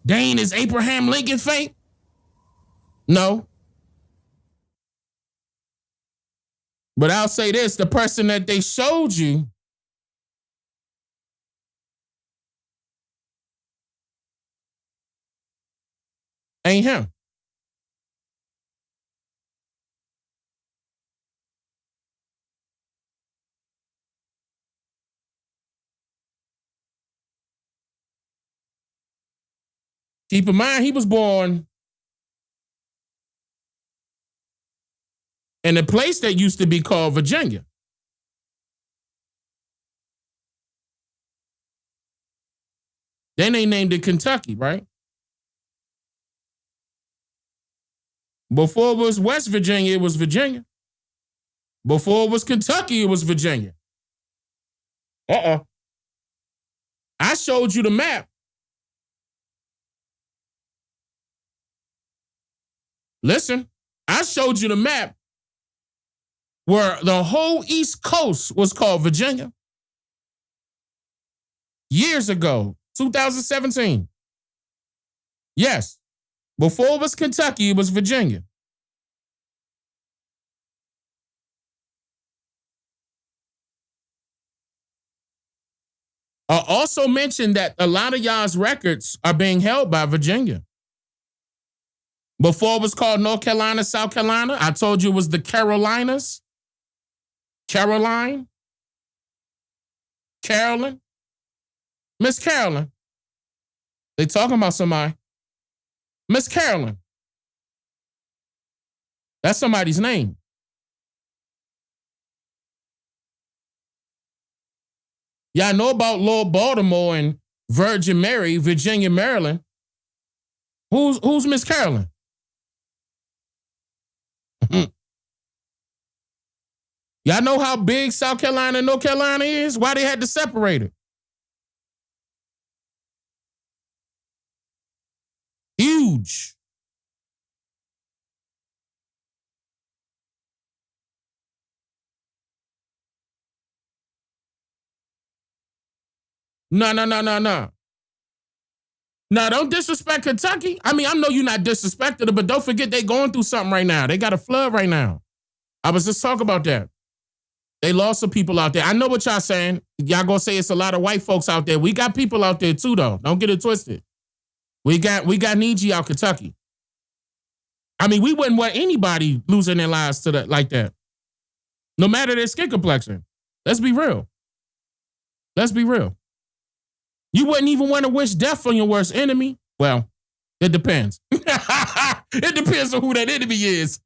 Dane, is Abraham Lincoln fake? No. But I'll say this, the person that they showed you ain't him. Keep in mind, he was born in a place that used to be called Virginia. Then they named it Kentucky, right? Before it was West Virginia, it was Virginia. Before it was Kentucky, it was Virginia. I showed you the map. Listen, I showed you the map where the whole East Coast was called Virginia. Years ago, 2017. Yes. Before it was Kentucky, it was Virginia. I also mentioned that a lot of y'all's records are being held by Virginia. Before it was called North Carolina, South Carolina, I told you it was the Carolinas. Caroline. Carolyn. Miss Carolyn. They talking about somebody. Miss Carolyn. That's somebody's name. Y'all know about Lord Baltimore and Virgin Mary, Virginia, Maryland. Who's Miss Carolyn? Y'all know how big South Carolina and North Carolina is? Why they had to separate it? Huge. No. No, don't disrespect Kentucky. I mean, I know you're not disrespecting it, but don't forget they going through something right now. They got a flood right now. I was just talking about that. They lost some people out there. I know what y'all saying. Y'all gonna say it's a lot of white folks out there. We got people out there too, though. Don't get it twisted. We got Niji out Kentucky. I mean, we wouldn't want anybody losing their lives to that like that. No matter their skin complexion. Let's be real. Let's be real. You wouldn't even want to wish death on your worst enemy. Well, it depends. It depends on who that enemy is.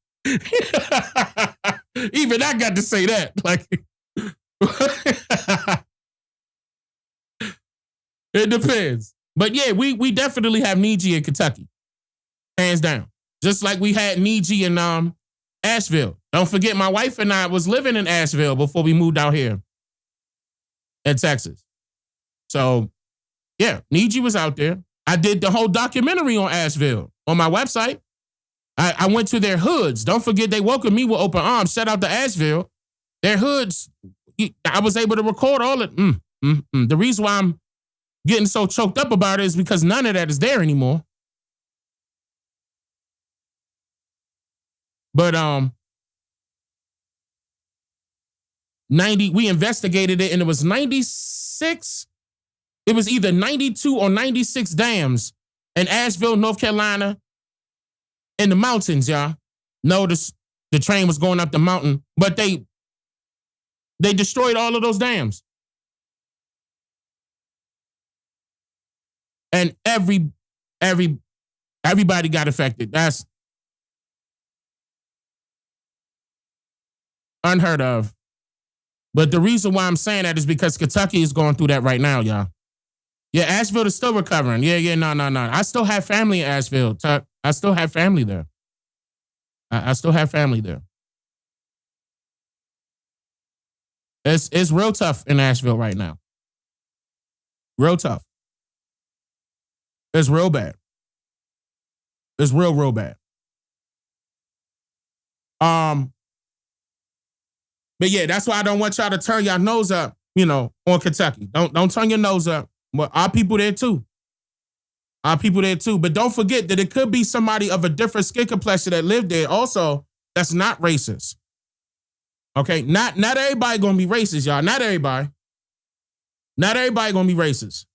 Even I got to say that. Like, it depends. But yeah, we definitely have Niji in Kentucky. Hands down. Just like we had Niji in Asheville. Don't forget, my wife and I was living in Asheville before we moved out here in Texas. So, yeah, Niji was out there. I did the whole documentary on Asheville on my website. I went to their hoods. Don't forget, they welcomed me with open arms. Shout out to Asheville. Their hoods, I was able to record all of it. The reason why I'm getting so choked up about it is because none of that is there anymore. But 90, we investigated it, and it was 96. It was either 92 or 96 dams in Asheville, North Carolina, in the mountains, y'all. Notice the train was going up the mountain, but they destroyed all of those dams. And everybody got affected. That's unheard of. But the reason why I'm saying that is because Kentucky is going through that right now, y'all. Yeah, Asheville is still recovering. No. I still have family in Asheville. I still have family there. I still have family there. It's real tough in Asheville right now. Real tough. It's real bad. It's real bad. But yeah, that's why I don't want y'all to turn your nose up, on Kentucky. Don't turn your nose up. But our people there too. Our people there too. But don't forget that it could be somebody of a different skin complexion that lived there also that's not racist. Okay? Not everybody gonna be racist, y'all. Not everybody. Not everybody gonna be racist.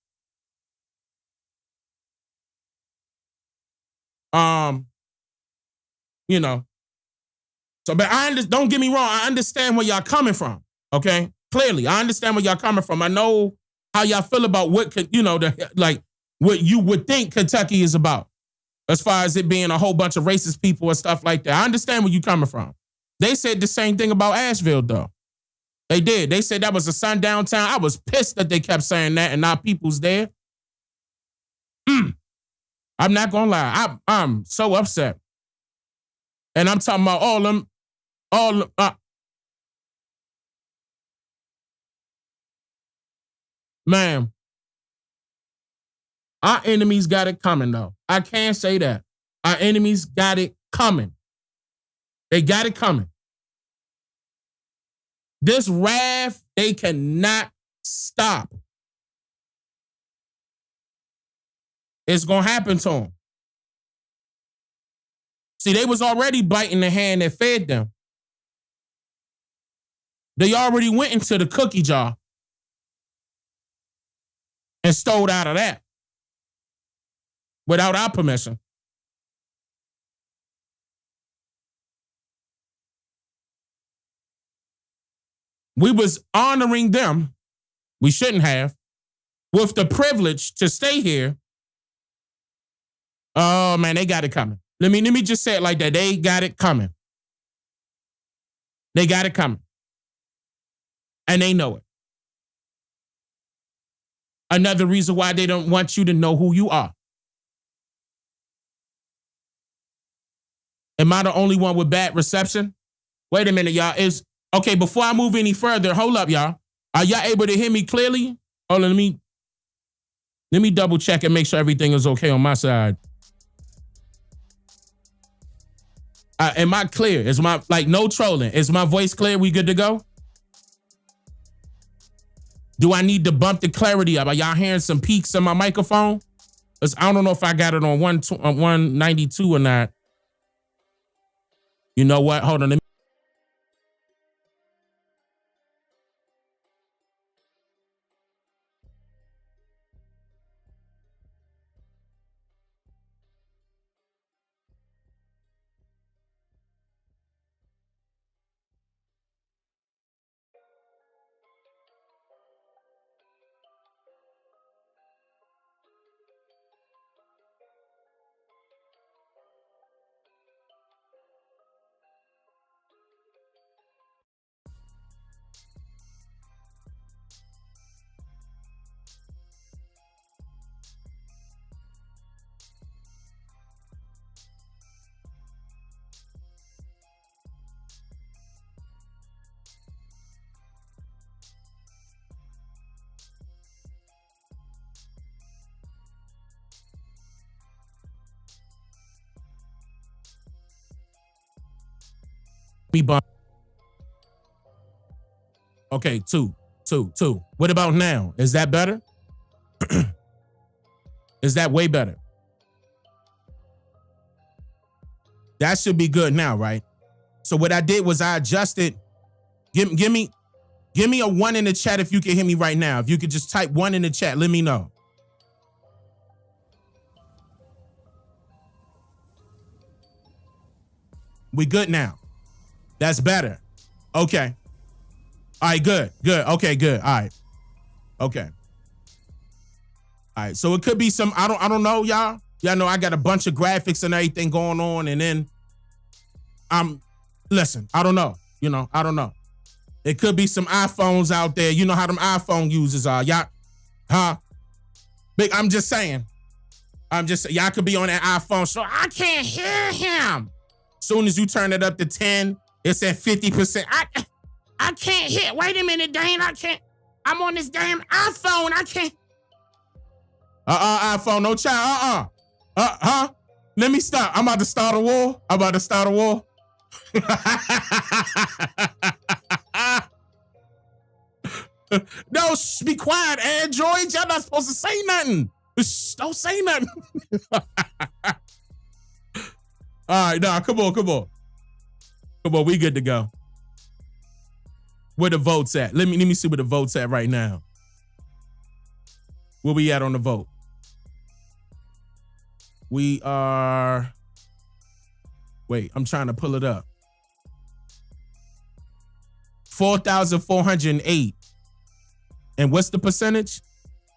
So, but don't get me wrong. I understand where y'all coming from. Okay, clearly, I understand where y'all coming from. I know how y'all feel about what what you would think Kentucky is about, as far as it being a whole bunch of racist people and stuff like that. I understand where you coming from. They said the same thing about Asheville, though. They did. They said that was a sundown town. I was pissed that they kept saying that, and our people's there. I'm not gonna lie. I'm so upset. And I'm talking about all them. Man, our enemies got it coming, though. I can't say that. Our enemies got it coming. They got it coming. This wrath, they cannot stop. It's going to happen to them. See, they was already biting the hand that fed them. They already went into the cookie jar and stole out of that without our permission. We was honoring them, we shouldn't have, with the privilege to stay here. Oh man, they got it coming. Let me just say it like that. They got it coming. They got it coming. And they know it. Another reason why they don't want you to know who you are. Am I the only one with bad reception? Wait a minute, y'all. Okay, before I move any further, hold up, y'all. Are y'all able to hear me clearly? Oh, let me double check and make sure everything is okay on my side. Am I clear? Is my, no trolling. Is my voice clear? We good to go? Do I need to bump the clarity up? Are y'all hearing some peaks in my microphone? Because I don't know if I got it on 192 or not. You know what? Hold on. Me bump. Okay, 2. What about now? Is that better? Is that way better? That should be good now, right? So what I did was I adjusted. Give me a 1 in the chat if you can hear me right now. If you could just type 1 in the chat, let me know. We good now. That's better. Okay. All right, good. Okay, good. All right. Okay. All right. So it could be some, I don't know, y'all. Y'all know I got a bunch of graphics and everything going on, and then listen, I don't know. I don't know. It could be some iPhones out there. You know how them iPhone users are. Y'all, huh? Big, I'm just saying. Y'all could be on that iPhone, so I can't hear him. Soon as you turn it up to 10, it's at 50%. I can't hear. Wait a minute, Dane. I can't. I'm on this damn iPhone. I can't. iPhone, no child. Huh? Let me stop. I'm about to start a war. No, be quiet, Android. Y'all not supposed to say nothing. Don't say nothing. All right, nah, come on. We good to go. Where the votes at? Let me see where the votes at right now. Where we at on the vote? We are. Wait, I'm trying to pull it up. 4,408. And what's the percentage?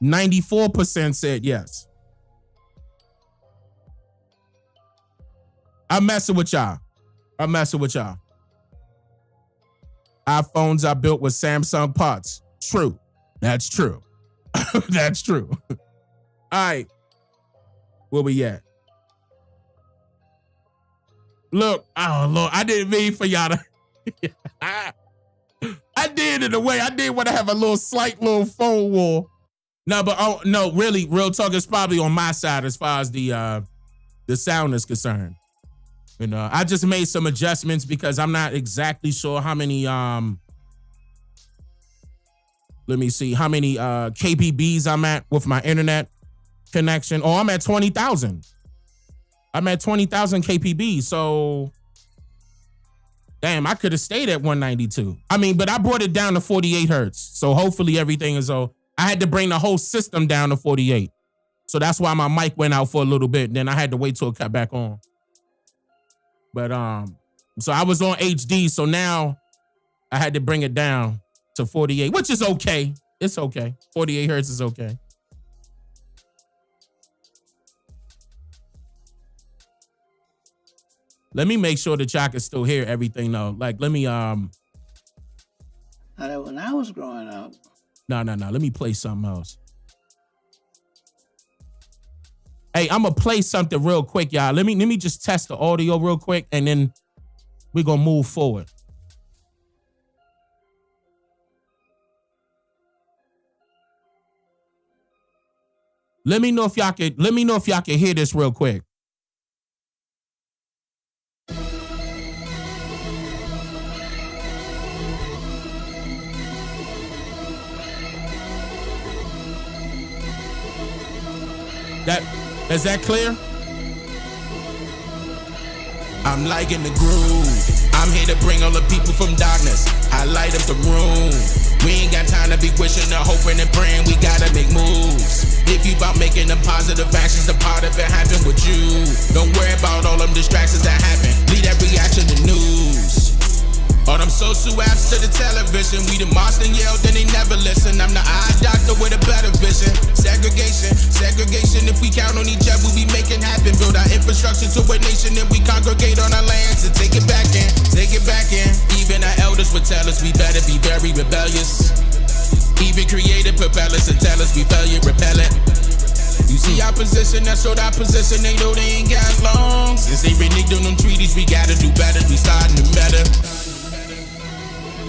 94% said yes. I'm messing with y'all. iPhones are built with Samsung parts. True. That's true. That's true. All right. Where we at? Look, oh Lord, I didn't mean for y'all to. I did in a way. I did want to have a slight phone war. No, but no, really, real talk is probably on my side as far as the sound is concerned. I just made some adjustments because I'm not exactly sure how many let me see how many KBBs I'm at with my internet connection. Oh, I'm at 20,000. I'm at 20,000 KPB. So damn, I could have stayed at 192. I mean, but I brought it down to 48 hertz. So hopefully everything is I had to bring the whole system down to 48. So that's why my mic went out for a little bit. Then I had to wait till it cut back on. But so I was on HD. So now I had to bring it down to 48, which is okay. It's okay. 48 hertz is okay. Let me make sure that y'all can still hear everything though. Like, let me When I was growing up. No. Let me play something else. Hey, I'm gonna play something real quick, y'all. Let me just test the audio real quick, and then we're gonna move forward. Let me know if y'all can hear this real quick. Is that clear? I'm liking the groove. I'm here to bring all the people from darkness. I light up the room. We ain't got time to be wishing and hoping and praying. We gotta make moves. If you about making them positive actions, the part of it happen with you. Don't worry about all them distractions that happen. Leave that reaction to news. All them social apps to the television. We the marched and yelled and they never listen. I'm the eye doctor with a better vision. Segregation. If we count on each other, we make it happen. Build our infrastructure to a nation and we congregate on our lands and take it back in. Even our elders would tell us we better be very rebellious. Even creative propellers and tell us we failure, repel it. You see our position, that showed our position. They know they ain't got long. Since they reneged on them treaties, we gotta do better. We starting to better.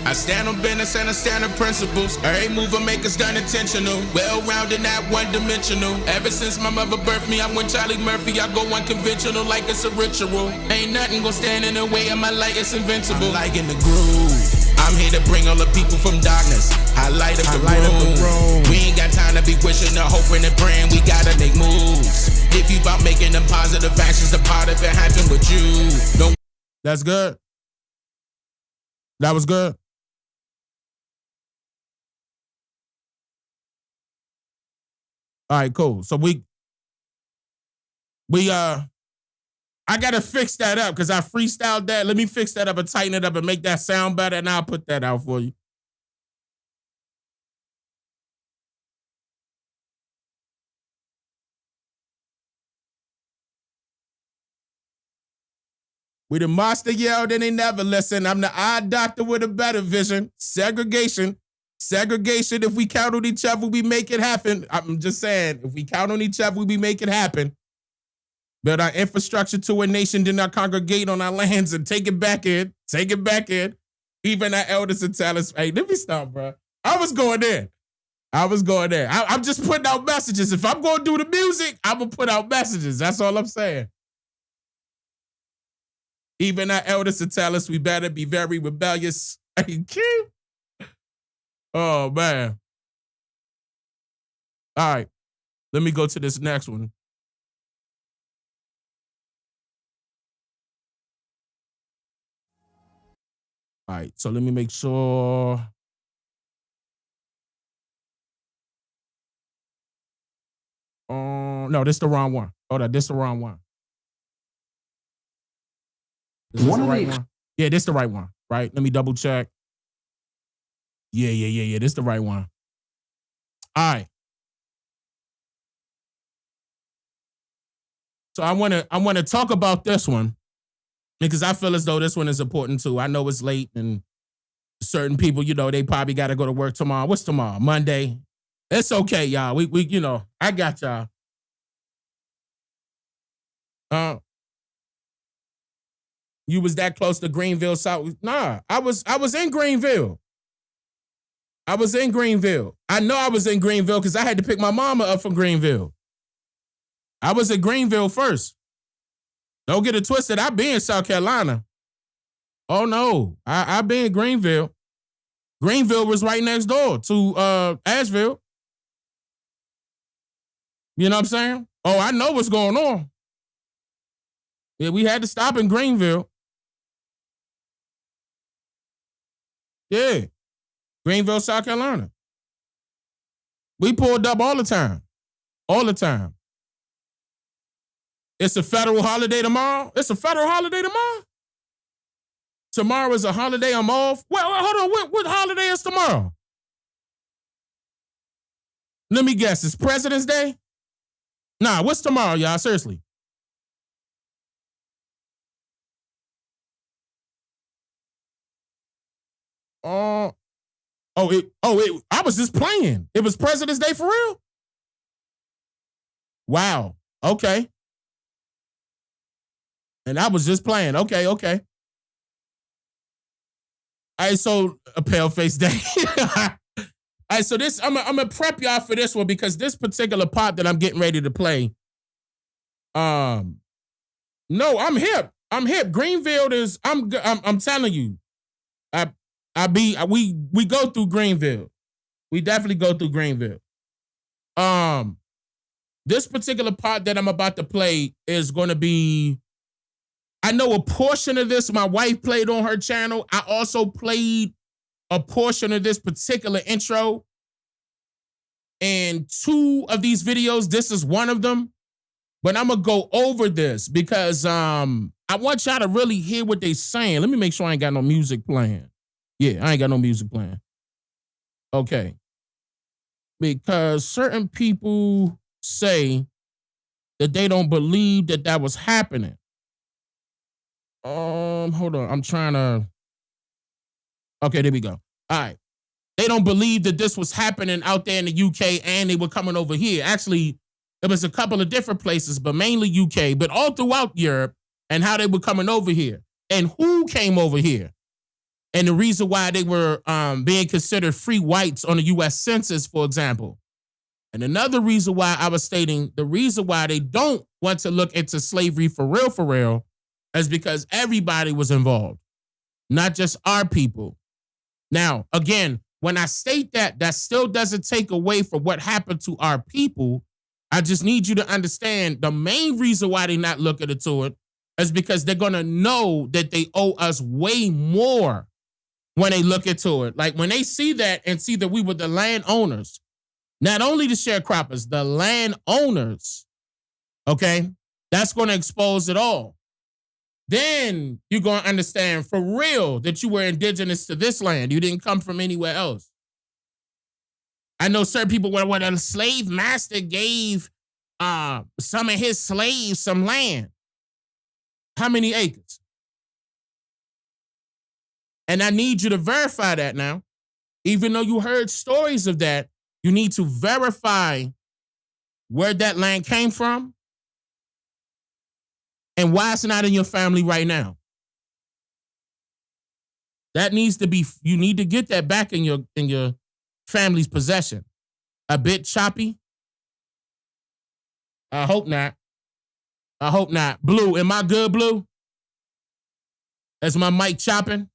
I stand on business and I stand on principles. Every move I make is done intentional. Well-rounded, not one-dimensional. Ever since my mother birthed me, I went Charlie Murphy. I go unconventional like it's a ritual. Ain't nothing gonna stand in the way of my light, it's invincible. I'm like in the groove. I'm here to bring all the people from darkness. I light up the room. We ain't got time to be wishing or hoping and praying. We gotta make moves. If you about making them positive actions, the part of it happen with you. Don't. That's good. That was good. All right, cool. So I gotta fix that up because I freestyled that. Let me fix that up and tighten it up and make that sound better, and I'll put that out for you. We the monster yelled and they never listen. I'm the eye doctor with a better vision. Segregation. If we count on each other, we make it happen. I'm just saying, if we count on each other, we make it happen. Build our infrastructure to a nation, then our congregate on our lands and take it back in. Even our elders and tell us, hey, let me stop, bro. I was going there. I'm just putting out messages. If I'm going to do the music, I'm going to put out messages. That's all I'm saying. Even our elders to tell us we better be very rebellious. Oh, man. All right. Let me go to this next one. All right, so let me make sure. No, this is the wrong one. Hold on, this is the wrong one. Is this the right one? Yeah, this is the right one, right? Let me double check. Yeah. This is the right one. All right. So I want to talk about this one because I feel as though this one is important too. I know it's late and certain people, they probably got to go to work tomorrow. What's tomorrow? Monday. It's okay, y'all. We I got y'all. You was that close to Greenville, South? Nah, I was in Greenville. I know I was in Greenville because I had to pick my mama up from Greenville. I was in Greenville first. Don't get it twisted. I be in South Carolina. Oh no, I be in Greenville. Greenville was right next door to Asheville. You know what I'm saying? Oh, I know what's going on. Yeah, we had to stop in Greenville. Yeah. Greenville, South Carolina. We pulled up all the time. All the time. It's a federal holiday tomorrow. Tomorrow is a holiday. I'm off. Well, hold on. What holiday is tomorrow? Let me guess. It's President's Day? Nah, what's tomorrow, y'all? Seriously. I was just playing. It was President's Day for real? Wow. Okay. And I was just playing. Okay. All right, so a pale face day. All right, so this I'm gonna prep y'all for this one because this particular part that I'm getting ready to play. No, I'm hip. Greenville is. I'm telling you. We go through Greenville. We definitely go through Greenville. This particular part that I'm about to play is going to be. I know a portion of this my wife played on her channel. I also played a portion of this particular intro. And 2 of these videos, this is one of them. But I'm going to go over this because I want y'all to really hear what they're saying. Let me make sure I ain't got no music playing. Yeah, I ain't got no music playing. Okay. Because certain people say that they don't believe that was happening. Hold on. I'm trying to. Okay, there we go. All right. They don't believe that this was happening out there in the UK and they were coming over here. Actually, there was a couple of different places, but mainly UK, but all throughout Europe and how they were coming over here. And who came over here? And the reason why they were being considered free whites on the U.S. Census, for example. And another reason why I was stating the reason why they don't want to look into slavery for real, is because everybody was involved, not just our people. Now, again, when I state that, that still doesn't take away from what happened to our people. I just need you to understand the main reason why they're not looking into it is because they're going to know that they owe us way more when they look into it. Like when they see that and see that we were the landowners, not only the sharecroppers, the landowners, okay, that's going to expose it all. Then you're going to understand for real that you were indigenous to this land. You didn't come from anywhere else. I know certain people when a slave master gave some of his slaves some land. How many acres? And I need you to verify that now. Even though you heard stories of that, you need to verify where that land came from and why it's not in your family right now. That needs to be, you need to get that back in your family's possession. A bit choppy? I hope not. I hope not. Blue, am I good, Blue? Is my mic chopping?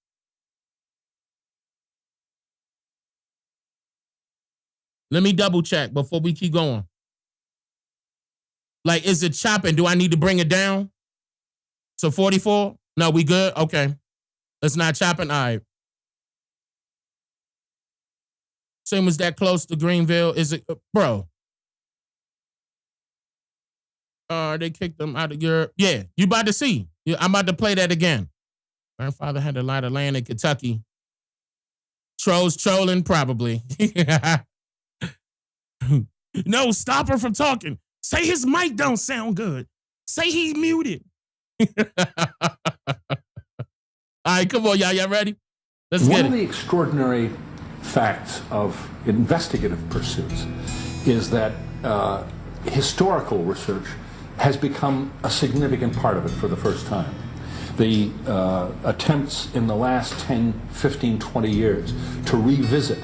Let me double check before we keep going. Like, is it chopping? Do I need to bring it down? So 44? No, we good? Okay. It's not chopping? All right. Same as that close to Greenville. Is it, bro? They kicked them out of Europe. Yeah, you about to see. I'm about to play that again. Grandfather had a lot of land in Kentucky. Trolls trolling, probably. No, stop her from talking. Say his mic don't sound good. Say he's muted. All right, come on, y'all. Y'all ready? Let's get it. One of the extraordinary facts of investigative pursuits is that historical research has become a significant part of it for the first time. The attempts in the last 10, 15, 20 years to revisit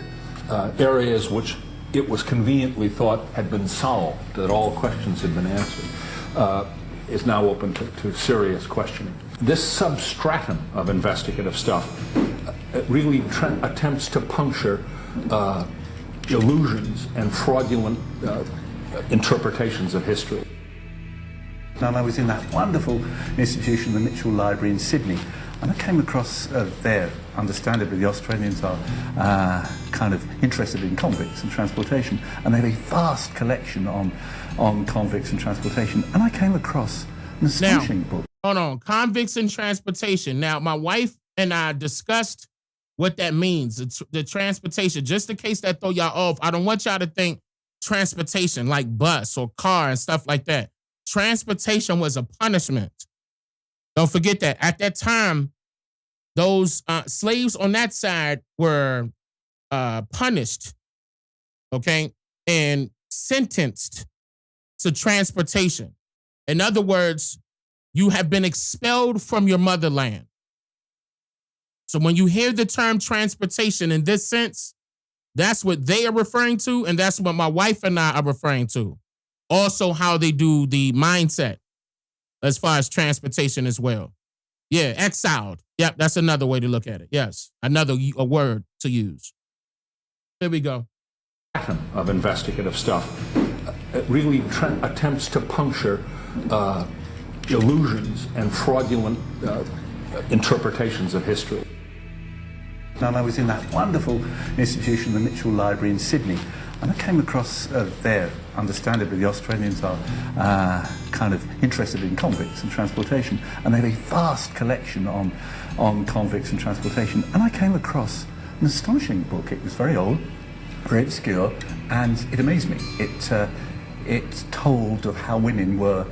areas which it was conveniently thought had been solved, that all questions had been answered, is now open to serious questioning. This substratum of investigative stuff really attempts to puncture illusions and fraudulent interpretations of history. And I was in that wonderful institution, the Mitchell Library in Sydney, and I came across there, understandably the Australians are kind of interested in convicts and transportation, and they have a vast collection on convicts and transportation, and I came across an astonishing book. Hold on, convicts and transportation. Now, my wife and I discussed what that means, the transportation, just in case that throw y'all off. I don't want y'all to think transportation like bus or car and stuff like that. Transportation was a punishment. Don't forget that. At that time, those slaves on that side were punished, okay, and sentenced to transportation. In other words, you have been expelled from your motherland. So when you hear the term transportation in this sense, that's what they are referring to, and that's what my wife and I are referring to. Also, how they do the mindset as far as transportation as well. Yeah, exiled. Yep, that's another way to look at it. Yes, a word to use. Here we go. Of investigative stuff really attempts to puncture illusions and fraudulent interpretations of history. And I was in that wonderful institution, the Mitchell Library in Sydney, and I came across there, understandably the Australians are kind of interested in convicts and transportation, and they have a vast collection on convicts and transportation, and I came across an astonishing book. It was very old, very obscure, and it amazed me. It told of how women were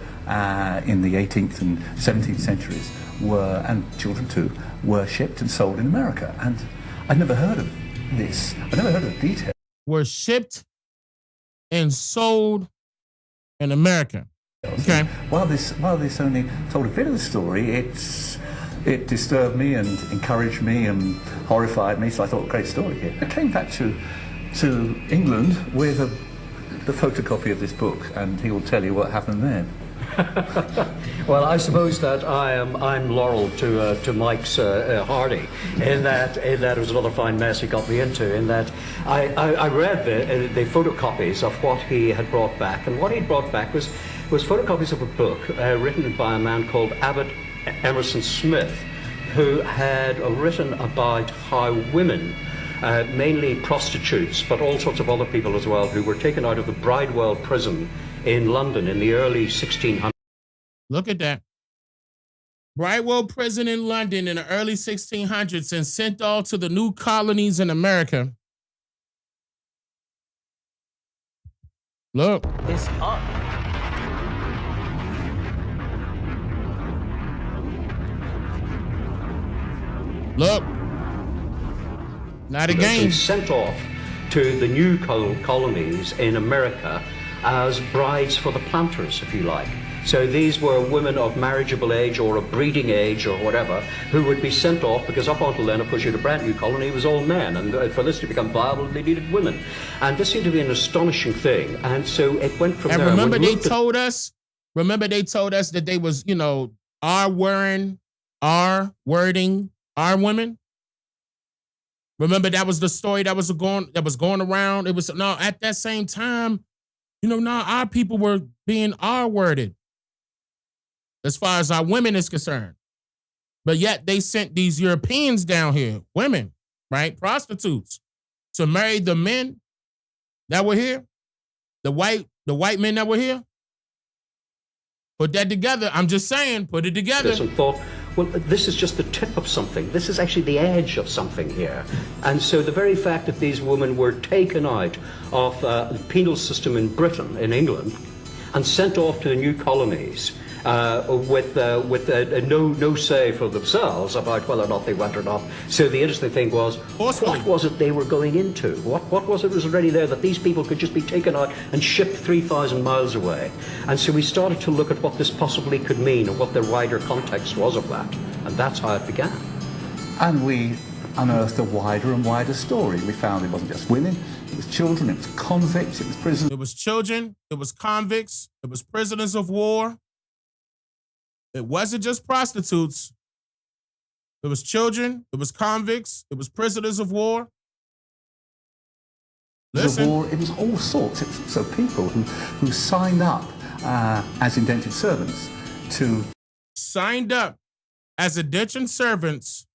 in the 18th and 17th centuries were, and children too, were shipped and sold in America. And I'd never heard of this. I'd never heard of the detail. Were shipped and sold in America. Okay. While this only told a bit of the story, It disturbed me and encouraged me and horrified me, so I thought, great story here. I came back to England with the photocopy of this book, and he will tell you what happened then. Well, I suppose that I'm Laurel to Mike's Hardy, in that it was another fine mess he got me into. In that I read the photocopies of what he had brought back, and what he brought back was photocopies of a book written by a man called Abbott Emerson Smith, who had written about how women, mainly prostitutes, but all sorts of other people as well, who were taken out of the Bridewell prison in London in the early 1600s. Look at that. Bridewell prison in London in the early 1600s and sent all to the new colonies in America. Look. It's up. Look. Not a game. Sent off to the new colonies in America as brides for the planters, if you like. So these were women of marriageable age or of breeding age or whatever, who would be sent off, because up until then, of course, you had a brand new colony, it was all men, and for this to become viable, they needed women. And this seemed to be an astonishing thing, and so it went from there. And remember they told us that they was, R-wording, our women? Remember that was the story that was going around? It was, at that same time, our people were being R-worded as far as our women is concerned. But yet they sent these Europeans down here, women, right? Prostitutes, to marry the men that were here, the white men that were here. Put that together. I'm just saying, put it together. And thought, well, this is just the tip of something. This is actually the edge of something here. And so the very fact that these women were taken out of the penal system in Britain, in England, and sent off to the new colonies with no say for themselves about whether or not they went or not. So the interesting thing was, what was it they were going into? What was it that was already there that these people could just be taken out and shipped 3,000 miles away? And so we started to look at what this possibly could mean and what the wider context was of that. And that's how it began. And we unearthed a wider and wider story. We found it wasn't just women, it was children, it was convicts, it was prisoners. It was children, it was convicts, it was prisoners of war. It wasn't just prostitutes. It was children, it was convicts, it was prisoners of war. Listen. It was all sorts. So people who signed up as indentured servants to... Signed up as indentured servants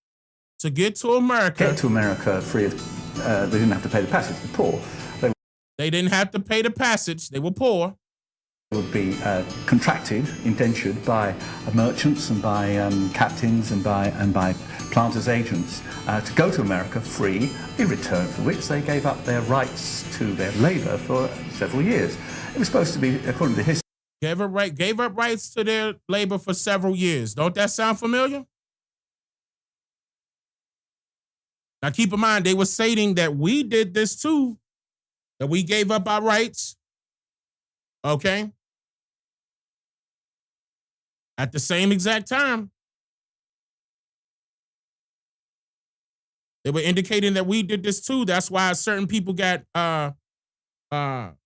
to get to America. Get to America free of... they didn't have to pay the passage, the poor. They didn't have to pay the passage, they were poor. Would be contracted, indentured by merchants and by captains and by planters' agents to go to America free, in return for which they gave up their rights to their labour for several years. It was supposed to be, according to history, gave up rights to their labor for several years. Don't that sound familiar? Now keep in mind, they were stating that we did this too, that we gave up our rights. Okay? At the same exact time. They were indicating that we did this too. That's why certain people got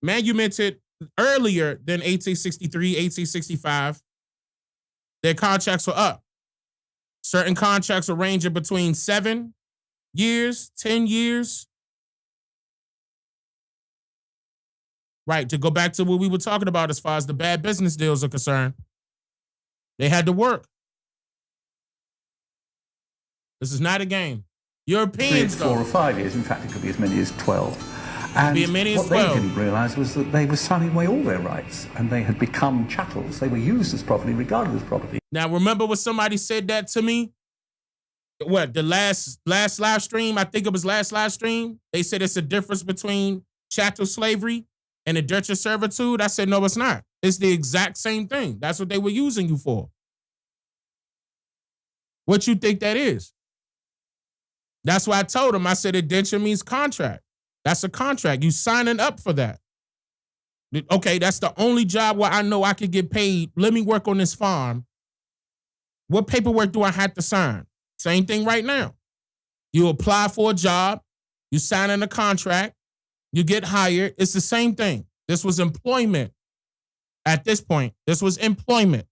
manumitted earlier than 1863, 1865. Their contracts were up. Certain contracts were ranging between 7 years, 10 years. Right, to go back to what we were talking about as far as the bad business deals are concerned. They had to work. This is not a game. Europeans, 4 or 5 years. In fact, it could be as many as 12. And what they didn't realise was that they were signing away all their rights, and they had become chattels. They were used as property, regarded as property. Now, remember when somebody said that to me? What, the last live stream? I think it was last live stream. They said it's a difference between chattel slavery and indentured servitude. I said, no, it's not. It's the exact same thing. That's what they were using you for. What you think that is? That's why I told them. I said indenture means contract. That's a contract. You signing up for that. Okay, that's the only job where I know I could get paid. Let me work on this farm What paperwork do I have to sign? Same thing right now. You apply for a job, you sign in a contract, you get hired. It's the same thing. This was employment. At this point, this was employment.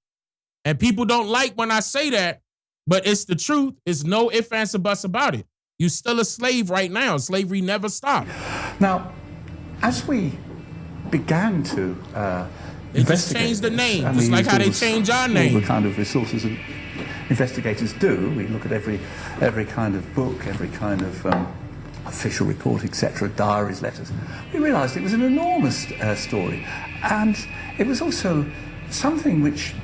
And people don't like when I say that, but it's the truth. It's no ifs, ands, or buts about it. You're still a slave right now. Slavery never stopped. Now, as we began to they just changed the name, just like how they change our name. All the kind of resources that investigators do. We look at every kind of book, every kind of official report, etc., diaries, letters. We realised it was an enormous story, and it was also something which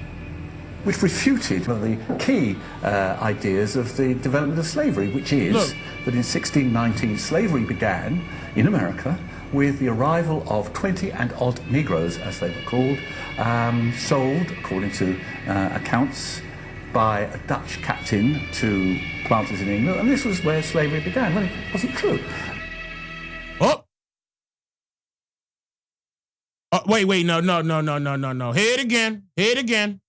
refuted one of the key ideas of the development of slavery, which is that in 1619 slavery began in America with the arrival of 20 and odd Negroes, as they were called, sold, according to accounts, by a Dutch captain to planters in England, and this was where slavery began. Well, it wasn't true. Wait, no. Hear it again.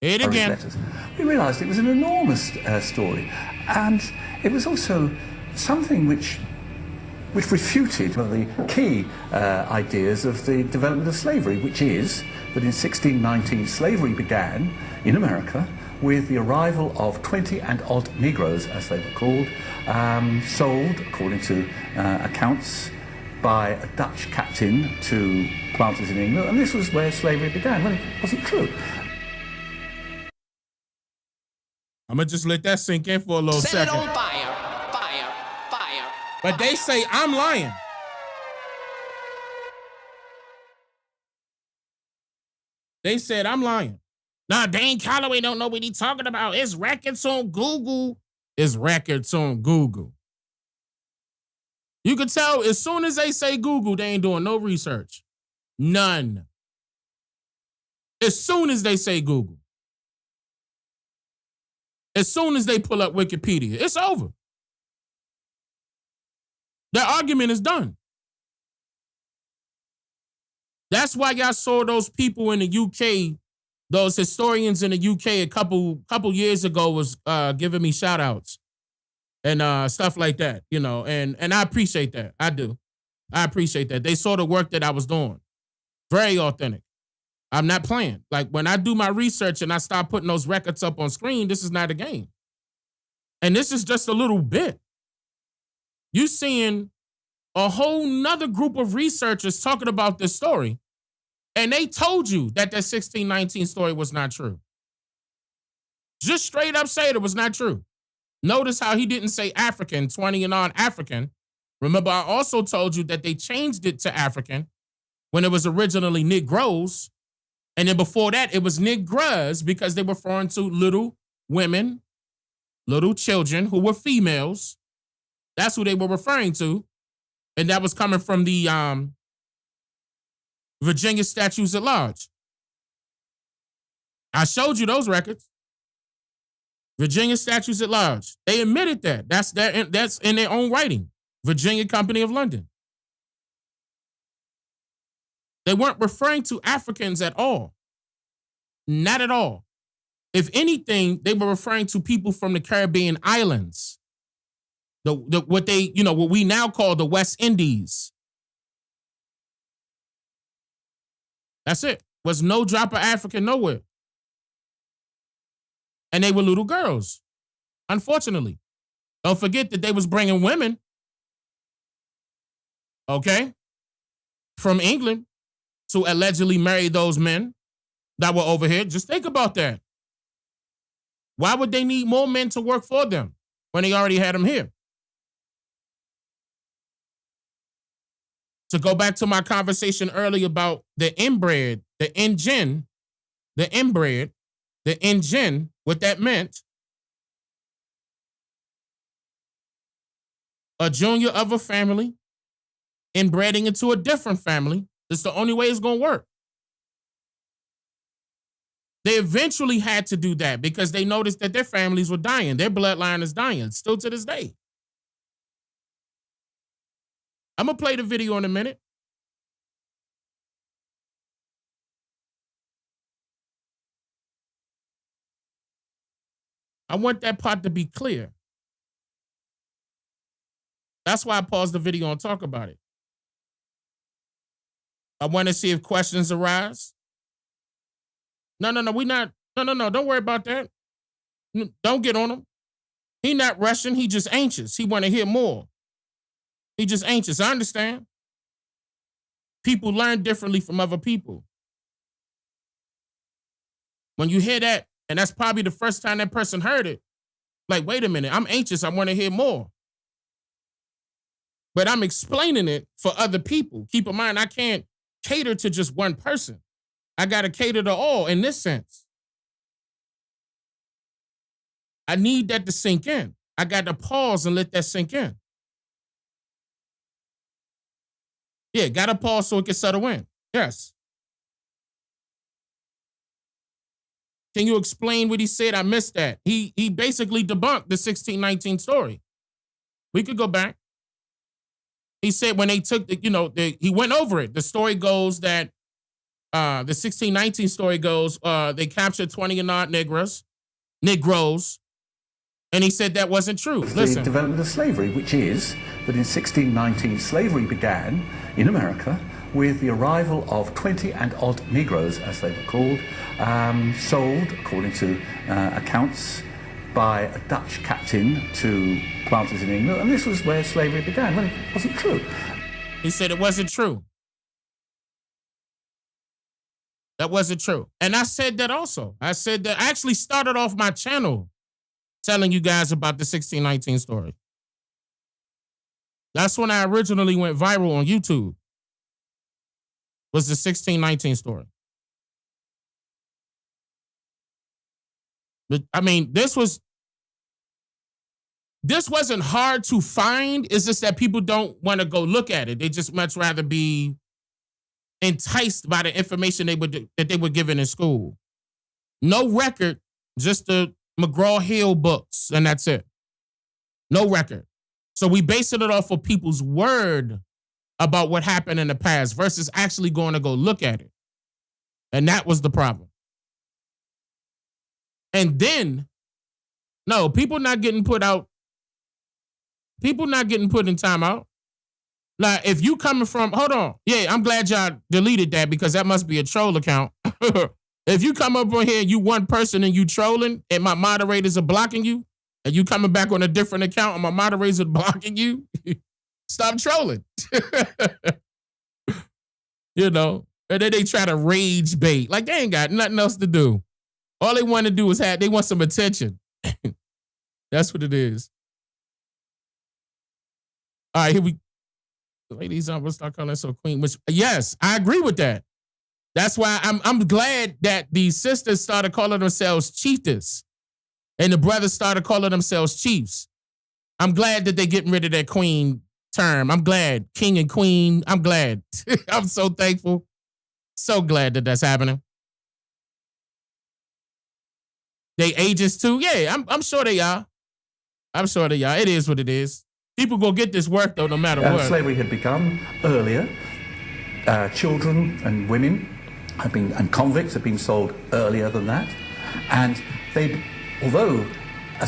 Letters. We realised it was an enormous story, and it was also something which refuted one of the key ideas of the development of slavery, which is that in 1619 slavery began in America with the arrival of 20 and odd Negroes, as they were called, sold, according to accounts, by a Dutch captain to planters in England, and this was where slavery began. Well, it wasn't true. I'm going to just let that sink in for a little Set second. it on fire. But they say I'm lying. They said I'm lying. Nah, Dane Calloway don't know what he's talking about. It's records on Google. It's records on Google. You can tell as soon as they say Google, they ain't doing no research. None. As soon as they say Google. As soon as they pull up Wikipedia, it's over. Their argument is done. That's why y'all saw those people in the UK, those historians in the UK a couple years ago was giving me shout outs and stuff like that, you know, and I appreciate that. I do. I appreciate that. They saw the work that I was doing. Very authentic. I'm not playing. Like when I do my research and I start putting those records up on screen, this is not a game. And this is just a little bit. You seeing a whole nother group of researchers talking about this story, and they told you that 1619 story was not true. Just straight up say it was not true. Notice how he didn't say African, 20 and on African. Remember, I also told you that they changed it to African when it was originally Negroes. And then before that, it was Negras because they were referring to little women, little children who were females. That's who they were referring to. And that was coming from the Virginia Statutes at Large. I showed you those records. Virginia Statutes at Large. They admitted that. That's in their own writing. Virginia Company of London. They weren't referring to Africans at all. Not at all. If anything, they were referring to people from the Caribbean islands. What we now call the West Indies. That's it. Was no drop of African nowhere. And they were little girls, unfortunately. Don't forget that they was bringing women, okay, from England to allegedly marry those men that were over here. Just think about that. Why would they need more men to work for them when they already had them here? To go back to my conversation earlier about the inbred, the InGen, the inbred, the InGen, what that meant, a junior of a family inbreeding into a different family. It's the only way it's going to work. They eventually had to do that because they noticed that their families were dying. Their bloodline is dying, still to this day. I'm going to play the video in a minute. I want that part to be clear. That's why I paused the video and talk about it. I want to see if questions arise. No, we not. No, don't worry about that. Don't get on him. He not rushing. He just anxious. He want to hear more. He just anxious. I understand. People learn differently from other people. When you hear that, and that's probably the first time that person heard it, like, wait a minute, I'm anxious. I want to hear more. But I'm explaining it for other people. Keep in mind, I can't cater to just one person. I got to cater to all in this sense. I need that to sink in. I got to pause and let that sink in. Yeah, got to pause so it can settle in. Yes. Can you explain what he said? I missed that. He basically debunked the 1619 story. We could go back. He said when they took he went over it. The story goes that the 1619 story goes, they captured 20 and odd Negroes, and he said that wasn't true. Listen. The development of slavery, which is that in 1619 slavery began in America with the arrival of 20 and odd Negroes, as they were called, sold, according to accounts, by a Dutch captain to planters in England, and this was where slavery began. Well, it wasn't true. He said it wasn't true. That wasn't true. And I said that also. I said that I actually started off my channel telling you guys about the 1619 story. That's when I originally went viral on YouTube. Was the 1619 story. But I mean, this wasn't hard to find. It's just that people don't want to go look at it. They just much rather be enticed by the information that they were given in school. No record, just the McGraw-Hill books, and that's it. No record. So we basing it off of people's word about what happened in the past versus actually going to go look at it. And that was the problem. And then, no, people not getting put out. People not getting put in timeout. Like, if you coming from, hold on. Yeah, I'm glad y'all deleted that because that must be a troll account. If you come up on here and you one person and you trolling and my moderators are blocking you and you coming back on a different account and my moderators are blocking you, stop trolling. And then they try to rage bait. Like, they ain't got nothing else to do. All they want to do is they want some attention. That's what it is. All right, here we. Ladies, I'm gonna start calling her so queen. Which, yes, I agree with that. That's why I'm glad that the sisters started calling themselves chiefess, and the brothers started calling themselves chiefs. I'm glad that they're getting rid of that queen term. I'm glad, king and queen. I'm glad. I'm so thankful. So glad that that's happening. They ages too? Yeah, I'm sure they are. I'm sure they are. It is what it is. People go get this work though, no matter what. Slavery had begun earlier. Children and women and convicts have been sold earlier than that. And although a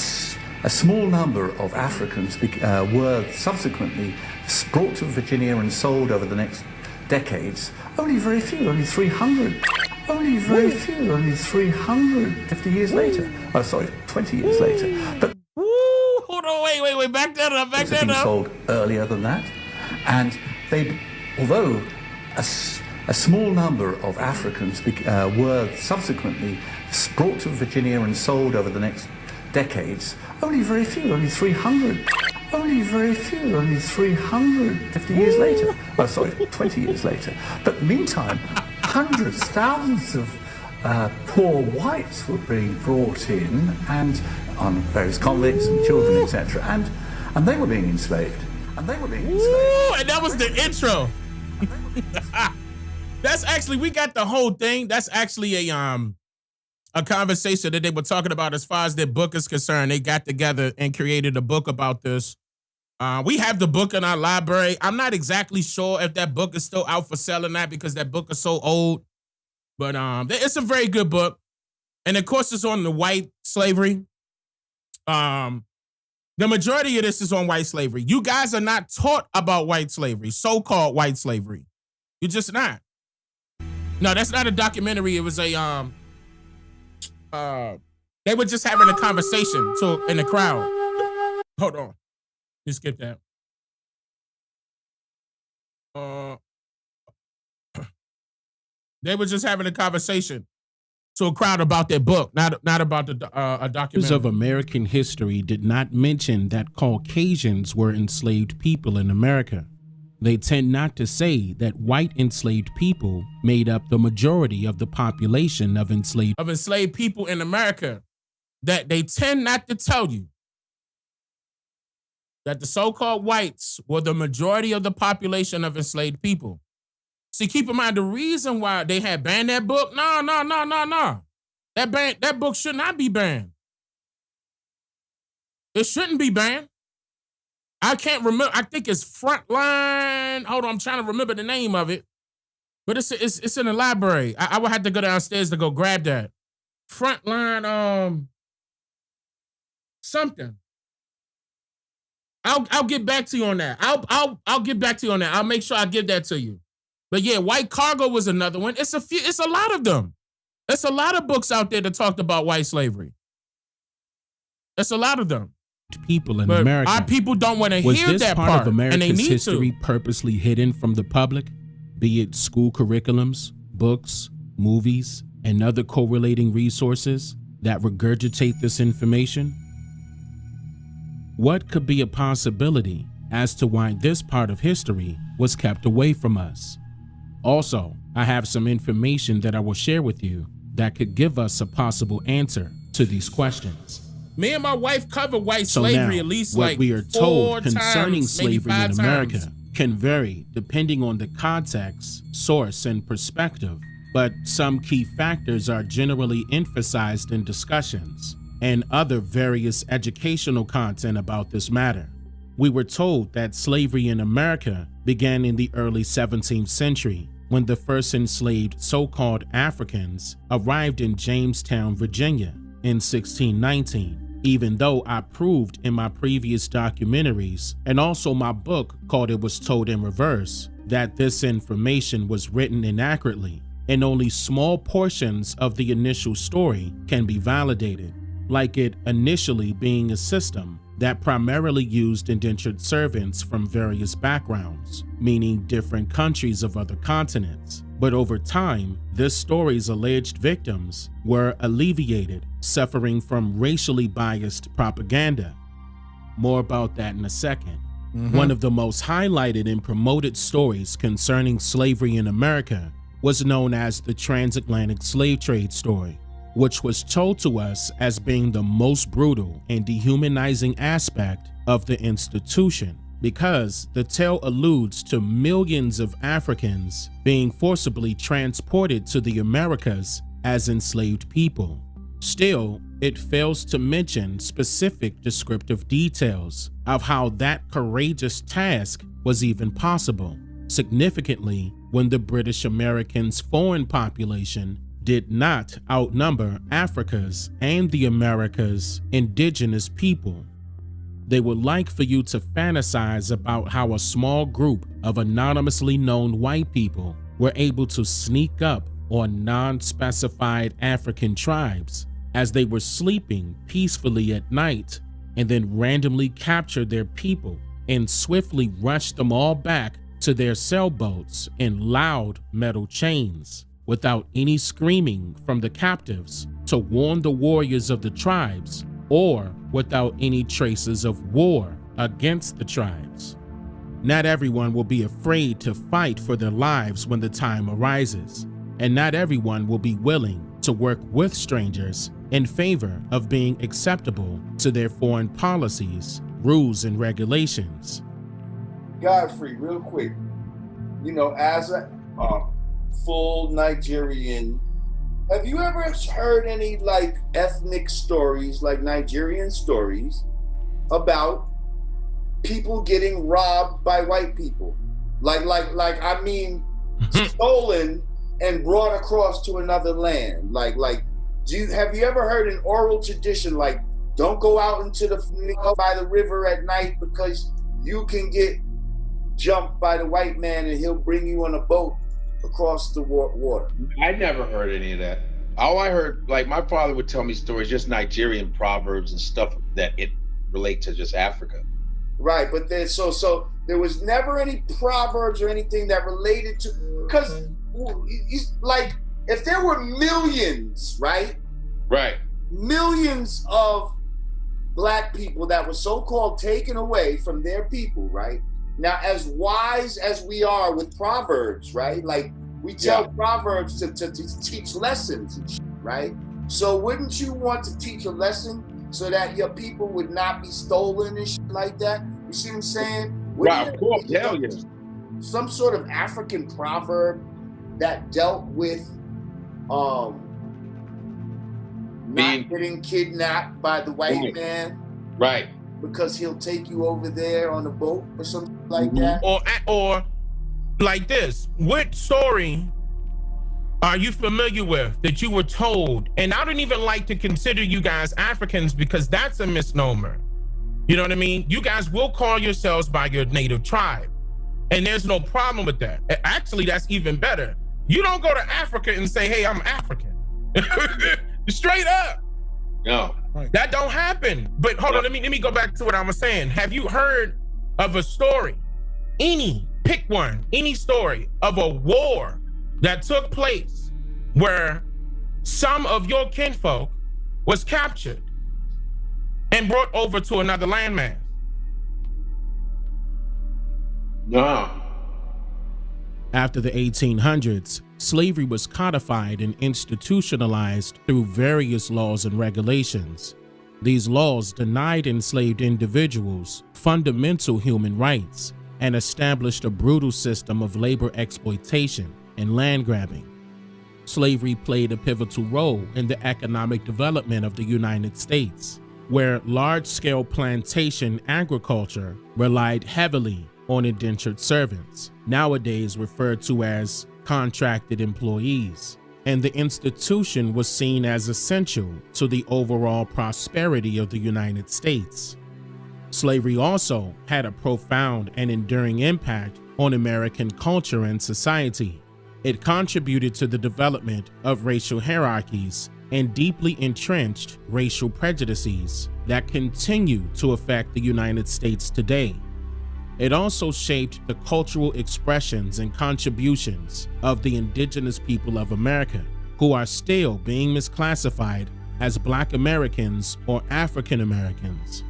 small number of Africans were subsequently brought to Virginia and sold over the next decades, only very few, only 300. Only very few, only 350 years later. Oh, sorry, 20 years later. But hold on, wait, back that up. Sold earlier than that. And although a small number of Africans were subsequently brought to Virginia and sold over the next decades, only very few, only 300. Only very few, only 350 years later. Oh, sorry, 20 years later. But meantime, hundreds, thousands of poor whites were being brought in and on various convicts and children, etc. And they were being enslaved. And that was the intro. That's actually, we got the whole thing. That's actually a conversation that they were talking about as far as their book is concerned. They got together and created a book about this. We have the book in our library. I'm not exactly sure if that book is still out for sale or not because that book is so old. But it's a very good book. And of course, it's on the white slavery. The majority of this is on white slavery. You guys are not taught about white slavery, so-called white slavery. You're just not. No, that's not a documentary. It was a they were just having a conversation in the crowd. Hold on. You skip that. They were just having a conversation to a crowd about their book, not about a documentary. Of American history did not mention that Caucasians were enslaved people in America. They tend not to say that white enslaved people made up the majority of the population of enslaved people in America. That they tend not to tell you that the so-called whites were the majority of the population of enslaved people. See, keep in mind the reason why they had banned that book. No. That book should not be banned. It shouldn't be banned. I can't remember. I think it's Frontline. Hold on, I'm trying to remember the name of it. But it's in the library. I would have to go downstairs to go grab that. Frontline, something. I'll get back to you on that. I'll get back to you on that. I'll make sure I give that to you. But yeah, White Cargo was another one. It's a lot of them. There's a lot of books out there that talked about white slavery. There's a lot of them. People in America. Our people don't want to hear that part, of America's and they need history purposely hidden from the public, be it school curriculums, books, movies, and other correlating resources that regurgitate this information? What could be a possibility as to why this part of history was kept away from us? Also, I have some information that I will share with you that could give us a possible answer to these questions. Me and my wife cover white slavery at least what like we are told 4 concerning times, slavery in America times. Can vary depending on the context, source, and perspective, but some key factors are generally emphasized in discussions and other various educational content about this matter. We were told that slavery in America began in the early 17th century when the first enslaved so-called Africans arrived in Jamestown, Virginia in 1619, even though I proved in my previous documentaries and also my book called It Was Told in Reverse that this information was written inaccurately and only small portions of the initial story can be validated, like it initially being a system that primarily used indentured servants from various backgrounds, meaning different countries of other continents. But over time, this story's alleged victims were alleviated, suffering from racially biased propaganda. More about that in a second. One of the most highlighted and promoted stories concerning slavery in America was known as the transatlantic slave trade story, which was told to us as being the most brutal and dehumanizing aspect of the institution, because the tale alludes to millions of Africans being forcibly transported to the Americas as enslaved people. Still, it fails to mention specific descriptive details of how that courageous task was even possible, significantly when the British Americans' foreign population did not outnumber Africa's and the Americas' indigenous people. They would like for you to fantasize about how a small group of anonymously known white people were able to sneak up on non-specified African tribes as they were sleeping peacefully at night and then randomly capture their people and swiftly rush them all back to their sailboats in loud metal chains without any screaming from the captives to warn the warriors of the tribes, or without any traces of war against the tribes. Not everyone will be afraid to fight for their lives when the time arises, and not everyone will be willing to work with strangers in favor of being acceptable to their foreign policies, rules, and regulations. Godfrey, real quick, you know, as a full Nigerian, have you ever heard any like ethnic stories, like Nigerian stories, about people getting robbed by white people? Like I mean, stolen and brought across to another land. Have you ever heard an oral tradition like Don't go out into by the river at night because you can get jumped by the white man and he'll bring you on a boat across the water. I never heard any of that. All I heard, like my father would tell me stories, just Nigerian proverbs and stuff that it relate to just Africa. Right, but then so there was never any proverbs or anything that related to, because like if there were millions, right? Right. Millions of black people that were so-called taken away from their people, right? Now, as wise as we are with proverbs, right? Like we tell proverbs to teach lessons, right? So wouldn't you want to teach a lesson so that your people would not be stolen and shit like that? You see what I'm saying? Right, of course, hell yeah. Some sort of African proverb that dealt with not getting kidnapped by the white man. Right. Because he'll take you over there on a boat or something like that. Or like this, what story are you familiar with that you were told? And I don't even like to consider you guys Africans because that's a misnomer. You know what I mean? You guys will call yourselves by your native tribe. And there's no problem with that. Actually, that's even better. You don't go to Africa and say, hey, I'm African. Straight up. No. That don't happen. But hold on, let me go back to what I was saying. Have you heard of a story? Pick one, any story of a war that took place where some of your kinfolk was captured and brought over to another landmass? No. After the 1800s, slavery was codified and institutionalized through various laws and regulations. These laws denied enslaved individuals fundamental human rights and established a brutal system of labor exploitation and land grabbing. Slavery played a pivotal role in the economic development of the United States, where large-scale plantation agriculture relied heavily on indentured servants, nowadays referred to as contracted employees, and the institution was seen as essential to the overall prosperity of the United States. Slavery also had a profound and enduring impact on American culture and society. It contributed to the development of racial hierarchies and deeply entrenched racial prejudices that continue to affect the United States today. It also shaped the cultural expressions and contributions of the indigenous people of America, who are still being misclassified as Black Americans or African Americans.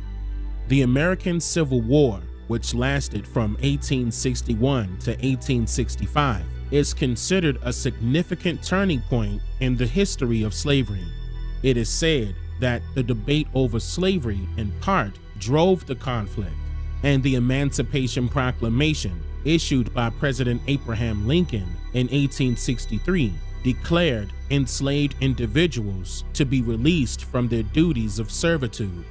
The American Civil War, which lasted from 1861 to 1865, is considered a significant turning point in the history of slavery. It is said that the debate over slavery in part drove the conflict, and the Emancipation Proclamation issued by President Abraham Lincoln in 1863 declared enslaved individuals to be released from their duties of servitude.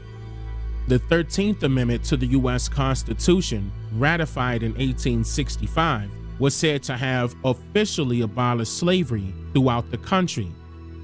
The 13th Amendment to the U.S. Constitution, ratified in 1865, was said to have officially abolished slavery throughout the country,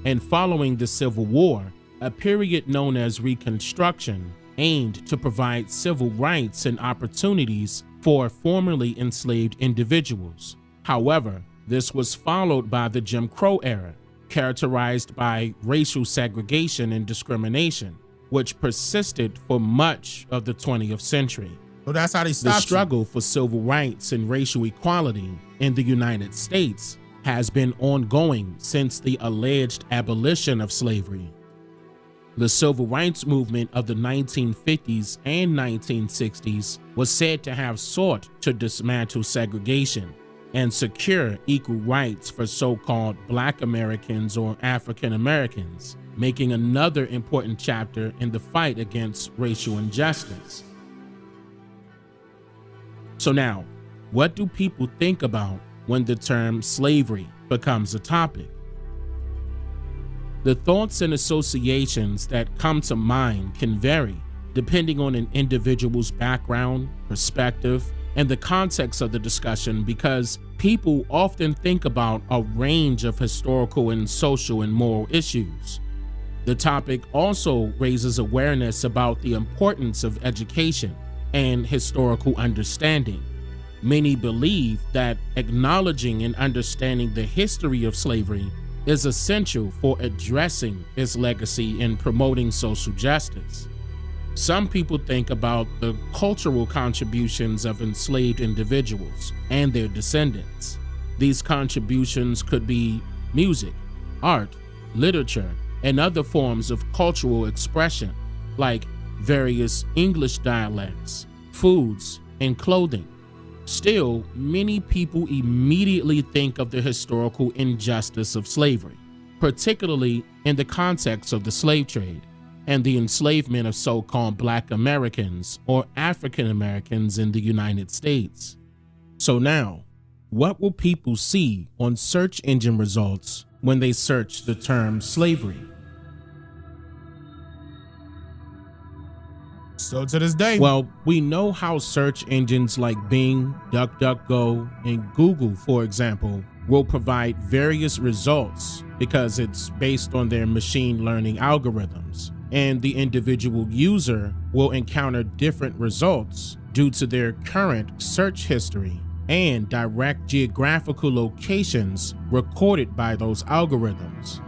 and following the Civil War, a period known as Reconstruction aimed to provide civil rights and opportunities for formerly enslaved individuals. However, this was followed by the Jim Crow era, characterized by racial segregation and discrimination, which persisted for much of the 20th century. So that's how they The stopped struggle for civil rights and racial equality in the United States has been ongoing since the alleged abolition of slavery. The civil rights movement of the 1950s and 1960s was said to have sought to dismantle segregation and secure equal rights for so-called Black Americans or African Americans, making another important chapter in the fight against racial injustice. So now, what do people think about when the term slavery becomes a topic? The thoughts and associations that come to mind can vary depending on an individual's background, perspective, and the context of the discussion, because people often think about a range of historical and social and moral issues. The topic also raises awareness about the importance of education and historical understanding. Many believe that acknowledging and understanding the history of slavery is essential for addressing its legacy and promoting social justice. Some people think about the cultural contributions of enslaved individuals and their descendants. These contributions could be music, art, literature, and other forms of cultural expression, like various English dialects, foods, and clothing. Still, many people immediately think of the historical injustice of slavery, particularly in the context of the slave trade and the enslavement of so-called Black Americans or African Americans in the United States. So now, what will people see on search engine results when they search the term slavery? So to this day. Well, we know how search engines like Bing, DuckDuckGo, and Google, for example, will provide various results because it's based on their machine learning algorithms, and the individual user will encounter different results due to their current search history and direct geographical locations recorded by those algorithms.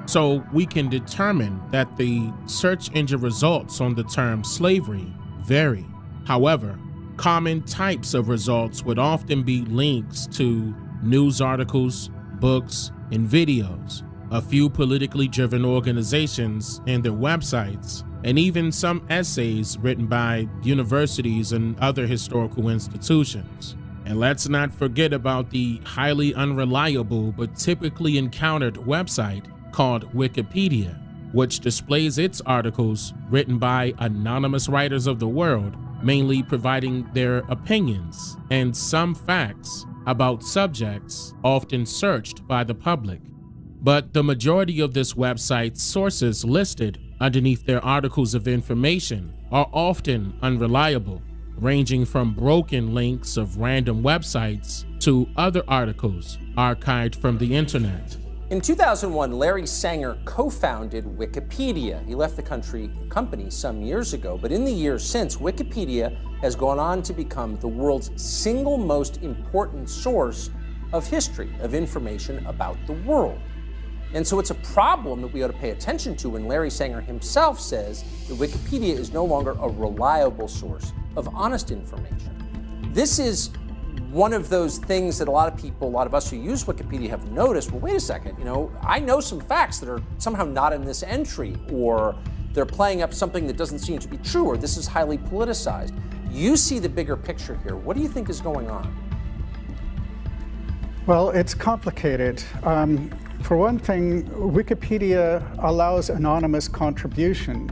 So we can determine that the search engine results on the term slavery vary. However, common types of results would often be links to news articles, books, and videos, a few politically driven organizations and their websites, and even some essays written by universities and other historical institutions. And let's not forget about the highly unreliable but typically encountered website called Wikipedia, which displays its articles written by anonymous writers of the world, mainly providing their opinions and some facts about subjects often searched by the public. But the majority of this website's sources listed underneath their articles of information are often unreliable, ranging from broken links of random websites to other articles archived from the internet. In 2001, Larry Sanger co-founded Wikipedia. He left the company some years ago, but in the years since, Wikipedia has gone on to become the world's single most important source of history, of information about the world. And so it's a problem that we ought to pay attention to when Larry Sanger himself says that Wikipedia is no longer a reliable source of honest information. This is one of those things that a lot of people, a lot of us who use Wikipedia have noticed. Well, wait a second, I know some facts that are somehow not in this entry, or they're playing up something that doesn't seem to be true, or this is highly politicized. You see the bigger picture here. What do you think is going on? Well, it's complicated. For one thing, Wikipedia allows anonymous contribution,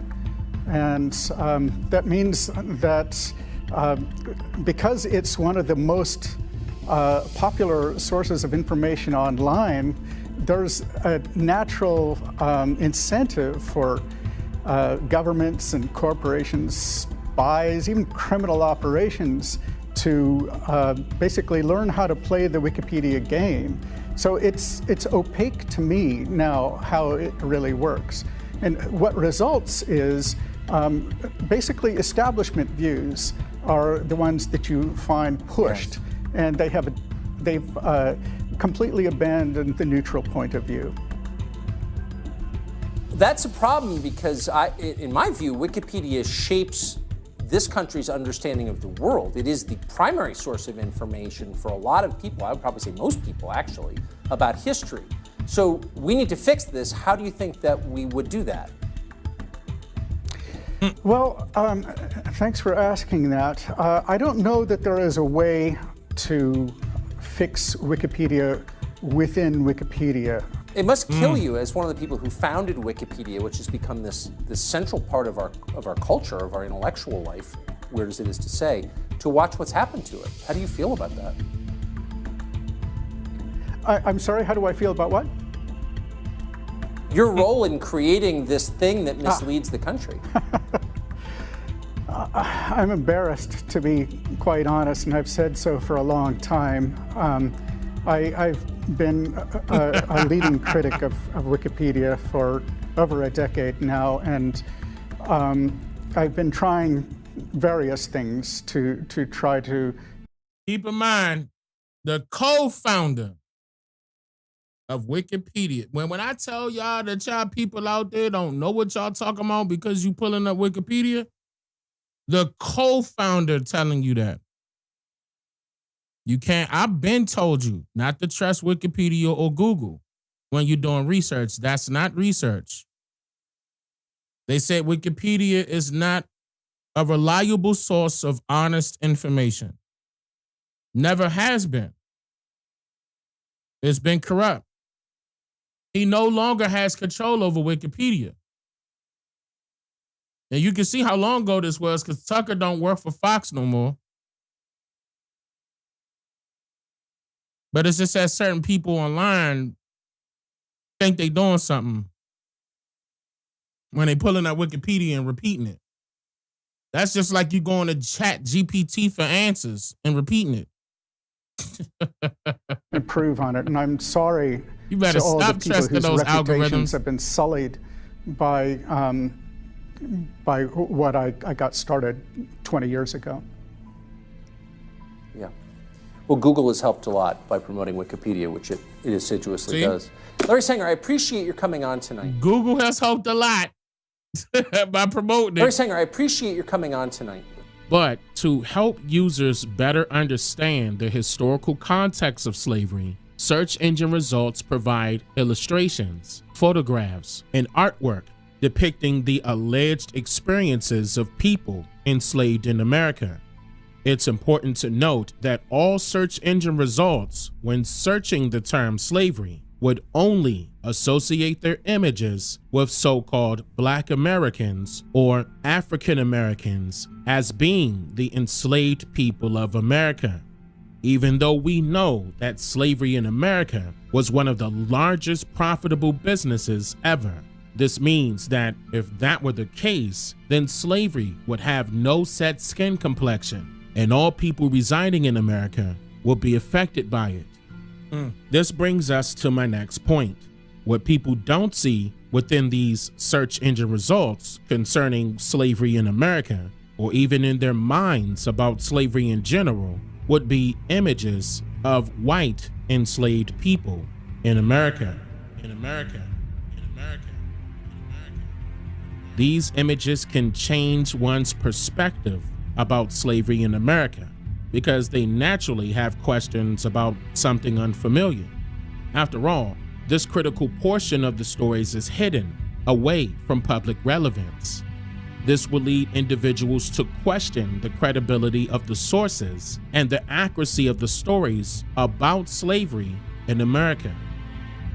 and that means that because it's one of the most popular sources of information online, there's a natural incentive for governments and corporations, spies, even criminal operations to basically learn how to play the Wikipedia game. So it's opaque to me now how it really works. And what results is basically establishment views are the ones that you find pushed, yes. And they've completely abandoned the neutral point of view. That's a problem because, in my view, Wikipedia shapes this country's understanding of the world. It is the primary source of information for a lot of people, I would probably say most people actually, about history. So we need to fix this. How do you think that we would do that? Well, thanks for asking that. I don't know that there is a way to fix Wikipedia within Wikipedia. It must kill you as one of the people who founded Wikipedia, which has become this central part of our culture, of our intellectual life, weird as it is to say, to watch what's happened to it. How do you feel about that? I'm sorry, how do I feel about what? Your role in creating this thing that misleads the country. I'm embarrassed, to be quite honest, and I've said so for a long time. I've been a leading critic of Wikipedia for over a decade now, and I've been trying various things to try to. Keep in mind, the co-founder of Wikipedia. When I tell y'all that y'all people out there don't know what y'all talking about because you pulling up Wikipedia, the co-founder telling you that. You can't, I've been told you not to trust Wikipedia or Google when you're doing research. That's not research. They said Wikipedia is not a reliable source of honest information. Never has been. It's been corrupt. He no longer has control over Wikipedia. And you can see how long ago this was because Tucker don't work for Fox no more. But it's just that certain people online think they doing something when they pulling out Wikipedia and repeating it. That's just like you going to Chat GPT for answers and repeating it. Improve on it, and I'm sorry. You better to all stop the people trusting whose those reputations algorithms. have been sullied by what I got started 20 years ago. Yeah. Well, Google has helped a lot by promoting Wikipedia, which it assiduously does. Larry Sanger, I appreciate your coming on tonight. Google has helped a lot by promoting it. Larry Sanger, I appreciate your coming on tonight. But to help users better understand the historical context of slavery, search engine results provide illustrations, photographs, and artwork depicting the alleged experiences of people enslaved in America. It's important to note that all search engine results, when searching the term slavery, would only associate their images with so-called Black Americans or African Americans as being the enslaved people of America. Even though we know that slavery in America was one of the largest profitable businesses ever. This means that if that were the case, then slavery would have no set skin complexion, and all people residing in America will be affected by it. This brings us to my next point. What people don't see within these search engine results concerning slavery in America, or even in their minds about slavery in general, would be images of white enslaved people in America. These images can change one's perspective about slavery in America, because they naturally have questions about something unfamiliar. After all, this critical portion of the stories is hidden away from public relevance. This will lead individuals to question the credibility of the sources and the accuracy of the stories about slavery in America.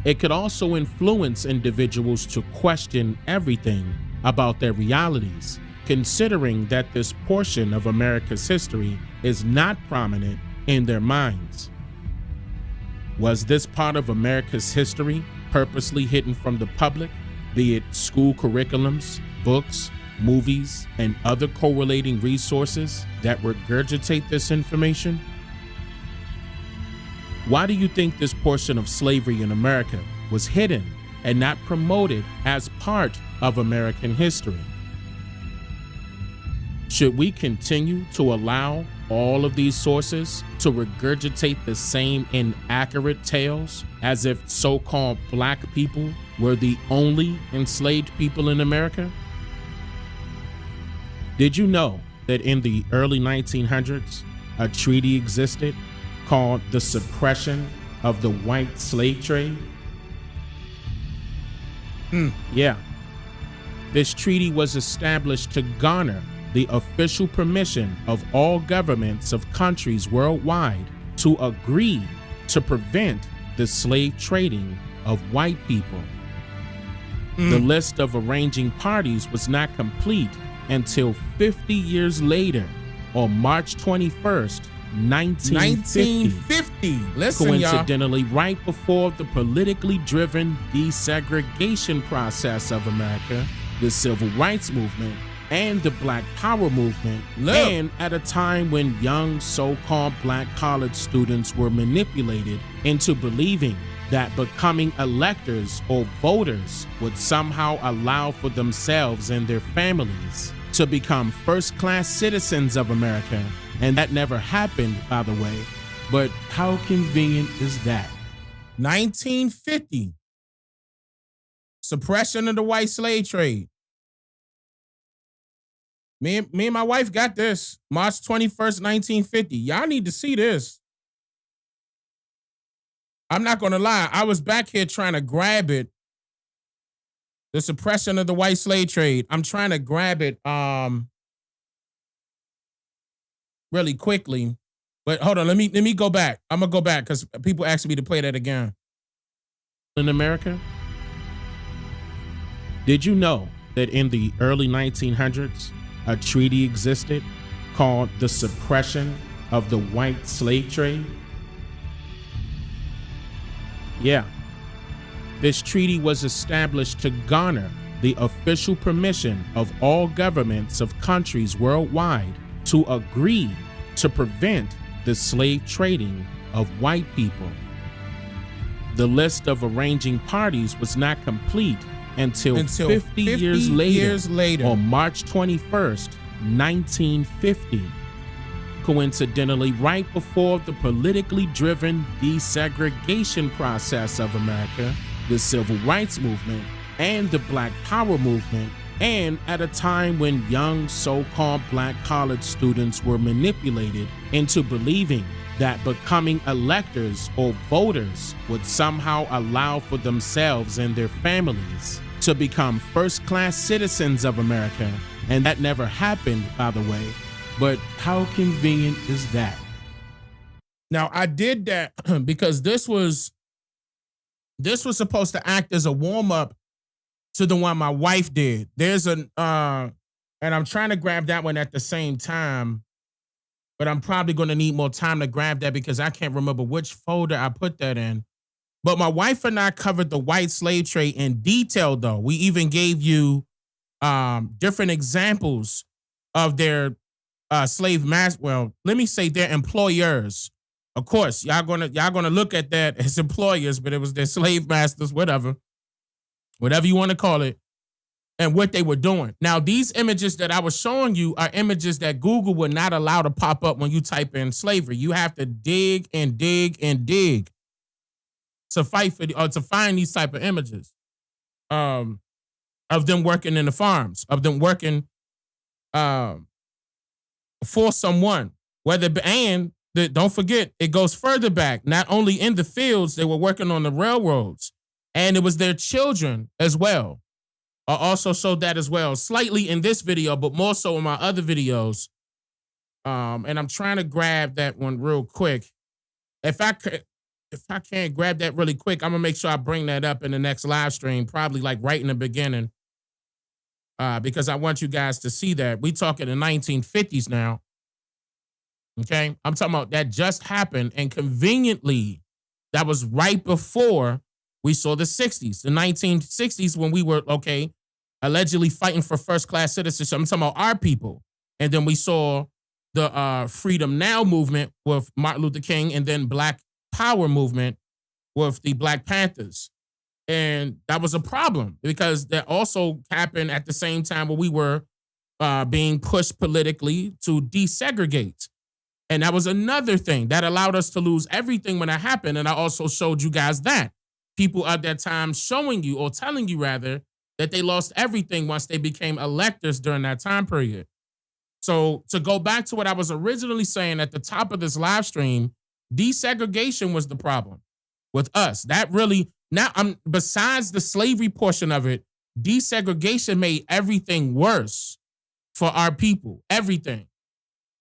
It could also influence individuals to question everything about their realities, considering that this portion of America's history is not prominent in their minds. Was this part of America's history purposely hidden from the public, be it school curriculums, books, movies, and other correlating resources that regurgitate this information? Why do you think this portion of slavery in America was hidden and not promoted as part of American history? Should we continue to allow all of these sources to regurgitate the same inaccurate tales as if so-called Black people were the only enslaved people in America? Did you know that in the early 1900s, a treaty existed called the Suppression of the White Slave Trade? Yeah. This treaty was established to garner the official permission of all governments of countries worldwide to agree to prevent the slave trading of white people. The list of arranging parties was not complete until 50 years later, on March 21st, 1950. Listen, coincidentally, right before the politically driven desegregation process of America, the Civil Rights Movement, and the Black Power movement, and at a time when young so-called Black college students were manipulated into believing that becoming electors or voters would somehow allow for themselves and their families to become first-class citizens of America. And that never happened, by the way. But how convenient is that? 1950. Suppression of the white slave trade. Me and my wife got this. March 21st, 1950. Y'all need to see this. I'm not going to lie. I was back here trying to grab it. The suppression of the white slave trade. I'm trying to grab it really quickly. But hold on, let me go back. I'm going to go back because people asked me to play that again. In America, did you know that in the early 1900s, a treaty existed called the Suppression of the White Slave Trade? Yeah. This treaty was established to garner the official permission of all governments of countries worldwide to agree to prevent the slave trading of white people. The list of arranging parties was not complete until 50 years later, on March 21st, 1950. Coincidentally, right before the politically driven desegregation process of America, the Civil Rights Movement, and the Black Power movement, and at a time when young so-called black college students were manipulated into believing that becoming electors or voters would somehow allow for themselves and their families to become first-class citizens of America. And that never happened, by the way. But how convenient is that? Now, I did that because this was supposed to act as a warm-up to the one my wife did. There's and I'm trying to grab that one at the same time, but I'm probably going to need more time to grab that because I can't remember which folder I put that in. But my wife and I covered the white slave trade in detail, though. We even gave you different examples of their slave master. Well, let me say their employers. Of course, y'all gonna look at that as employers, but it was their slave masters, whatever you want to call it, and what they were doing. Now, these images that I was showing you are images that Google would not allow to pop up when you type in slavery. You have to dig and dig and dig to fight for to find these type of images of them working in the farms, of them working for someone. Don't forget, it goes further back. Not only in the fields, they were working on the railroads, and it was their children as well. I also showed that as well, slightly in this video, but more so in my other videos. And I'm trying to grab that one real quick. If I can't grab that really quick, I'm gonna make sure I bring that up in the next live stream, probably like right in the beginning, because I want you guys to see that. We talking the 1950s now. Okay, I'm talking about that just happened, and conveniently, that was right before we saw the 60s, the 1960s, when we were allegedly fighting for first-class citizenship. I'm talking about our people, and then we saw the Freedom Now movement with Martin Luther King, and then Black Power movement with the Black Panthers, and that was a problem because that also happened at the same time where we were being pushed politically to desegregate. And that was another thing that allowed us to lose everything when that happened. And I also showed you guys that. People at that time showing you, or telling you rather, that they lost everything once they became electors during that time period. So to go back to what I was originally saying at the top of this live stream, desegregation was the problem with us. That really, besides the slavery portion of it, desegregation made everything worse for our people, everything.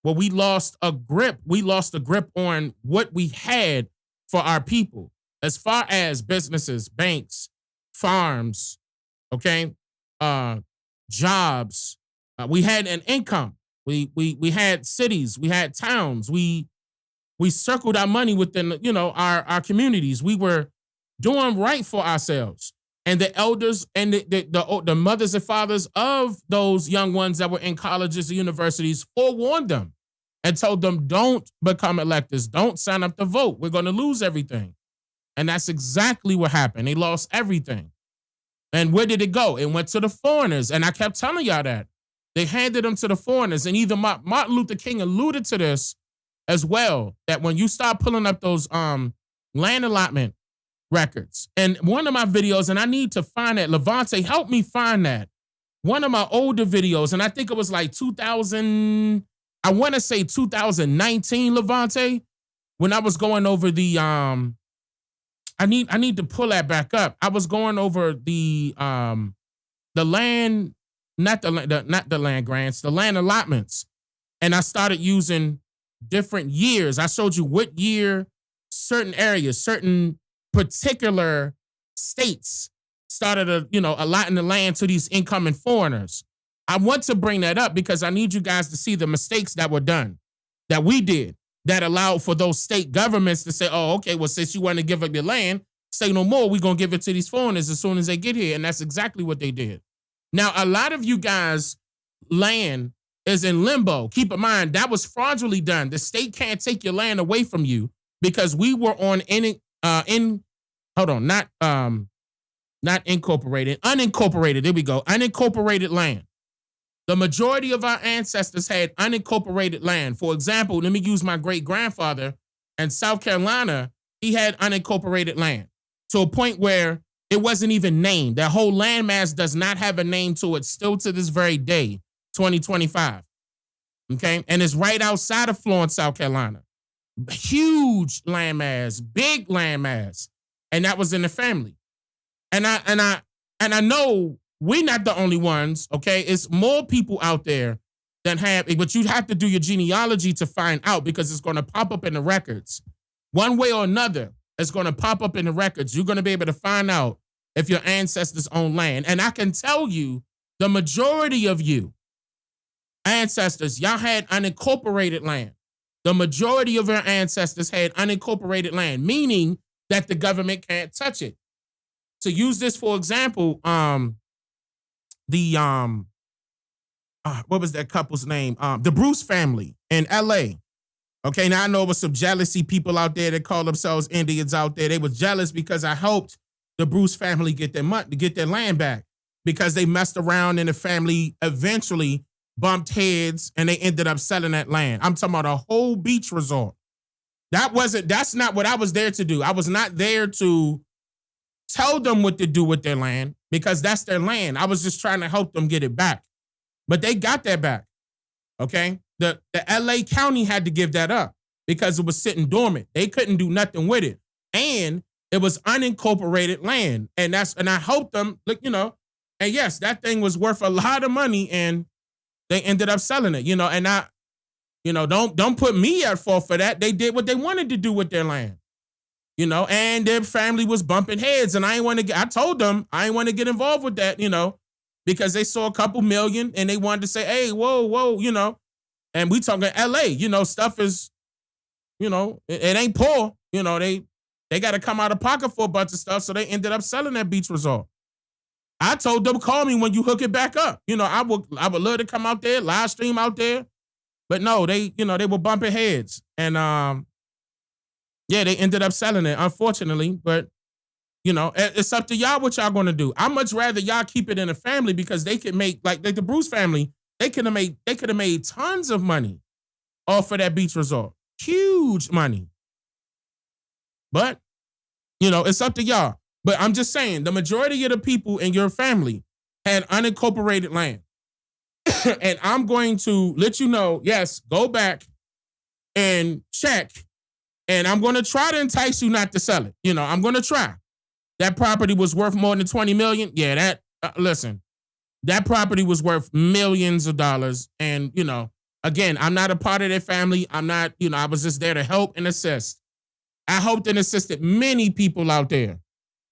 Well, we lost a grip. We lost a grip on what we had for our people, as far as businesses, banks, farms, jobs. We had an income. We had cities. We had towns. We circled our money within our communities. We were doing right for ourselves. And the elders and the mothers and fathers of those young ones that were in colleges and universities forewarned them and told them, don't become electors. Don't sign up to vote. We're going to lose everything. And that's exactly what happened. They lost everything. And where did it go? It went to the foreigners. And I kept telling y'all that. They handed them to the foreigners. And either Martin Luther King alluded to this as well, that when you start pulling up those land allotment records, and one of my videos, and I need to find that, Levante, help me find that. One of my older videos, and I think it was like 2000, I want to say 2019, Levante, when I was going over the I need to pull that back up. I was going over the land, not the land grants, the land allotments. And I started using different years. I showed you what year certain areas, certain particular states started allotting the land to these incoming foreigners. I want to bring that up because I need you guys to see the mistakes that were done, that we did, that allowed for those state governments to say, oh, okay, well, since you want to give up your land, say no more, we're going to give it to these foreigners as soon as they get here. And that's exactly what they did. Now, a lot of you guys' land is in limbo. Keep in mind, that was fraudulently done. The state can't take your land away from you because we were on unincorporated. There we go. Unincorporated land. The majority of our ancestors had unincorporated land. For example, let me use my great-grandfather in South Carolina. He had unincorporated land to a point where it wasn't even named. That whole landmass does not have a name to it still to this very day, 2025. Okay? And it's right outside of Florence, South Carolina. Huge landmass, big landmass. And that was in the family. And I know we're not the only ones, okay? It's more people out there that have, but you have to do your genealogy to find out because it's going to pop up in the records. One way or another, it's going to pop up in the records. You're going to be able to find out if your ancestors own land. And I can tell you, the majority of you ancestors, y'all had unincorporated land. The majority of your ancestors had unincorporated land, meaning that the government can't touch it. To use this for example, what was that couple's name? The Bruce family in LA. Okay, now I know there was some jealousy people out there that call themselves Indians out there. They were jealous because I helped the Bruce family get their land back because they messed around and the family eventually bumped heads and they ended up selling that land. I'm talking about a whole beach resort. That's not what I was there to do. I was not there to tell them what to do with their land because that's their land. I was just trying to help them get it back. But they got that back. Okay? The LA County had to give that up because it was sitting dormant. They couldn't do nothing with it. And it was unincorporated land. And I helped them, and yes, that thing was worth a lot of money and they ended up selling it, and I, don't put me at fault for that. They did what they wanted to do with their land. And their family was bumping heads. And I told them I ain't want to get involved with that, because they saw a couple million and they wanted to say, hey, whoa, and we talking LA, stuff is, it ain't poor, they got to come out of pocket for a bunch of stuff. So they ended up selling that beach resort. I told them, call me when you hook it back up. I would love to come out there, live stream out there. But no, they were bumping heads. And, they ended up selling it, unfortunately. But, it's up to y'all what y'all going to do. I'd much rather y'all keep it in the family because they can make, like the Bruce family, they could have made tons of money off of that beach resort. Huge money. But, it's up to y'all. But I'm just saying, the majority of the people in your family had unincorporated land. And I'm going to let you know, yes, go back and check. And I'm going to try to entice you not to sell it. I'm going to try. That property was worth more than $20 million. Yeah, listen, that property was worth millions of dollars. And, again, I'm not a part of their family. I'm not, I was just there to help and assist. I helped and assisted many people out there.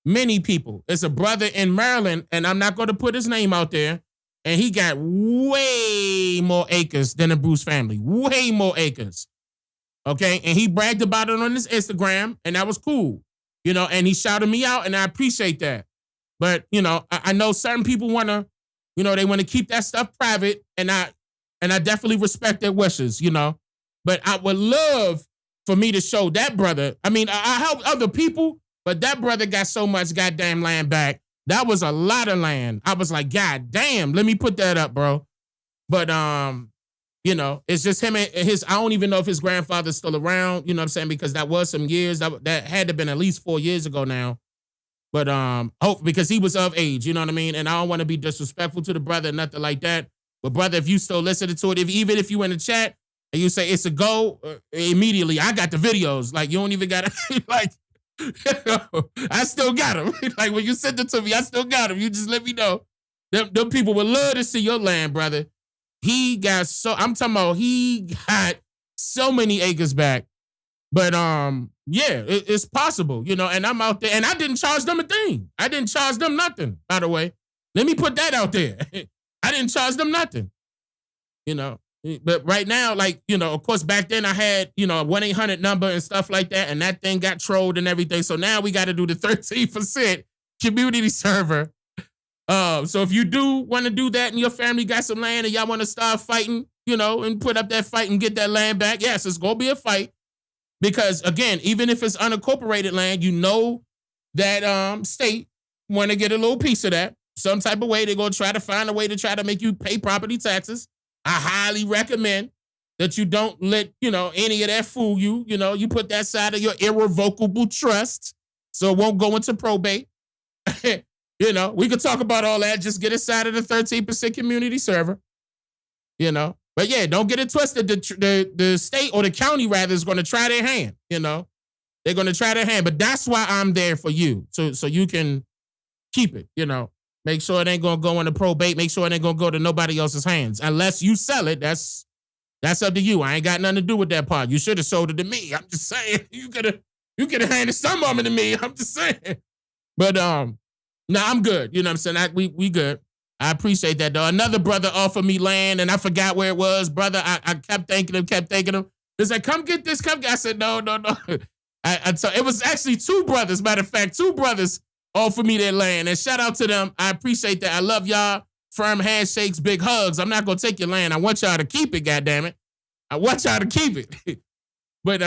Many people. It's a brother in Maryland, and I'm not going to put his name out there, and he got way more acres than the Bruce family. Way more acres. Okay? And he bragged about it on his Instagram, and that was cool. And he shouted me out, and I appreciate that. But, I know certain people want to, they want to keep that stuff private, and I definitely respect their wishes, But I would love for me to show that brother. I mean, I help other people, But that brother got so much goddamn land back. That was a lot of land. I was like, God damn, let me put that up, bro. But you know, it's just him and his. I don't even know if his grandfather's still around. You know what I'm saying? Because that was some years that had to have been at least 4 years ago now. But hope because he was of age. You know what I mean? And I don't want to be disrespectful to the brother, nothing like that. But brother, if you still listening to it, even if you in the chat and you say it's a go, immediately I got the videos. Like you don't even got to like. I still got them. Like when you sent it to me, I still got them. You just let me know. Them people would love to see your land, brother. I'm talking about he got so many acres back. But yeah, it's possible, you know, and I'm out there and I didn't charge them a thing. I didn't charge them nothing, by the way. Let me put that out there. I didn't charge them nothing, you know. But right now, like, you know, of course, back then I had, you know, a 1-800 number and stuff like that. And that thing got trolled and everything. So now we got to do the 13% community server. So if you do want to do that and your family got some land and y'all want to start fighting, you know, and put up that fight and get that land back. Yes, it's going to be a fight. Because again, even if it's unincorporated land, you know that state want to get a little piece of that. Some type of way they're going to try to find a way to try to make you pay property taxes. I highly recommend that you don't let, you know, any of that fool you. You know, you put that side of your irrevocable trust so it won't go into probate. You know, we could talk about all that. Just get inside of the 13% community server. You know, but yeah, don't get it twisted. The state or the county rather is going to try their hand. You know, they're going to try their hand. But that's why I'm there for you, so you can keep it. You know. Make sure it ain't gonna go into probate. Make sure it ain't gonna go to nobody else's hands. Unless you sell it, that's up to you. I ain't got nothing to do with that part. You should have sold it to me. I'm just saying. You could have handed some of it to me. I'm just saying. But I'm good. You know what I'm saying? We good. I appreciate that though. Another brother offered me land and I forgot where it was. Brother, I kept thanking him. He's like, come get this, come get. I said, no. It was actually two brothers, matter of fact, two brothers offer me their land. And shout out to them. I appreciate that. I love y'all. Firm handshakes, big hugs. I'm not going to take your land. I want y'all to keep it, goddammit. I want y'all to keep it. But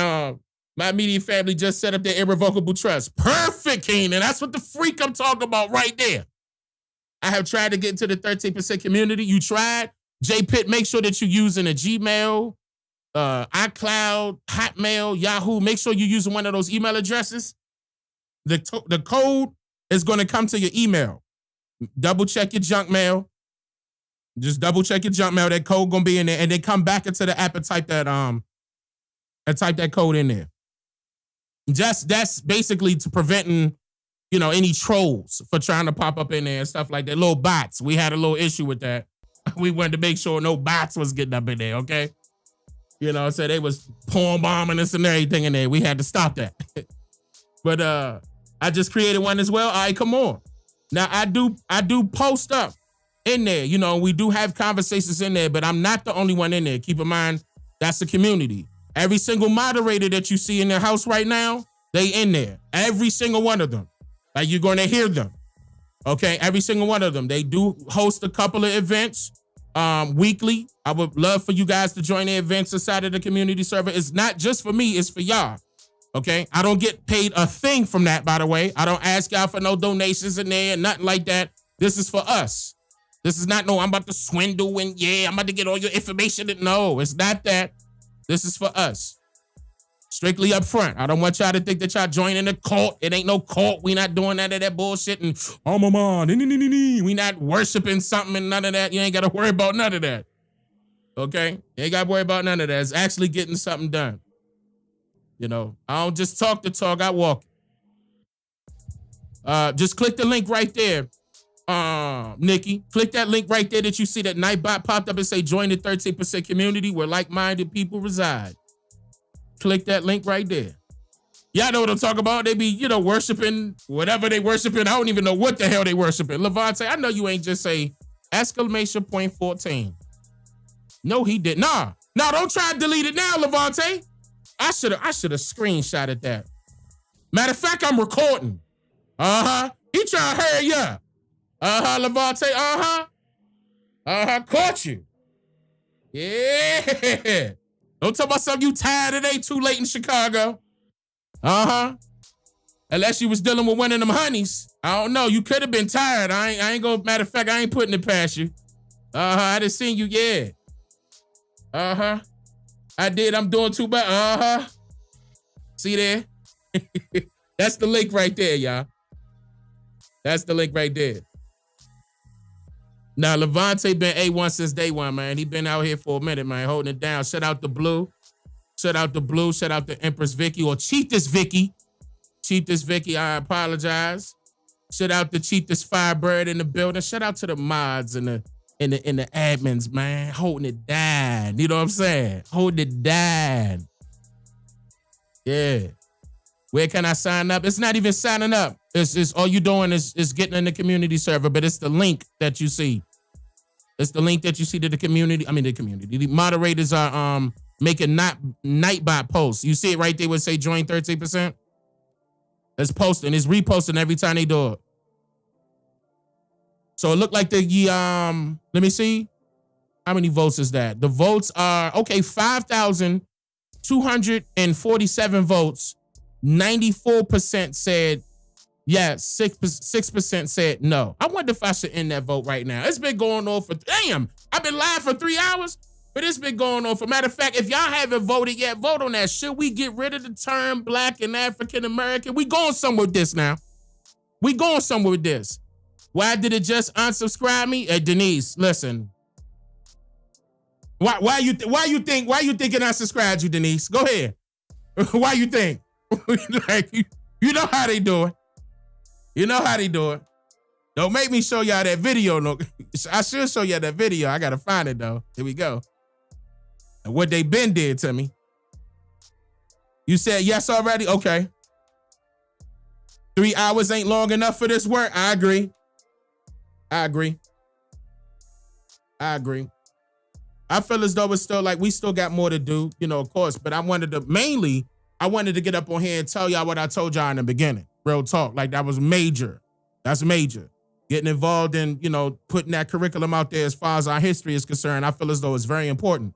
my immediate family just set up their irrevocable trust. Perfect, Keenan. That's what the freak I'm talking about right there. I have tried to get into the 13% community. You tried? J Pitt, make sure that you're using a Gmail, iCloud, Hotmail, Yahoo. Make sure you're using one of those email addresses. The code is going to come to your email. Double check your junk mail. Just double check your junk mail. That code going to be in there. And then come back into the app and type that code in there. That's basically to preventing, you know, any trolls for trying to pop up in there and stuff like that. Little bots. We had a little issue with that. We wanted to make sure no bots was getting up in there, okay? You know, so they was porn bombing this and everything in there. We had to stop that. But I just created one as well. All right, come on. Now I do post up in there. You know, we do have conversations in there, but I'm not the only one in there. Keep in mind, that's the community. Every single moderator that you see in their house right now, they in there. Every single one of them. Like you're going to hear them. Okay, every single one of them. They do host a couple of events weekly. I would love for you guys to join the events inside of the community server. It's not just for me, it's for y'all. Okay, I don't get paid a thing from that, by the way. I don't ask y'all for no donations in there, nothing like that. This is for us. This is not, no, I'm about to swindle and yeah, I'm about to get all your information. No, it's not that. This is for us. Strictly up front. I don't want y'all to think that y'all joining a cult. It ain't no cult. We not doing none of that bullshit and oh my man, we not worshiping something and none of that. You ain't got to worry about none of that. Okay? You ain't got to worry about none of that. It's actually getting something done. You know, I don't just talk the talk, I walk it. Just click the link right there, Nikki. Click that link right there that you see that Nightbot popped up and say join the 13% community where like-minded people reside. Click that link right there. Y'all know what I'm talking about. They be, you know, worshiping whatever they worshiping. I don't even know what the hell they worshiping. Levante, I know you ain't just say exclamation point 14. No, he did. Nah, don't try to delete it now, Levante. I should have screenshotted that. Matter of fact, I'm recording. He trying to hurry up. Levante. Caught you. Yeah. Don't tell myself you tired. It ain't too late in Chicago. Unless you was dealing with one of them honeys. I don't know. You could have been tired. I ain't gonna, matter of fact, I ain't putting it past you. I done seen you, yeah. I did. I'm doing too bad. See there? That's the link right there, y'all. That's the link right there. Now, Levante been A1 since day one, man. He been out here for a minute, man, holding it down. Shout out to Blue. Shout out to Blue. Shout out to Empress Vicky or Cheetah's Vicky. Cheetah's Vicky, I apologize. Shout out to Cheetah's Firebird in the building. Shout out to the mods and the admins, man. Holding it down. You know what I'm saying? Holding it down. Yeah. Where can I sign up? It's not even signing up. It's all you doing is getting in the community server, but it's the link that you see. It's the link that you see to the community. The moderators are making Nightbot posts. You see it right there where it say join 13%? It's posting. It's reposting every time they do it. So it looked like the let me see. How many votes is that? The votes are 5,247 votes. 94% said yes, 6% said no. I wonder if I should end that vote right now. It's been going on for I've been live for 3 hours, but it's been going on for. Matter of fact, if y'all haven't voted yet, vote on that. Should we get rid of the term Black and African American? We going somewhere with this now. We going somewhere with this. Why did it just unsubscribe me? Hey, Denise, listen. Why you think it unsubscribed you, Denise? Go ahead. Why you think? Like, you know how they do it. You know how they do it. Don't make me show y'all that video. No, I should show y'all that video. I gotta find it though. Here we go. And what they been did to me. You said yes already? Okay. 3 hours ain't long enough for this work. I agree. I feel as though it's still like we still got more to do, of course, but I wanted to get up on here and tell y'all what I told y'all in the beginning. Real talk. Like that was major. That's major. Getting involved in, putting that curriculum out there as far as our history is concerned, I feel as though it's very important.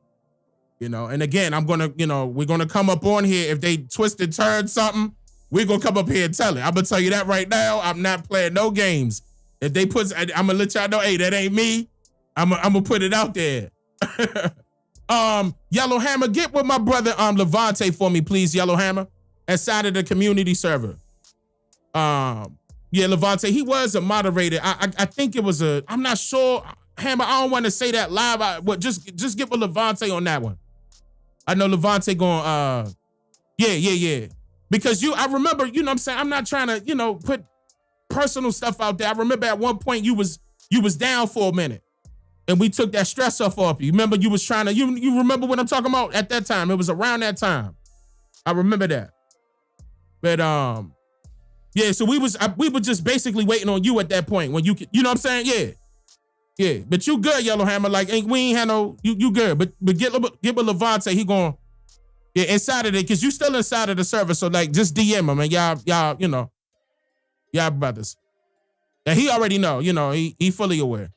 And again, we're gonna come up on here. If they twist and turn something, we're gonna come up here and tell it. I'm gonna tell you that right now. I'm not playing no games. If they I'm gonna let y'all know, hey, that ain't me. I'm gonna put it out there. Yellow Hammer, get with my brother Levante for me, please, Yellow Hammer, inside of the community server. Yeah, Levante, he was a moderator. I think it was I'm not sure. Hammer, I don't want to say that live. Just get with Levante on that one. I know Levante going, yeah. Because I remember, you know what I'm saying? I'm not trying to, put personal stuff out there. I remember at one point you was down for a minute. And we took that stress off you. Remember you was trying to, you remember what I'm talking about at that time. It was around that time. I remember that. But yeah, so we were just basically waiting on you at that point when you know what I'm saying? Yeah. Yeah. But you good, Yellow Hammer. Like we ain't had no, you good. But get with Levante, he going, yeah, inside of it, because you still inside of the server. So like just DM him and y'all, y'all brothers. And he already know, he fully aware.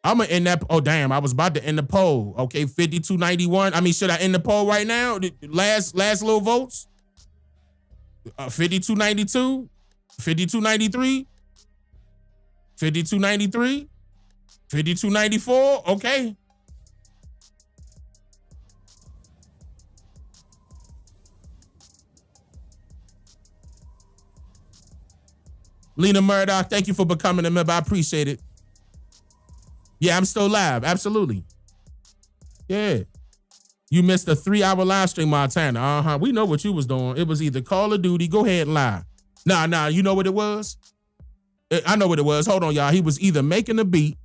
I'm gonna end that. Oh damn! I was about to end the poll. Okay, 5291. I mean, should I end the poll right now? Last little votes. 5292, 5293, 5293, 5294. Okay. Lena Murdoch, thank you for becoming a member. I appreciate it. Yeah, I'm still live. Absolutely. Yeah. You missed a 3-hour live stream, Montana. We know what you was doing. It was either Call of Duty. Go ahead and lie. Nah. You know what it was? I know what it was. Hold on, y'all. He was either making a beat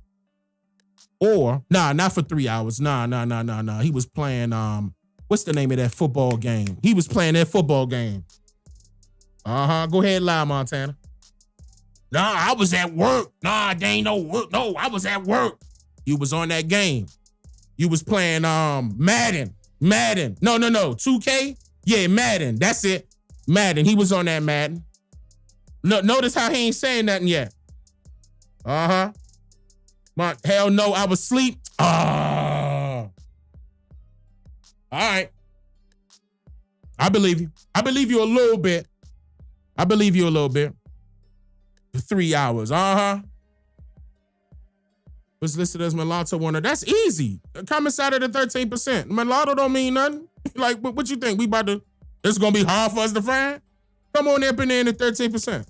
or, not for 3 hours. Nah. He was playing, what's the name of that football game? He was playing that football game. Go ahead and lie, Montana. Nah, I was at work. Nah, there ain't no work. No, I was at work. You was on that game. You was playing Madden. No. 2K? Yeah, Madden. That's it. Madden. He was on that Madden. No, notice how he ain't saying nothing yet. Hell no, I was asleep. All right. I believe you. I believe you a little bit. I believe you a little bit. For 3 hours. Was listed as mulatto winner. That's easy. Come inside of the 13%. Mulatto don't mean nothing. Like, what you think? It's gonna be hard for us to find? Come on up in there in the 13%.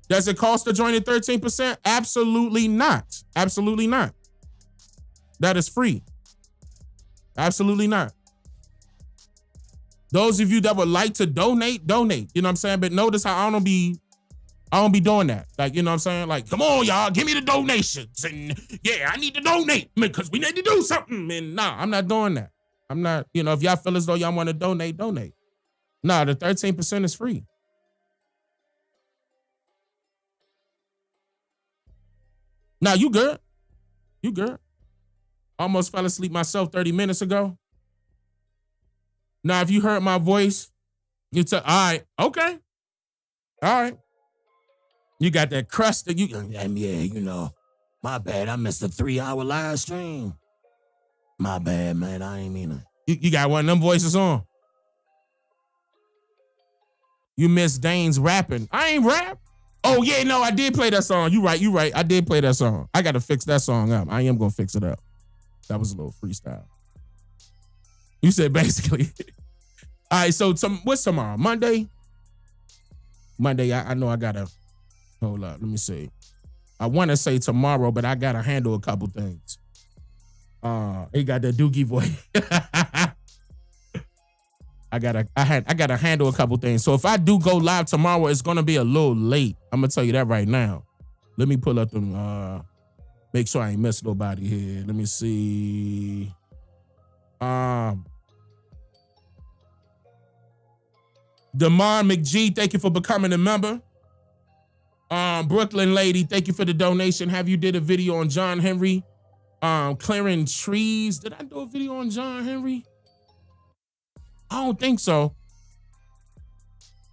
Does it cost to join the 13%? Absolutely not. Absolutely not. That is free. Absolutely not. Those of you that would like to donate. You know what I'm saying? But notice how I don't be doing that. Like, you know what I'm saying? Like, come on, y'all, give me the donations. And yeah, I need to donate because we need to do something. And nah, I'm not doing that. I'm not, if y'all feel as though y'all want to donate. Nah, the 13% is free. Nah, you good. You good. Almost fell asleep myself 30 minutes ago. Now, if you heard my voice, you all right, okay. All right. You got that crust that my bad. I missed a 3-hour live stream. My bad, man. I ain't mean it. You got one of them voices on. You miss Dane's rapping. I ain't rap. Oh, yeah, no, I did play that song. You right. I did play that song. I got to fix that song up. I am going to fix it up. That was a little freestyle. You said basically. All right, so what's tomorrow? Monday? Monday, I know I got to, hold up, let me see. I want to say tomorrow, but I got to handle a couple things. He got that Dookie voice. I gotta handle a couple things. So if I do go live tomorrow, it's gonna be a little late. I'm gonna tell you that right now. Let me pull up them. Make sure I ain't miss nobody here. Let me see. Demar McGee, thank you for becoming a member. Brooklyn lady, thank you for the donation. Have you did a video on John Henry? Clearing trees. Did I do a video on John Henry? I don't think so.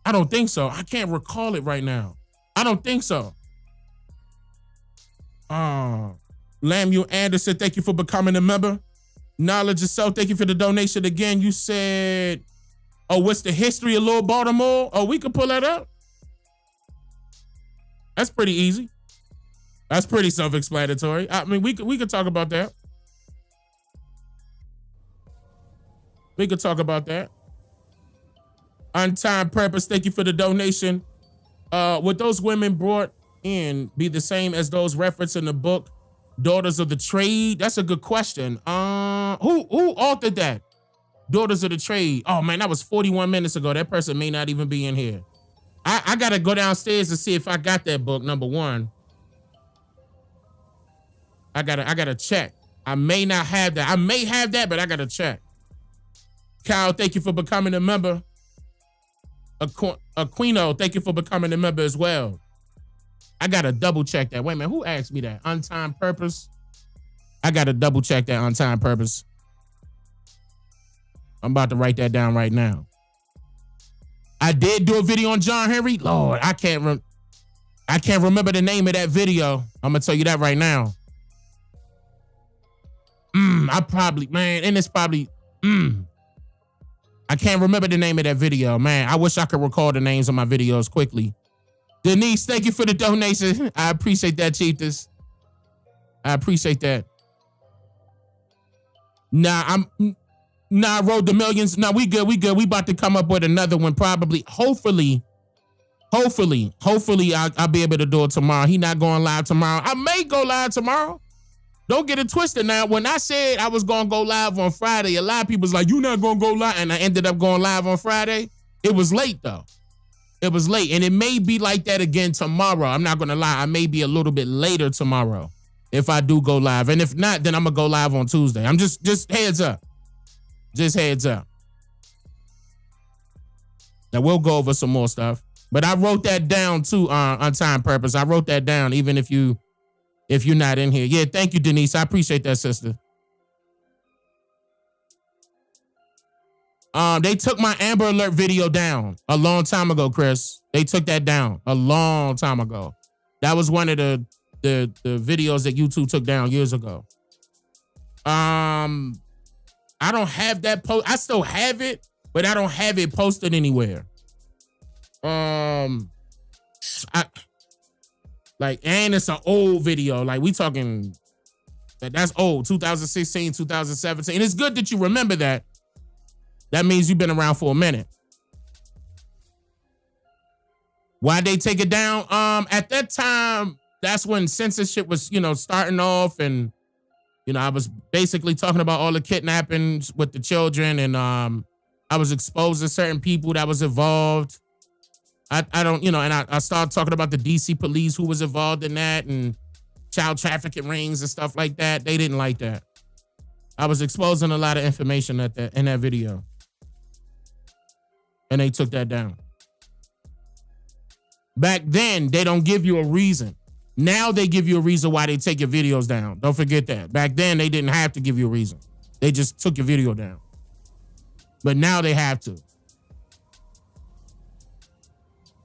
I can't recall it right now. I don't think so. Lamuel Anderson, thank you for becoming a member. Knowledge Yourself, thank you for the donation again. You said, what's the history of Little Baltimore? Oh, we could pull that up. That's pretty easy. That's pretty self-explanatory. I mean, we could talk about that. We could talk about that. Untimed Purpose, thank you for the donation. Would those women brought in be the same as those referenced in the book, Daughters of the Trade? That's a good question. Who authored that? Daughters of the Trade. Oh man, that was 41 minutes ago. That person may not even be in here. I gotta go downstairs to see if I got that book, number one. I gotta check. I may not have that. I may have that, but I gotta check. Kyle, thank you for becoming a member. Aquino, thank you for becoming a member as well. I gotta double check that. Wait a minute, who asked me that? Untimed Purpose? I gotta double check that Untimed Purpose. I'm about to write that down right now. I did do a video on John Henry. Lord, I can't remember the name of that video. I'm gonna tell you that right now. I can't remember the name of that video, man. I wish I could recall the names of my videos quickly. Denise, thank you for the donation. I appreciate that, Chiefess. I appreciate that. I rode the millions. Nah, we good. We about to come up with another one probably. Hopefully, I'll be able to do it tomorrow. He not going live tomorrow. I may go live tomorrow. Don't get it twisted now. When I said I was going to go live on Friday, a lot of people was like, you're not going to go live. And I ended up going live on Friday. It was late, though. It was late. And it may be like that again tomorrow. I'm not going to lie. I may be a little bit later tomorrow if I do go live. And if not, then I'm going to go live on Tuesday. I'm just heads up. Just heads up. Now, we'll go over some more stuff. But I wrote that down, too, on Time Purpose. I wrote that down, even if you're not in here. Yeah, thank you, Denise. I appreciate that, sister. They took my Amber Alert video down a long time ago, Chris. They took that down a long time ago. That was one of the videos that YouTube took down years ago. I don't have that post. I still have it, but I don't have it posted anywhere. And it's an old video. Like, we talking, that's old, 2016, 2017. And it's good that you remember that. That means you've been around for a minute. Why'd they take it down? At that time, that's when censorship was, starting off, and I was basically talking about all the kidnappings with the children, and I was exposing certain people that was involved. I don't, and I started talking about the DC police who was involved in that, and child trafficking rings and stuff like that. They didn't like that. I was exposing a lot of information in that video, and they took that down. Back then, they don't give you a reason. Now they give you a reason why they take your videos down. Don't forget that. Back then, they didn't have to give you a reason. They just took your video down. But now they have to.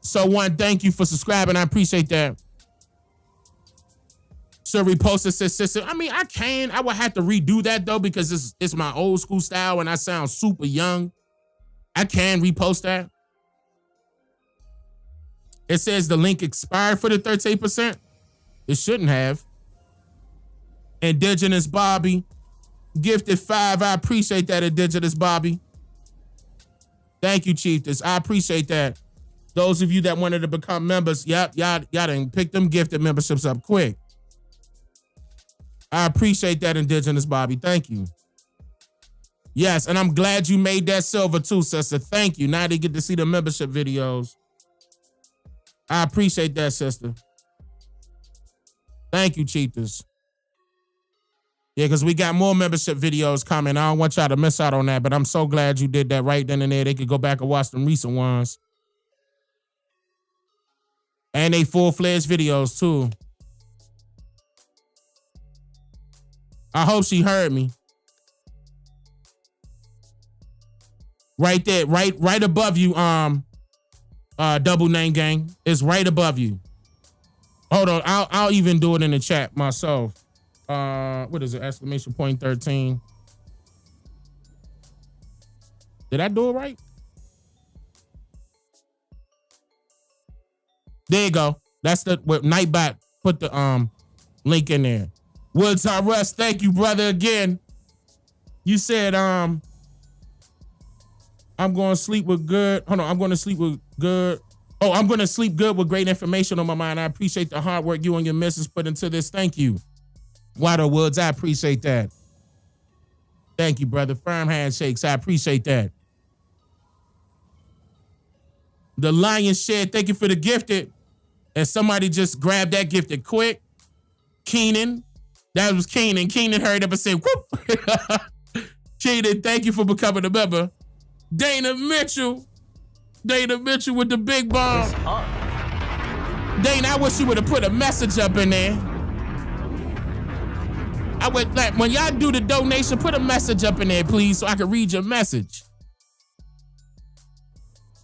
So one, thank you for subscribing. I appreciate that. So reposted says, sister. I mean, I would have to redo that though, because it's my old school style and I sound super young. I can repost that. It says the link expired for the 38%. It shouldn't have. Indigenous Bobby, gifted 5. I appreciate that, Indigenous Bobby. Thank you, Chiefess. I appreciate that. Those of you that wanted to become members, y'all done pick them gifted memberships up quick. I appreciate that, Indigenous Bobby. Thank you. Yes, and I'm glad you made that silver too, sister. Thank you. Now they get to see the membership videos. I appreciate that, sister. Thank you, Cheetahs. Yeah, because we got more membership videos coming. I don't want y'all to miss out on that, but I'm so glad you did that right then and there. They could go back and watch them recent ones. And they full-fledged videos, too. I hope she heard me. Right there, right above you, Double Name Gang. It's right above you. Hold on, I'll even do it in the chat myself. What is it? Exclamation point 13. Did I do it right? There you go. That's the Nightbot put the link in there. Woods R Russ, thank you, brother, again. You said I'm going to sleep with good. Hold on, I'm going to sleep with good. Oh, I'm going to sleep good with great information on my mind. I appreciate the hard work you and your missus put into this. Thank you. Water Woods, I appreciate that. Thank you, brother. Firm handshakes, I appreciate that. The Lion's Shed, thank you for the gifted. And somebody just grabbed that gifted quick. Keenan, that was Keenan. Keenan hurried up and said, whoop. Keenan, thank you for becoming a member. Dana Mitchell with the big bomb. Dana, I wish you would have put a message up in there. I would like when y'all do the donation, put a message up in there, please, so I can read your message.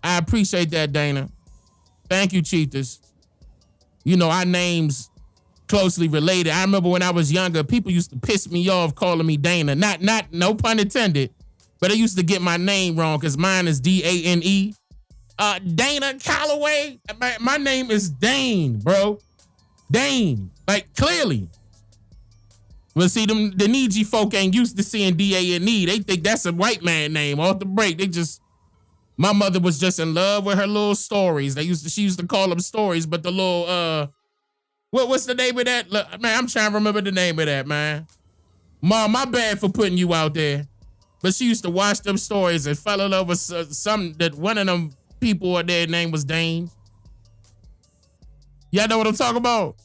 I appreciate that, Dana. Thank you, Cheetahs. You know, our names closely related. I remember when I was younger, people used to piss me off calling me Dana. Not no pun intended. But I used to get my name wrong because mine is Dane. Dane Calloway. My name is Dane, bro. Dane. Like, clearly. Well, see, the Niji folk ain't used to seeing Dane. They think that's a white man name off the break. My mother was just in love with her little stories. She used to call them stories, but the little, what's the name of that? Look, man, I'm trying to remember the name of that, man. Mom, my bad for putting you out there. But she used to watch them stories and fell in love with that one of them people, their name was Dane. Y'all know what I'm talking about?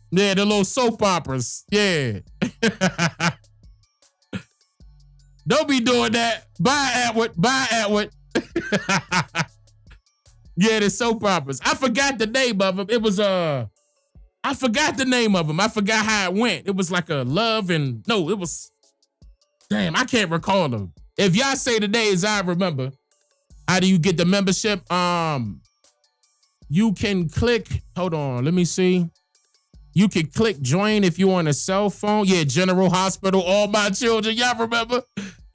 Yeah, the little soap operas. Yeah. Don't be doing that. Bye, Atwood. Yeah, the soap operas. I forgot the name of them. It was I forgot the name of them. I forgot how it went. It was like a love and no, it was. Damn, I can't recall them. If y'all say the names, I remember. How do you get the membership? You can click. Hold on, let me see. You can click join if you're on a cell phone. Yeah, General Hospital, All My Children. Y'all remember?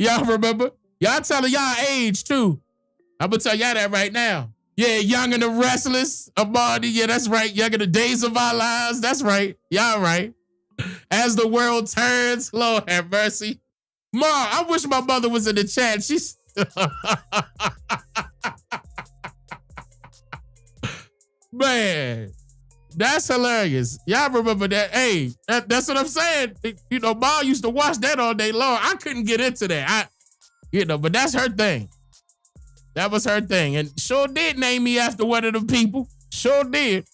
Y'all remember? Y'all telling y'all age too. I'm gonna tell y'all that right now. Yeah, Young and the Restless, Amani. Yeah, that's right. Young and the Days of Our Lives. That's right. Y'all right. As the World Turns. Lord have mercy. Ma, I wish my mother was in the chat. She's man, that's hilarious. Y'all remember that? Hey, that's what I'm saying. You know, Ma used to watch that all day long. I couldn't get into that. But that's her thing. That was her thing. And sure did name me after one of them people. Sure did.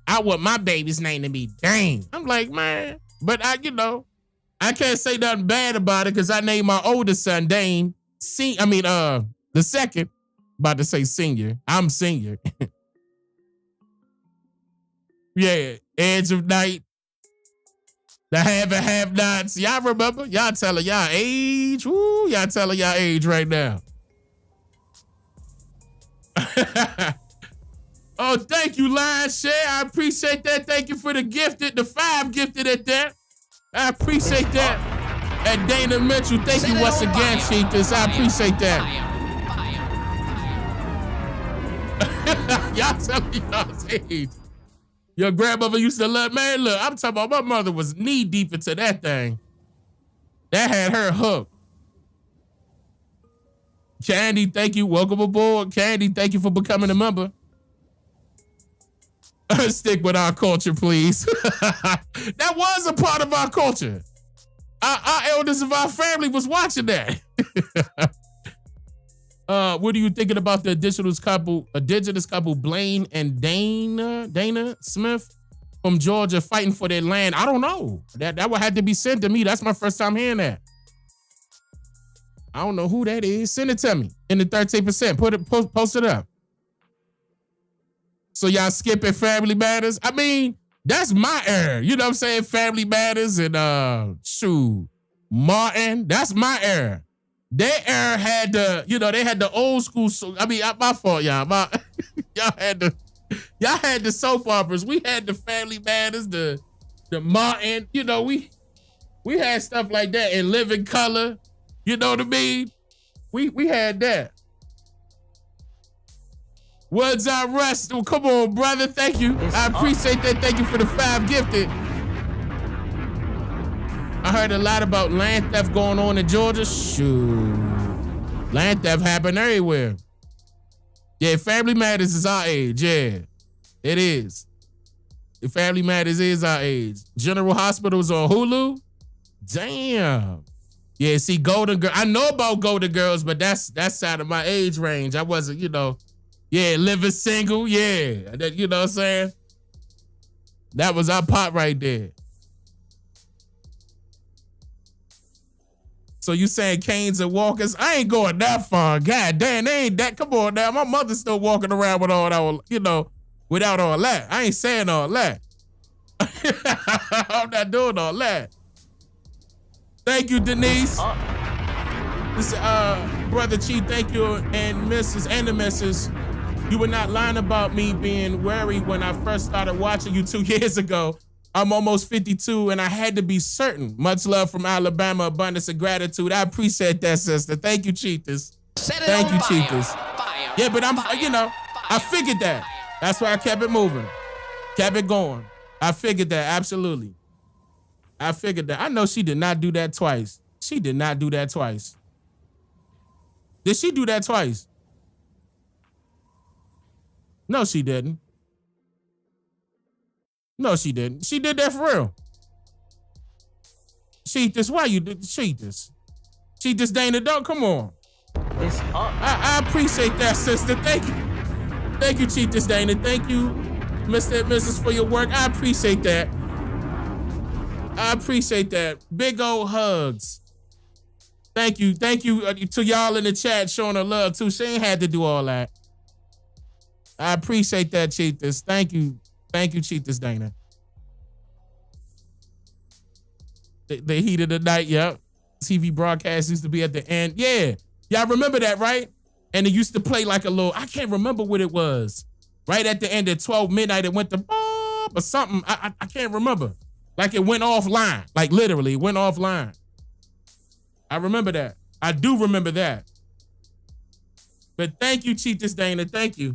I want my baby's name to be Dane. I'm like, man. But I can't say nothing bad about it because I named my oldest son Dane. The second. About to say senior. I'm senior. Yeah. Edge of Night. The Have and Have Nots. Y'all remember? Y'all telling y'all age. Woo, y'all telling y'all age right now. Oh, thank you, Lion Share. I appreciate that. Thank you for the 5 gifted at that. I appreciate that. And Dana Mitchell, thank you once again, Cheetahs. I appreciate that. Y'all telling y'all's age. Your grandmother used to love, man, look, I'm talking about my mother was knee deep into that thing. That had her hooked. Candy, thank you. Welcome aboard. Candy, thank you for becoming a member. Stick with our culture, please. That was a part of our culture. Our elders of our family was watching that. What are you thinking about the indigenous couple, Blaine and Dana Smith from Georgia fighting for their land? I don't know. That would have to be sent to me. That's my first time hearing that. I don't know who that is. Send it to me in the 13%. Post it up. So y'all skipping Family Matters? I mean, that's my era. You know what I'm saying? Family Matters and Martin. That's my era. Their era had they had the old school. My fault, y'all. Y'all had the soap operas. We had the Family Matters, the Martin. We had stuff like that in Living Color. You know what I mean? We had that. Words I rest. Well, come on, brother. Thank you. I appreciate that. Thank you for the 5 gifted. I heard a lot about land theft going on in Georgia. Shoot. Land theft happen everywhere. Yeah, Family Matters is our age. Yeah, it is. The Family Matters is our age. General Hospital's on Hulu. Damn. Yeah, see, Golden Girl. I know about Golden Girls, but that's out of my age range. I wasn't, Yeah, Living Single. Yeah, you know what I'm saying? That was our pot right there. So you saying canes and walkers? I ain't going that far. God damn, they ain't that. Come on now. My mother's still walking around with all that, without all that. I ain't saying all that. I'm not doing all that. Thank you, Denise. This, Brother Chief, thank you, and Mrs. and the Mrs. You were not lying about me being worried when I first started watching you 2 years ago. I'm almost 52 and I had to be certain. Much love from Alabama, abundance of gratitude. I appreciate that, sister. Thank you, Cheetahs. Thank you, Cheetahs. Yeah, but I figured that. That's why I kept it moving. Kept it going. I figured that, absolutely. I figured that. I know she did not do that twice. She did not do that twice. Did she do that twice? No, she didn't. No, she didn't. She did that for real. Cheetahs, why you did Cheetahs? Cheetahs, Dana, don't come on. It's up. I appreciate that, sister. Thank you. Thank you, Cheetahs, Dana. Thank you, Mr. and Mrs. for your work. I appreciate that. I appreciate that. Big old hugs. Thank you. Thank you to y'all in the chat showing her love too. She ain't had to do all that. I appreciate that, Cheetahs. Thank you. Thank you, Cheetahs, Dana. The heat of the night, yep. TV broadcast used to be at the end. Yeah. Y'all remember that, right? And it used to play like a little, I can't remember what it was. Right at the end at 12 midnight, it went to bop or something. I can't remember. Like it went offline. Like literally, it went offline. I remember that. I do remember that. But thank you, Cheetahs Dana. Thank you.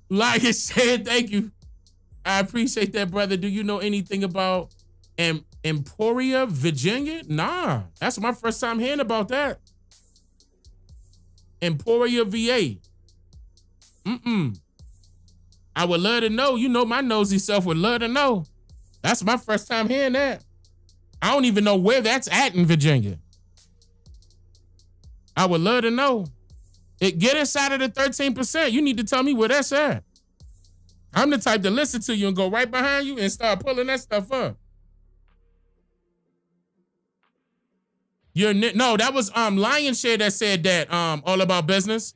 Like I said, thank you. I appreciate that, brother. Do you know anything about Emporia, Virginia? Nah, that's my first time hearing about that. Emporia, VA. I would love to know. You know, my nosy self would love to know. That's my first time hearing that. I don't even know where that's at in Virginia. I would love to know. Get inside of the 13%. You need to tell me where that's at. I'm the type to listen to you and go right behind you and start pulling that stuff up. No, that was Lionshare that said that, all about business.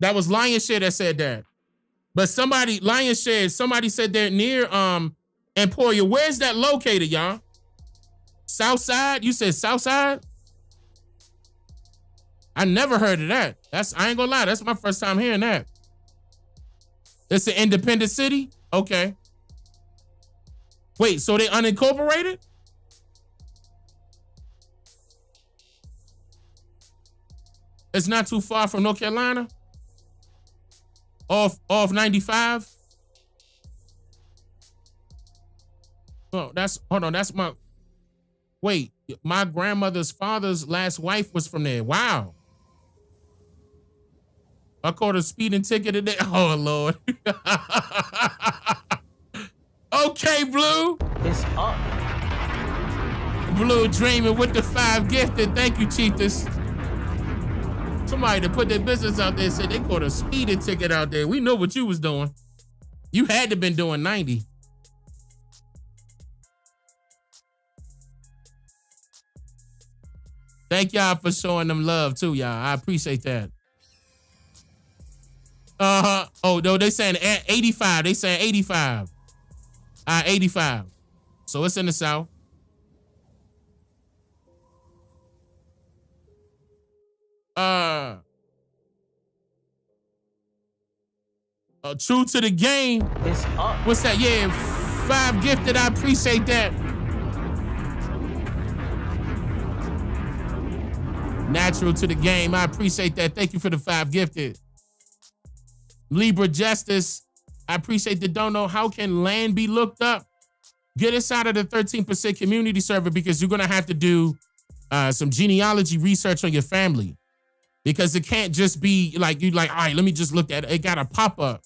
That was Lionshare that said that. But Lionshare, somebody said they're near Emporia. Where's that located, y'all? South Side? You said South Side? I never heard of that. I ain't gonna lie, that's my first time hearing that. It's an independent city? Okay. Wait, so they unincorporated? It's not too far from North Carolina? Off 95? Oh, that's my grandmother's father's last wife was from there. Wow. I caught a speeding ticket today. Oh, Lord. Okay, Blue. It's up. Blue dreaming with the 5 gifted. Thank you, Cheetahs. Somebody to put their business out there said they caught a speeding ticket out there. We know what you was doing. You had to been doing 90. Thank y'all for showing them love too, y'all. I appreciate that. Oh, no, they saying 85. They saying 85. 85. So it's in the South. True to the game. It's up. What's that? Yeah, 5 gifted. I appreciate that. Natural to the game. I appreciate that. Thank you for the 5 gifted. Libra Justice. I appreciate the don't know. How can land be looked up? Get inside of the 13% community server because you're going to have to do some genealogy research on your family. Because it can't just be like, all right, let me just look at it. It got to pop up.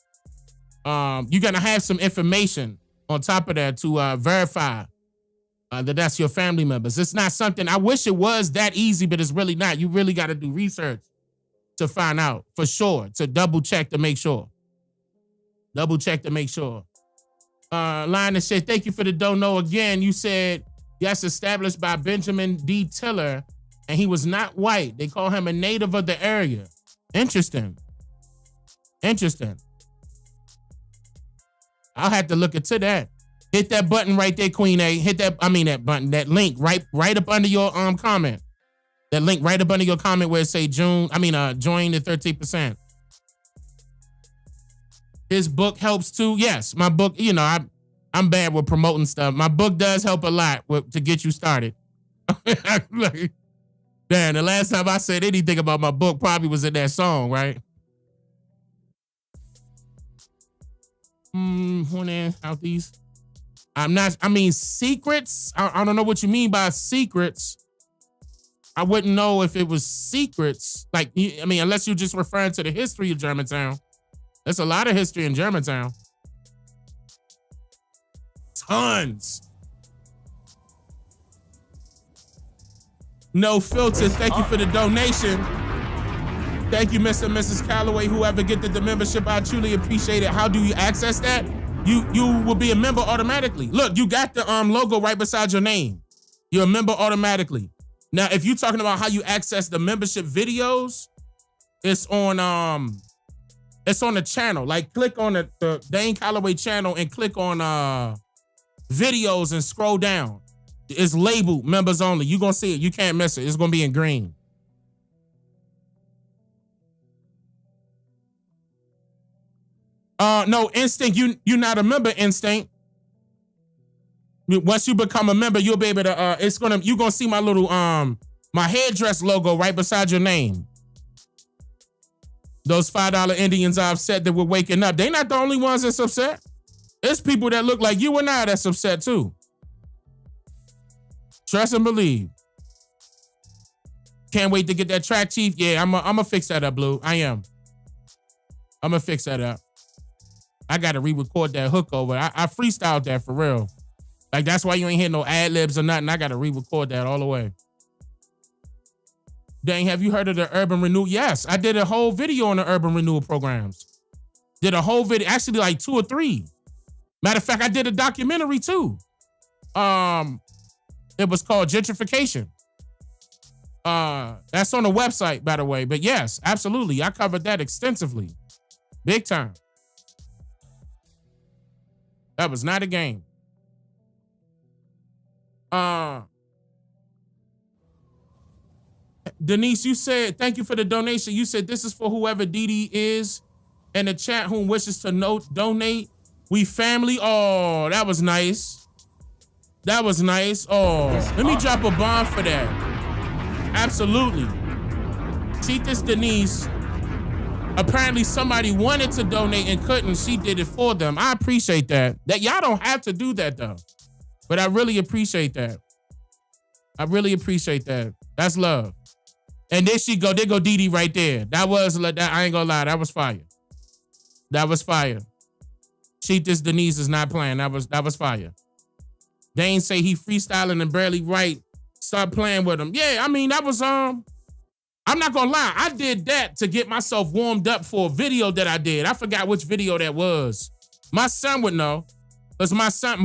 You're going to have some information on top of that to verify that that's your family members. It's not something, I wish it was that easy, but it's really not. You really got to do research to find out for sure, to double check to make sure. Double check to make sure. Lionel said, thank you for the don't know again. You said, yes, established by Benjamin D. Tiller, and he was not white. They call him a native of the area. Interesting. Interesting. I'll have to look into that. Hit that button right there, Queen A. Hit that, that button, that link right up under your comment. That link right up under your comment where it say join the 13%. His book helps too. Yes, my book, I'm bad with promoting stuff. My book does help a lot to get you started. Damn, the last time I said anything about my book probably was in that song, right? Southeast. Secrets. I don't know what you mean by secrets. I wouldn't know if it was secrets. Unless you're just referring to the history of Germantown. There's a lot of history in Germantown. Tons. No filter. Thank you for the donation. Thank you, Mr. and Mrs. Calloway. Whoever gifted the membership, I truly appreciate it. How do you access that? You will be a member automatically. Look, you got the logo right beside your name. You're a member automatically. Now, if you're talking about how you access the membership videos, it's on the channel. Like, click on the Dane Calloway channel and click on videos and scroll down. It's labeled members only. You're gonna see it. You can't miss it. It's gonna be in green. No, Instinct, you're not a member, Instinct. Once you become a member, you'll be able to. You're gonna see my little my hairdress logo right beside your name. Those $5 Indians are upset that we're waking up. They're not the only ones that's upset. There's people that look like you and I that's upset too. Trust and believe. Can't wait to get that track, Chief. Yeah, I'm gonna fix that up, Blue. I am. I'm gonna fix that up. I gotta re-record that hook over. I freestyled that for real. Like, that's why you ain't hear no ad-libs or nothing. I gotta re-record that all the way. Dang, have you heard of the Urban Renewal? Yes, I did a whole video on the Urban Renewal programs. Did a whole video, actually like 2 or 3. Matter of fact, I did a documentary too. It was called Gentrification. That's on the website, by the way. But yes, absolutely. I covered that extensively. Big time. That was not a game. Denise, you said, thank you for the donation. You said this is for whoever Dee is in the chat whom wishes to donate. We family. Oh, that was nice. That was nice. Oh, let me drop a bomb for that. Absolutely. Cheat this Denise. Apparently somebody wanted to donate and couldn't. She did it for them. I appreciate that. That y'all don't have to do that though. But I really appreciate that. I really appreciate that. That's love. And there she go. There go Dee right there. That was, I ain't gonna lie. That was fire. That was fire. Cheat this Denise is not playing. That was fire. Dane say he freestyling and barely right. Start playing with him. Yeah, I mean, that was, I'm not gonna lie. I did that to get myself warmed up for a video that I did. I forgot which video that was. My son would know. Because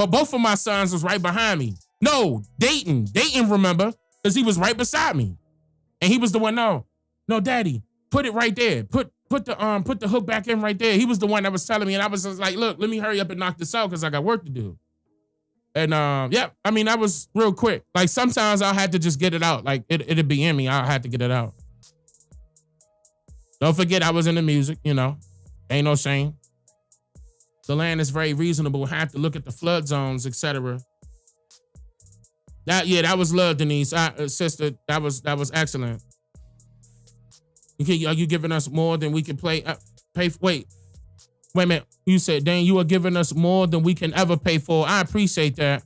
both of my sons was right behind me. No, Dayton remember, because he was right beside me. And he was the one, no, Daddy, put it right there. Put the hook back in right there. He was the one that was telling me, and I was just like, look, let me hurry up and knock this out because I got work to do. And yeah, I mean, that was real quick. Like sometimes I'll have to just get it out. Like it'd be in me. I'll have to get it out. Don't forget I was in the music, ain't no shame. The land is very reasonable. Have to look at the flood zones, etc. That was love, Denise. Sister, that was excellent. Are you giving us more than we can pay? Wait a minute. You said, Dane, you are giving us more than we can ever pay for. I appreciate that.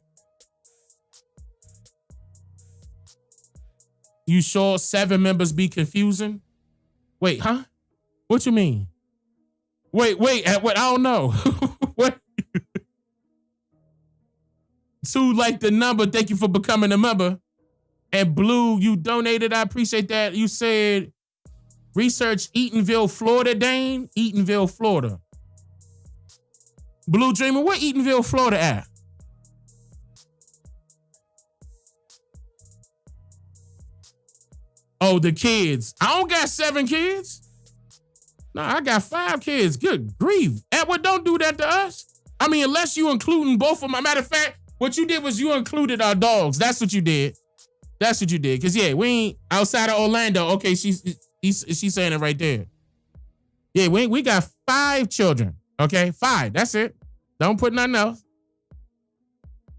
You sure 7 members be confusing? Wait, huh? What you mean? Wait, what? I don't know. What? 2 like the number. Thank you for becoming a member. And Blue, you donated. I appreciate that. You said research Eatonville, Florida, Dane. Eatonville, Florida. Blue Dreamer, where Eatonville, Florida at? Oh, the kids. I don't got 7 kids. No, I got 5 kids. Good grief. Edward, don't do that to us. I mean, unless you including both of them. Matter of fact, what you did was you included our dogs. That's what you did. That's what you did. Because, yeah, we ain't outside of Orlando. Okay, she's saying it right there. Yeah, we got 5 children. Okay, 5. That's it. Don't put nothing else.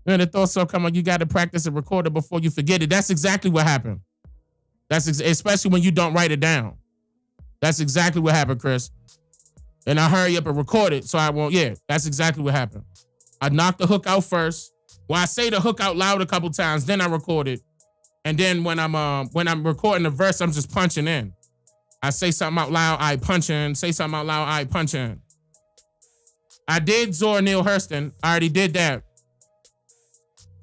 And the thought so come on, you got to practice and record it before you forget it. That's exactly what happened. Especially when you don't write it down. That's exactly what happened, Chris. And I hurry up and record it so I won't. Yeah, that's exactly what happened. I knocked the hook out first. Well, I say the hook out loud a couple times, then I record it. And then when I'm recording the verse, I'm just punching in. I say something out loud, I punch in. Say something out loud, I punch in. I did Zora Neale Hurston. I already did that.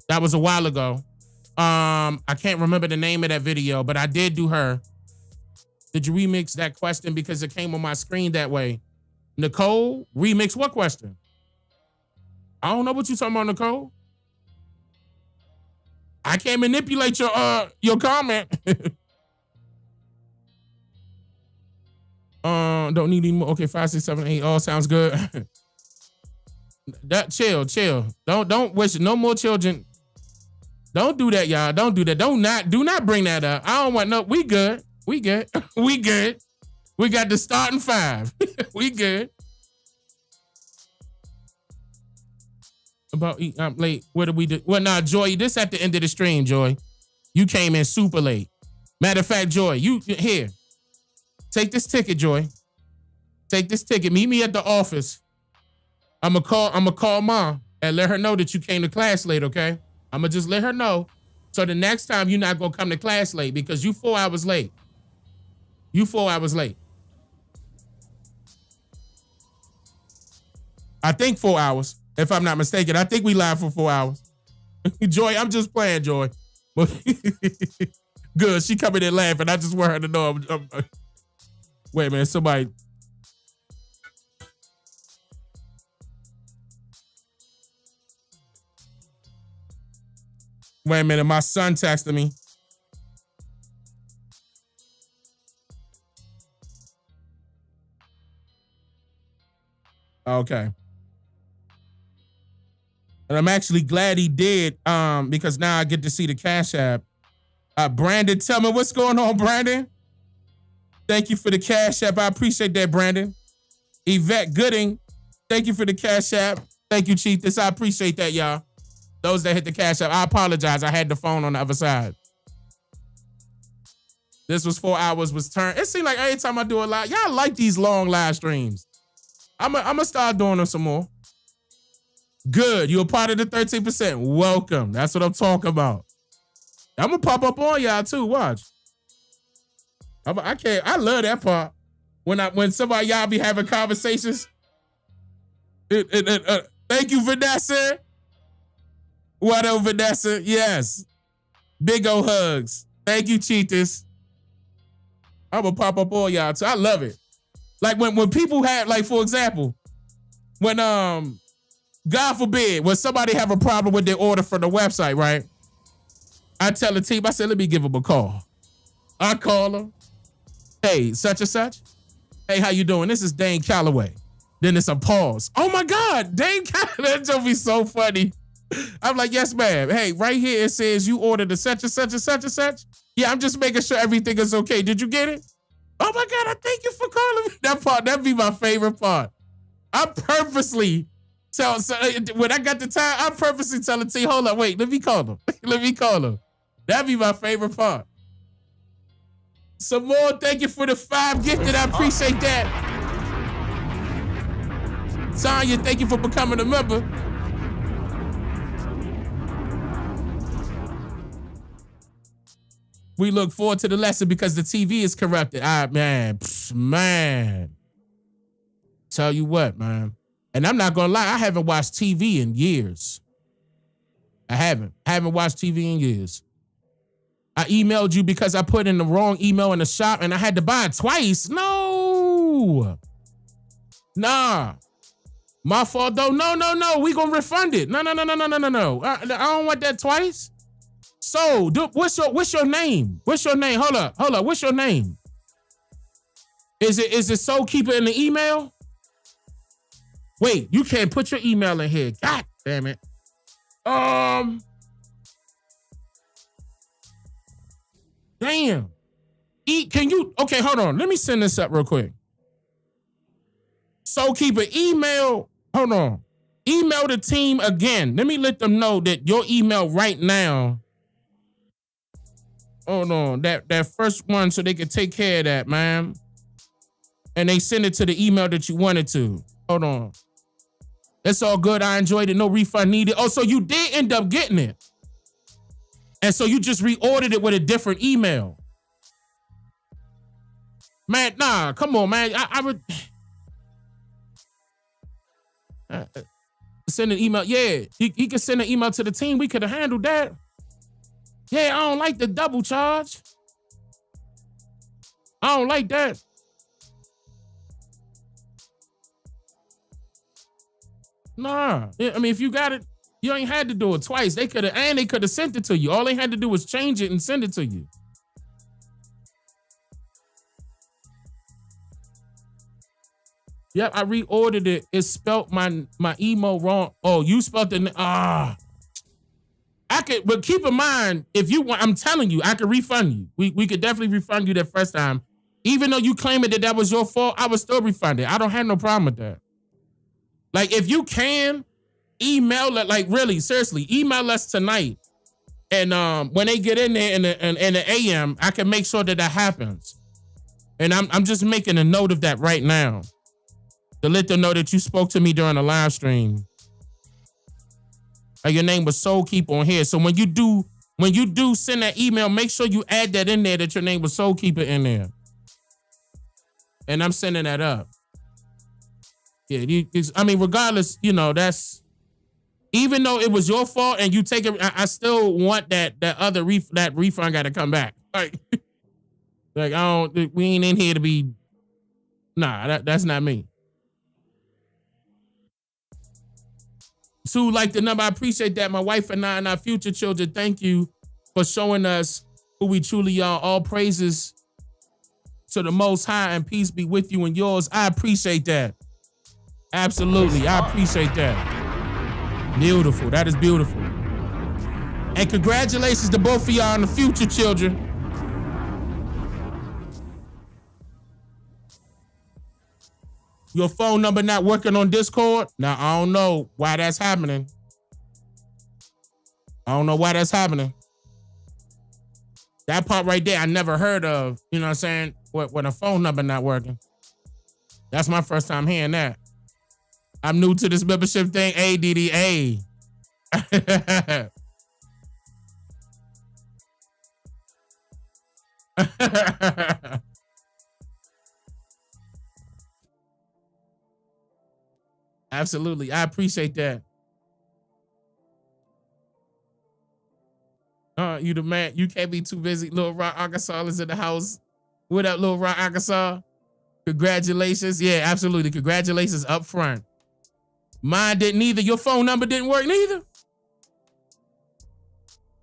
That was a while ago. I can't remember the name of that video, but I did do her. Did you remix that question because it came on my screen that way? Nicole, remix what question? I don't know what you're talking about, Nicole. I can't manipulate your comment. Don't need any more. Okay, 5, 6, 7, 8. All sounds good. That chill. Don't wish no more children. Don't do that, y'all. Don't do that. Do not bring that up. I don't want no. We good. We good. We got the starting 5. We good. About I'm late. What did we do? Well, nah, Joy, this at the end of the stream, Joy. You came in super late. Matter of fact, Joy, you here. Take this ticket, Joy. Take this ticket. Meet me at the office. I'ma call Mom and let her know that you came to class late, okay? I'ma just let her know. So the next time you're not gonna come to class late because you 4 hours late. You 4 hours late. I think 4 hours, if I'm not mistaken. I think we live for 4 hours. Joy, I'm just playing, Joy. Good, she coming in laughing. I just want her to know. Wait a minute, somebody. Wait a minute, my son texted me. Okay. And I'm actually glad he did, because now I get to see the Cash App. Brandon, tell me what's going on, Brandon. Thank you for the Cash App. I appreciate that, Brandon. Yvette Gooding, thank you for the Cash App. Thank you, Chief. I appreciate that, y'all. Those that hit the Cash App, I apologize. I had the phone on the other side. This was 4 hours was turned. It seemed like every time I do a live, y'all like these long live streams. I'm gonna start doing them some more. Good. You're a part of the 13%. Welcome. That's what I'm talking about. I'm gonna pop up on y'all too. Watch. I love that part. When somebody y'all be having conversations. Thank you, Vanessa. What up, Vanessa? Yes. Big ol' hugs. Thank you, Cheetahs. I'm gonna pop up on y'all too. I love it. Like when people have, like, for example, when God forbid, when somebody have a problem with their order from the website, right? I tell the team, I said, let me give them a call. I call them. Hey, such and such. Hey, how you doing? This is Dane Calloway. Then it's a pause. Oh my God, Dane Calloway. That joke be so funny. I'm like, yes, ma'am. Hey, right here it says you ordered a such and such and such and such. Yeah, I'm just making sure everything is okay. Did you get it? Oh my God, I thank you for calling me. That part, that'd be my favorite part. I purposely tell, when I got the time, I purposely tell the team, hold on, wait, let me call them. Let me call them. That'd be my favorite part. Some more, thank you for the 5 gifted. I appreciate that. Tanya, thank you for becoming a member. We look forward to the lesson because the TV is corrupted. Man. Tell you what, man. And I'm not gonna lie, I haven't watched TV in years. I haven't watched TV in years. I emailed you because I put in the wrong email in the shop and I had to buy it twice. No. Nah. My fault though. No. We gonna refund it. No. I don't want that twice. So, what's your name? What's your name? Hold up. What's your name? Is it Soul Keeper in the email? Wait, you can't put your email in here. God damn it. Damn. Can you? Okay, hold on. Let me send this up real quick. Soul Keeper, email. Hold on. Email the team again. Let me let them know that your email right now. Hold on, that first one so they can take care of that, man. And they send it to the email that you wanted to. Hold on. It's all good. I enjoyed it. No refund needed. Oh, so you did end up getting it. And so you just reordered it with a different email. Man, nah, come on, man. I would send an email. Yeah, he could send an email to the team. We could have handled that. Yeah, I don't like the double charge. I don't like that. Nah. I mean, if you got it, you ain't had to do it twice. They could have sent it to you. All they had to do was change it and send it to you. Yep, I reordered it. It spelled my email wrong. Oh, you spelled it. I could, but keep in mind, if you want, I'm telling you, I could refund you. We could definitely refund you that first time. Even though you claim it that was your fault, I would still refund it. I don't have no problem with that. Like, if you can, email it, like really, seriously, email us tonight. And when they get in there in the AM, I can make sure that happens. And I'm just making a note of that right now to let them know that you spoke to me during the live stream. Your name was Soul Keeper on here. So when you do send that email, make sure you add that in there that your name was Soul Keeper in there. And I'm sending that up. Yeah, regardless, that's, even though it was your fault and you take it, I still want that refund got to come back. Like, we ain't in here to be, that's not me. Sue, like the number, I appreciate that. My wife and I and our future children, thank you for showing us who we truly are. All praises to the Most High, and peace be with you and yours. I appreciate that. Absolutely, I appreciate that. Beautiful, that is beautiful. And congratulations to both of y'all and the future children. Your phone number not working on Discord? Now, I don't know why that's happening. That part right there, I never heard of. You know what I'm saying? When a phone number not working. That's my first time hearing that. I'm new to this membership thing. ADDA. Absolutely. I appreciate that. You the man. You can't be too busy. Little Rock, Arkansas is in the house. What up, Little Rock, Arkansas? Congratulations. Yeah, absolutely. Congratulations up front. Mine didn't either. Your phone number didn't work neither.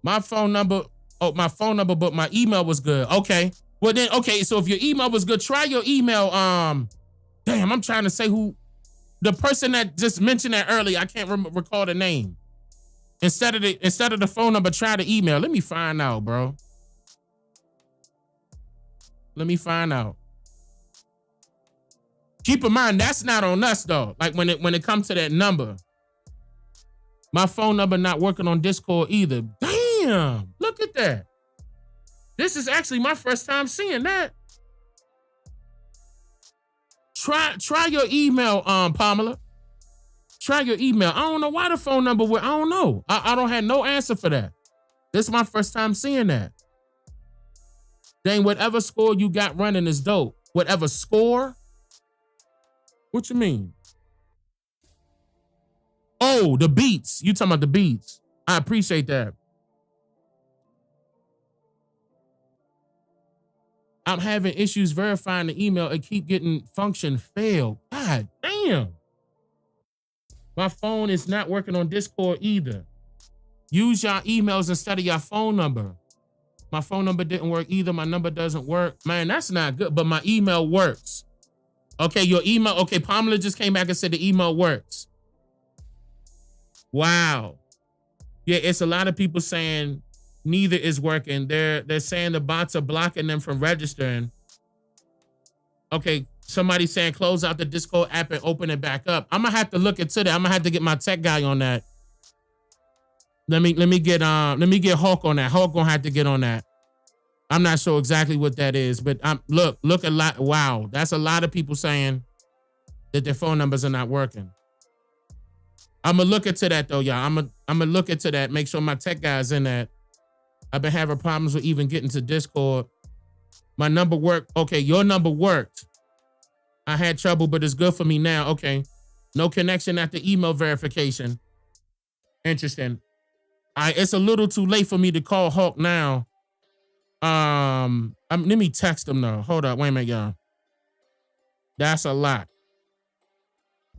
My phone number, but my email was good. Okay. Well then, okay, so if your email was good, try your email. Damn, I'm trying to say who. The person that just mentioned that earlier, I can't recall the name. Instead of the phone number, try the email. Let me find out, bro. Let me find out. Keep in mind, that's not on us though. Like when it comes to that number, my phone number not working on Discord either. Damn, look at that. This is actually my first time seeing that. Try your email, Pamela. Try your email. I don't know why the phone number I don't know. I don't have no answer for that. This is my first time seeing that. Dang, whatever score you got running is dope. Whatever score? What you mean? Oh, the beats. You talking about the beats. I appreciate that. I'm having issues verifying the email and keep getting function failed. God damn. My phone is not working on Discord either. Use your emails instead of your phone number. My phone number didn't work either. My number doesn't work. Man, that's not good, but my email works. Okay, your email. Okay, Pamela just came back and said the email works. Wow. Yeah, it's a lot of people saying neither is working. They're saying the bots are blocking them from registering. Okay, somebody saying close out the Discord app and open it back up. I'm gonna have to look into that. I'm gonna have to get my tech guy on that. Let me get Hawk on that. Hawk gonna have to get on that. I'm not sure exactly what that is, but look a lot. Wow, that's a lot of people saying that their phone numbers are not working. I'm gonna look into that though, y'all. I'm gonna look into that. Make sure my tech guy's in that. I've been having problems with even getting to Discord. My number worked. Okay, your number worked. I had trouble, but it's good for me now. Okay, no connection after email verification. Interesting. It's a little too late for me to call Hawk now. Let me text him though. Hold up, wait a minute, y'all. That's a lot.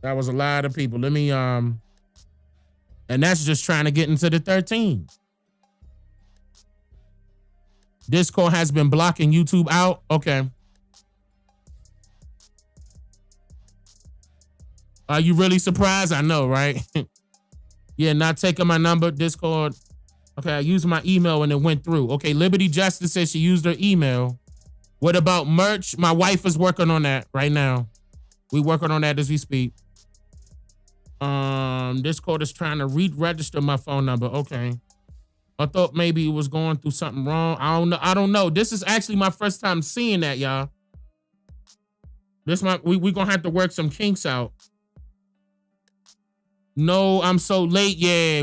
That was a lot of people. Let me and that's just trying to get into the 13. Discord has been blocking YouTube out. Okay. Are you really surprised? I know, right? Yeah, not taking my number. Discord. Okay, I used my email and it went through. Okay, Liberty Justice says she used her email. What about merch? My wife is working on that right now. We working on that as we speak. Discord is trying to re-register my phone number. Okay. I thought maybe it was going through something wrong. I don't know. This is actually my first time seeing that, y'all. We gonna have to work some kinks out. No, I'm so late. Yeah,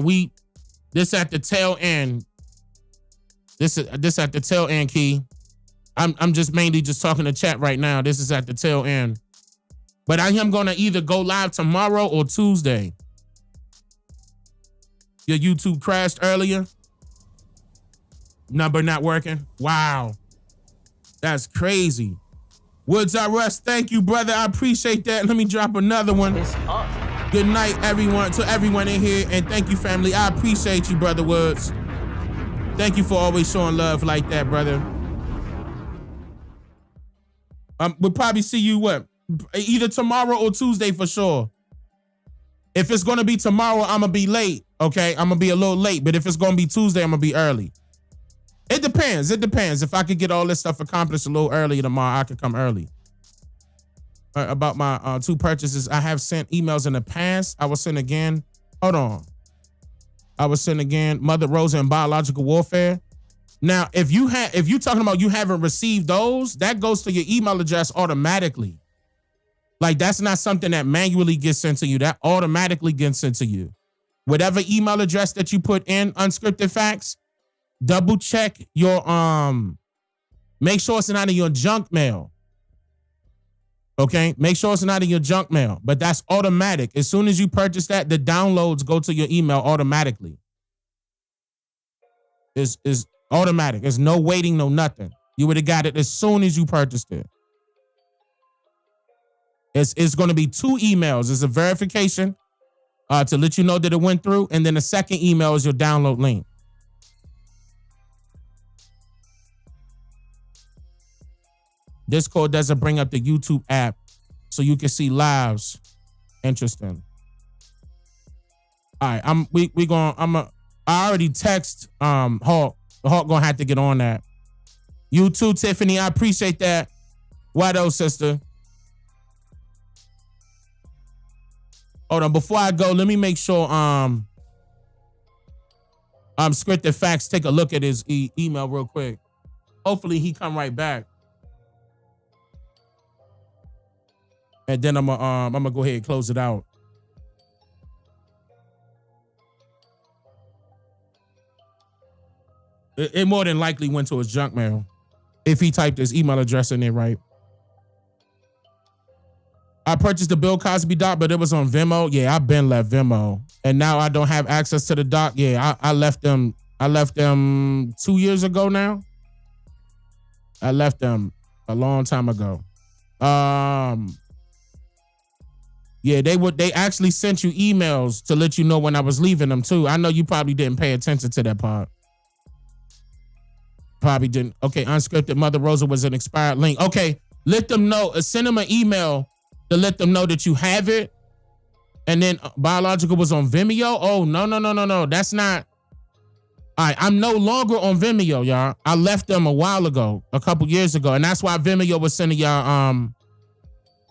this at the tail end. This at the tail end, Key. I'm just mainly just talking to chat right now. This is at the tail end. But I am gonna either go live tomorrow or Tuesday. Your YouTube crashed earlier. Number not working. Wow. That's crazy. Woods I Rust, thank you, brother. I appreciate that. Let me drop another one. Good night, everyone, to everyone in here. And thank you, family. I appreciate you, Brother Woods. Thank you for always showing love like that, brother. We'll probably see you either tomorrow or Tuesday for sure. If it's gonna be tomorrow, I'm gonna be late. Okay, I'm gonna be a little late. But if it's gonna be Tuesday, I'm gonna be early. It depends. If I could get all this stuff accomplished a little earlier tomorrow, I could come early. About my 2 purchases, I have sent emails in the past. I will send again. Hold on. I will send again. Mother Rosa and Biological Warfare. Now, if you're talking about you haven't received those, that goes to your email address automatically. Like, that's not something that manually gets sent to you. That automatically gets sent to you. Whatever email address that you put in Unscripted Facts, double check your make sure it's not in your junk mail. Okay? Make sure it's not in your junk mail. But that's automatic. As soon as you purchase that, the downloads go to your email automatically. It's automatic. There's no waiting, no nothing. You would have got it as soon as you purchased it. It's going to be 2 emails. It's a verification to let you know that it went through. And then the second email is your download link. Discord doesn't bring up the YouTube app so you can see lives. Interesting. All right, I already text Hawk. Hawk gonna have to get on that. You too, Tiffany. I appreciate that. Why though, sister? Hold on, before I go, let me make sure Scripted Facts take a look at his email real quick. Hopefully he come right back. And then I'm gonna go ahead and close it out. It more than likely went to his junk mail if he typed his email address in there right. I purchased the Bill Cosby doc, but it was on Vimeo. Yeah, I've been left Vimeo, and now I don't have access to the doc. Yeah, I left them. I left them 2 years ago now. I left them a long time ago. Yeah, they actually sent you emails to let you know when I was leaving them too. I know you probably didn't pay attention to that part. Probably didn't. Okay, Unscripted Mother Rosa was an expired link. Okay, let them know. Send them an email to let them know that you have it. And then Biological was on Vimeo. Oh, no. That's not. All right, I'm no longer on Vimeo, y'all. I left them a while ago, a couple years ago. And that's why Vimeo was sending y'all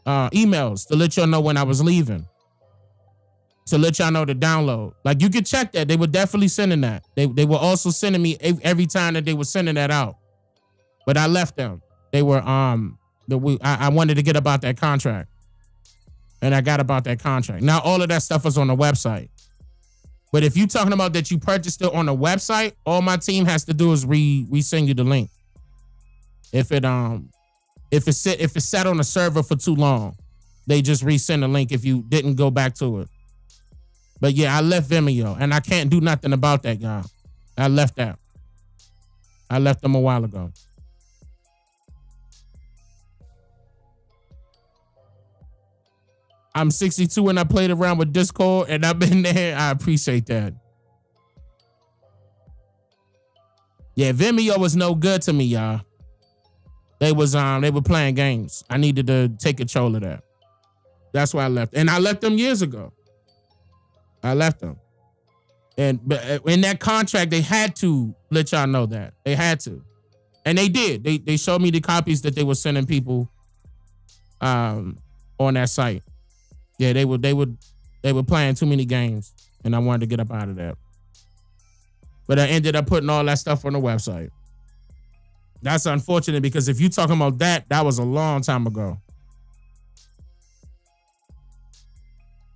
emails to let y'all know when I was leaving. To let y'all know to download. Like, you could check that. They were definitely sending that. They were also sending me every time that they were sending that out. But I left them. They were I wanted to get about that contract. And I got about that contract. Now all of that stuff is on the website. But if you're talking about that you purchased it on the website, all my team has to do is resend you the link. If it's sat on the server for too long, they just resend the link if you didn't go back to it. But yeah, I left Vimeo and I can't do nothing about that, y'all. I left that. I left them a while ago. I'm 62 and I played around with Discord and I've been there. I appreciate that. Yeah, Vimeo was no good to me, y'all. They were playing games. I needed to take control of that. That's why I left. And I left them years ago. I left them. But in that contract, they had to let y'all know that. They had to. And they did. They showed me the copies that they were sending people on that site. Yeah, they would They were playing too many games, and I wanted to get up out of that. But I ended up putting all that stuff on the website. That's unfortunate because if you're talking about that was a long time ago.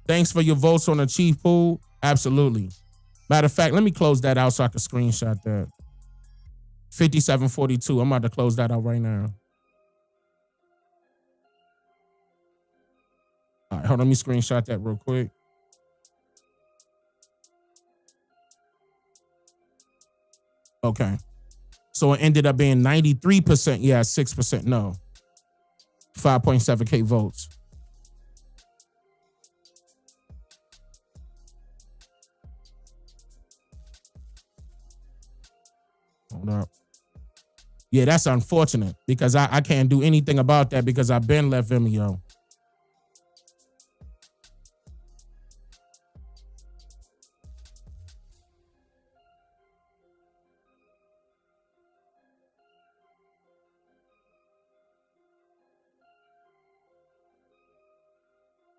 Thanks for your votes on the chief pool. Absolutely. Matter of fact, let me close that out so I can screenshot that. 5742. I'm about to close that out right now. All right, hold on. Let me screenshot that real quick. Okay. So it ended up being 93% yes, 6% no. 5.7K votes. Hold up. Yeah, that's unfortunate because I can't do anything about that because I've been left Vimeo.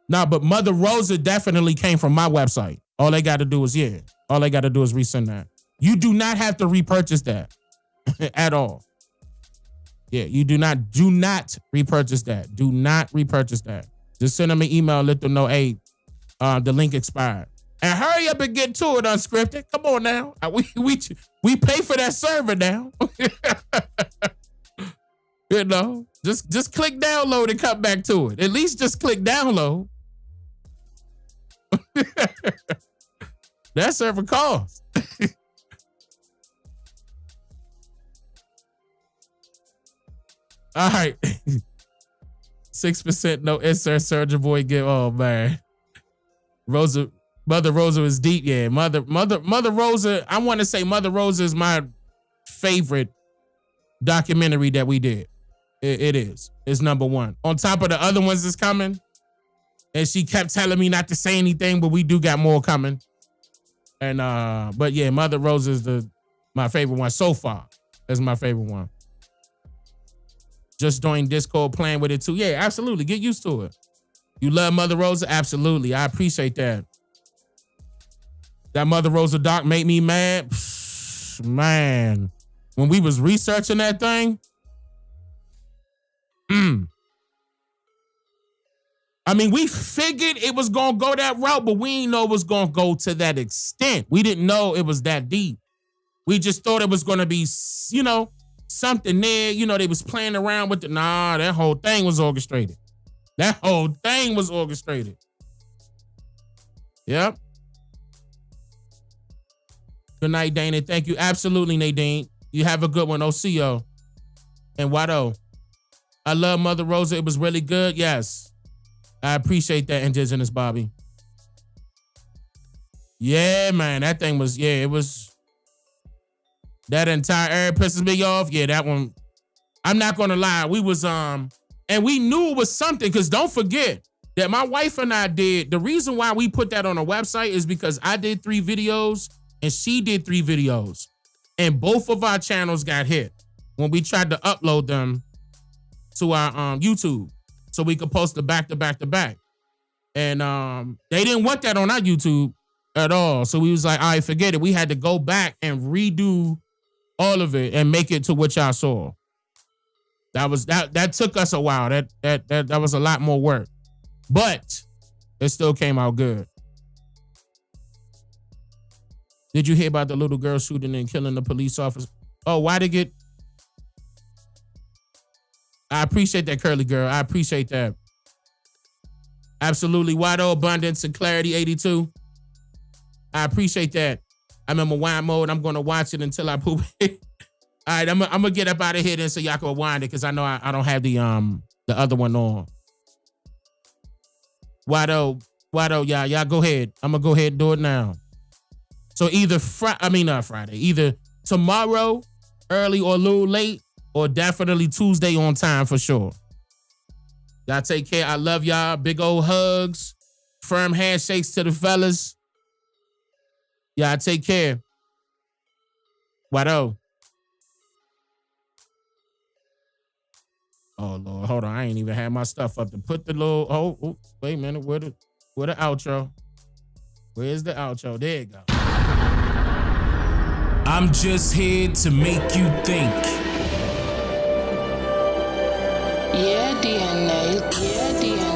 Nah, but Mother Rosa definitely came from my website. All they got to do is, all they got to do is resend that. You do not have to repurchase that at all. Yeah, you do not repurchase that. Do not repurchase that. Just send them an email, let them know, hey, the link expired. And hurry up and get to it, Unscripted. Come on now. We pay for that server now. You know, just click download and come back to it. At least just click download. That server costs. All right. 6% no insert Surgeon Boy give. Oh man. Mother Rosa is deep. Yeah. Mother Rosa. I want to say Mother Rosa is my favorite documentary that we did. It is. It's number one. On top of the other ones that's coming. And she kept telling me not to say anything, but we do got more coming. And but yeah, Mother Rosa is my favorite one so far. That's my favorite one. Just join Discord, playing with it too. Yeah, absolutely. Get used to it. You love Mother Rosa? Absolutely. I appreciate that. That Mother Rosa doc made me mad. Man, when we was researching that thing, I mean, we figured it was going to go that route, but we didn't know it was going to go to that extent. We didn't know it was that deep. We just thought it was going to be, something there. They was playing around with that whole thing was orchestrated. That whole thing was orchestrated. Yep. Good night, Dana. Thank you. Absolutely, Nadine. You have a good one, OCO. And Wado. I love Mother Rosa. It was really good. Yes. I appreciate that, Indigenous Bobby. Yeah, man. That thing was, it was. That entire area pisses me off. Yeah, that one. I'm not going to lie. We was, and we knew it was something, because don't forget that my wife and I did. The reason why we put that on our website is because I did 3 videos and she did 3 videos. And both of our channels got hit when we tried to upload them to our YouTube. So we could post it back to back to back. And they didn't want that on our YouTube at all. So we was like, all right, forget it. We had to go back and redo all of it and make it to what y'all saw. That took us a while. That was a lot more work. But it still came out good. Did you hear about the little girl shooting and killing the police officer? Oh, why'd it get? I appreciate that, Curly Girl. I appreciate that. Absolutely. Wado Abundance and Clarity 82. I appreciate that. I'm in my wine mode. I'm going to watch it until I poop it. All right, I'm going to get up out of here then so y'all can wind it, because I know I don't have the other one on. Wado, y'all go ahead. I'm going to go ahead and do it now. So either not Friday, either tomorrow, early or a little late, or definitely Tuesday on time for sure. Y'all take care. I love y'all. Big old hugs. Firm handshakes to the fellas. Y'all take care. Wado. Oh, Lord. Hold on. I ain't even had my stuff up to put the little... Oh, wait a minute. Where the outro? Where's the outro? There you go. I'm just here to make you think. Yeah, DNA. Yeah, DNA.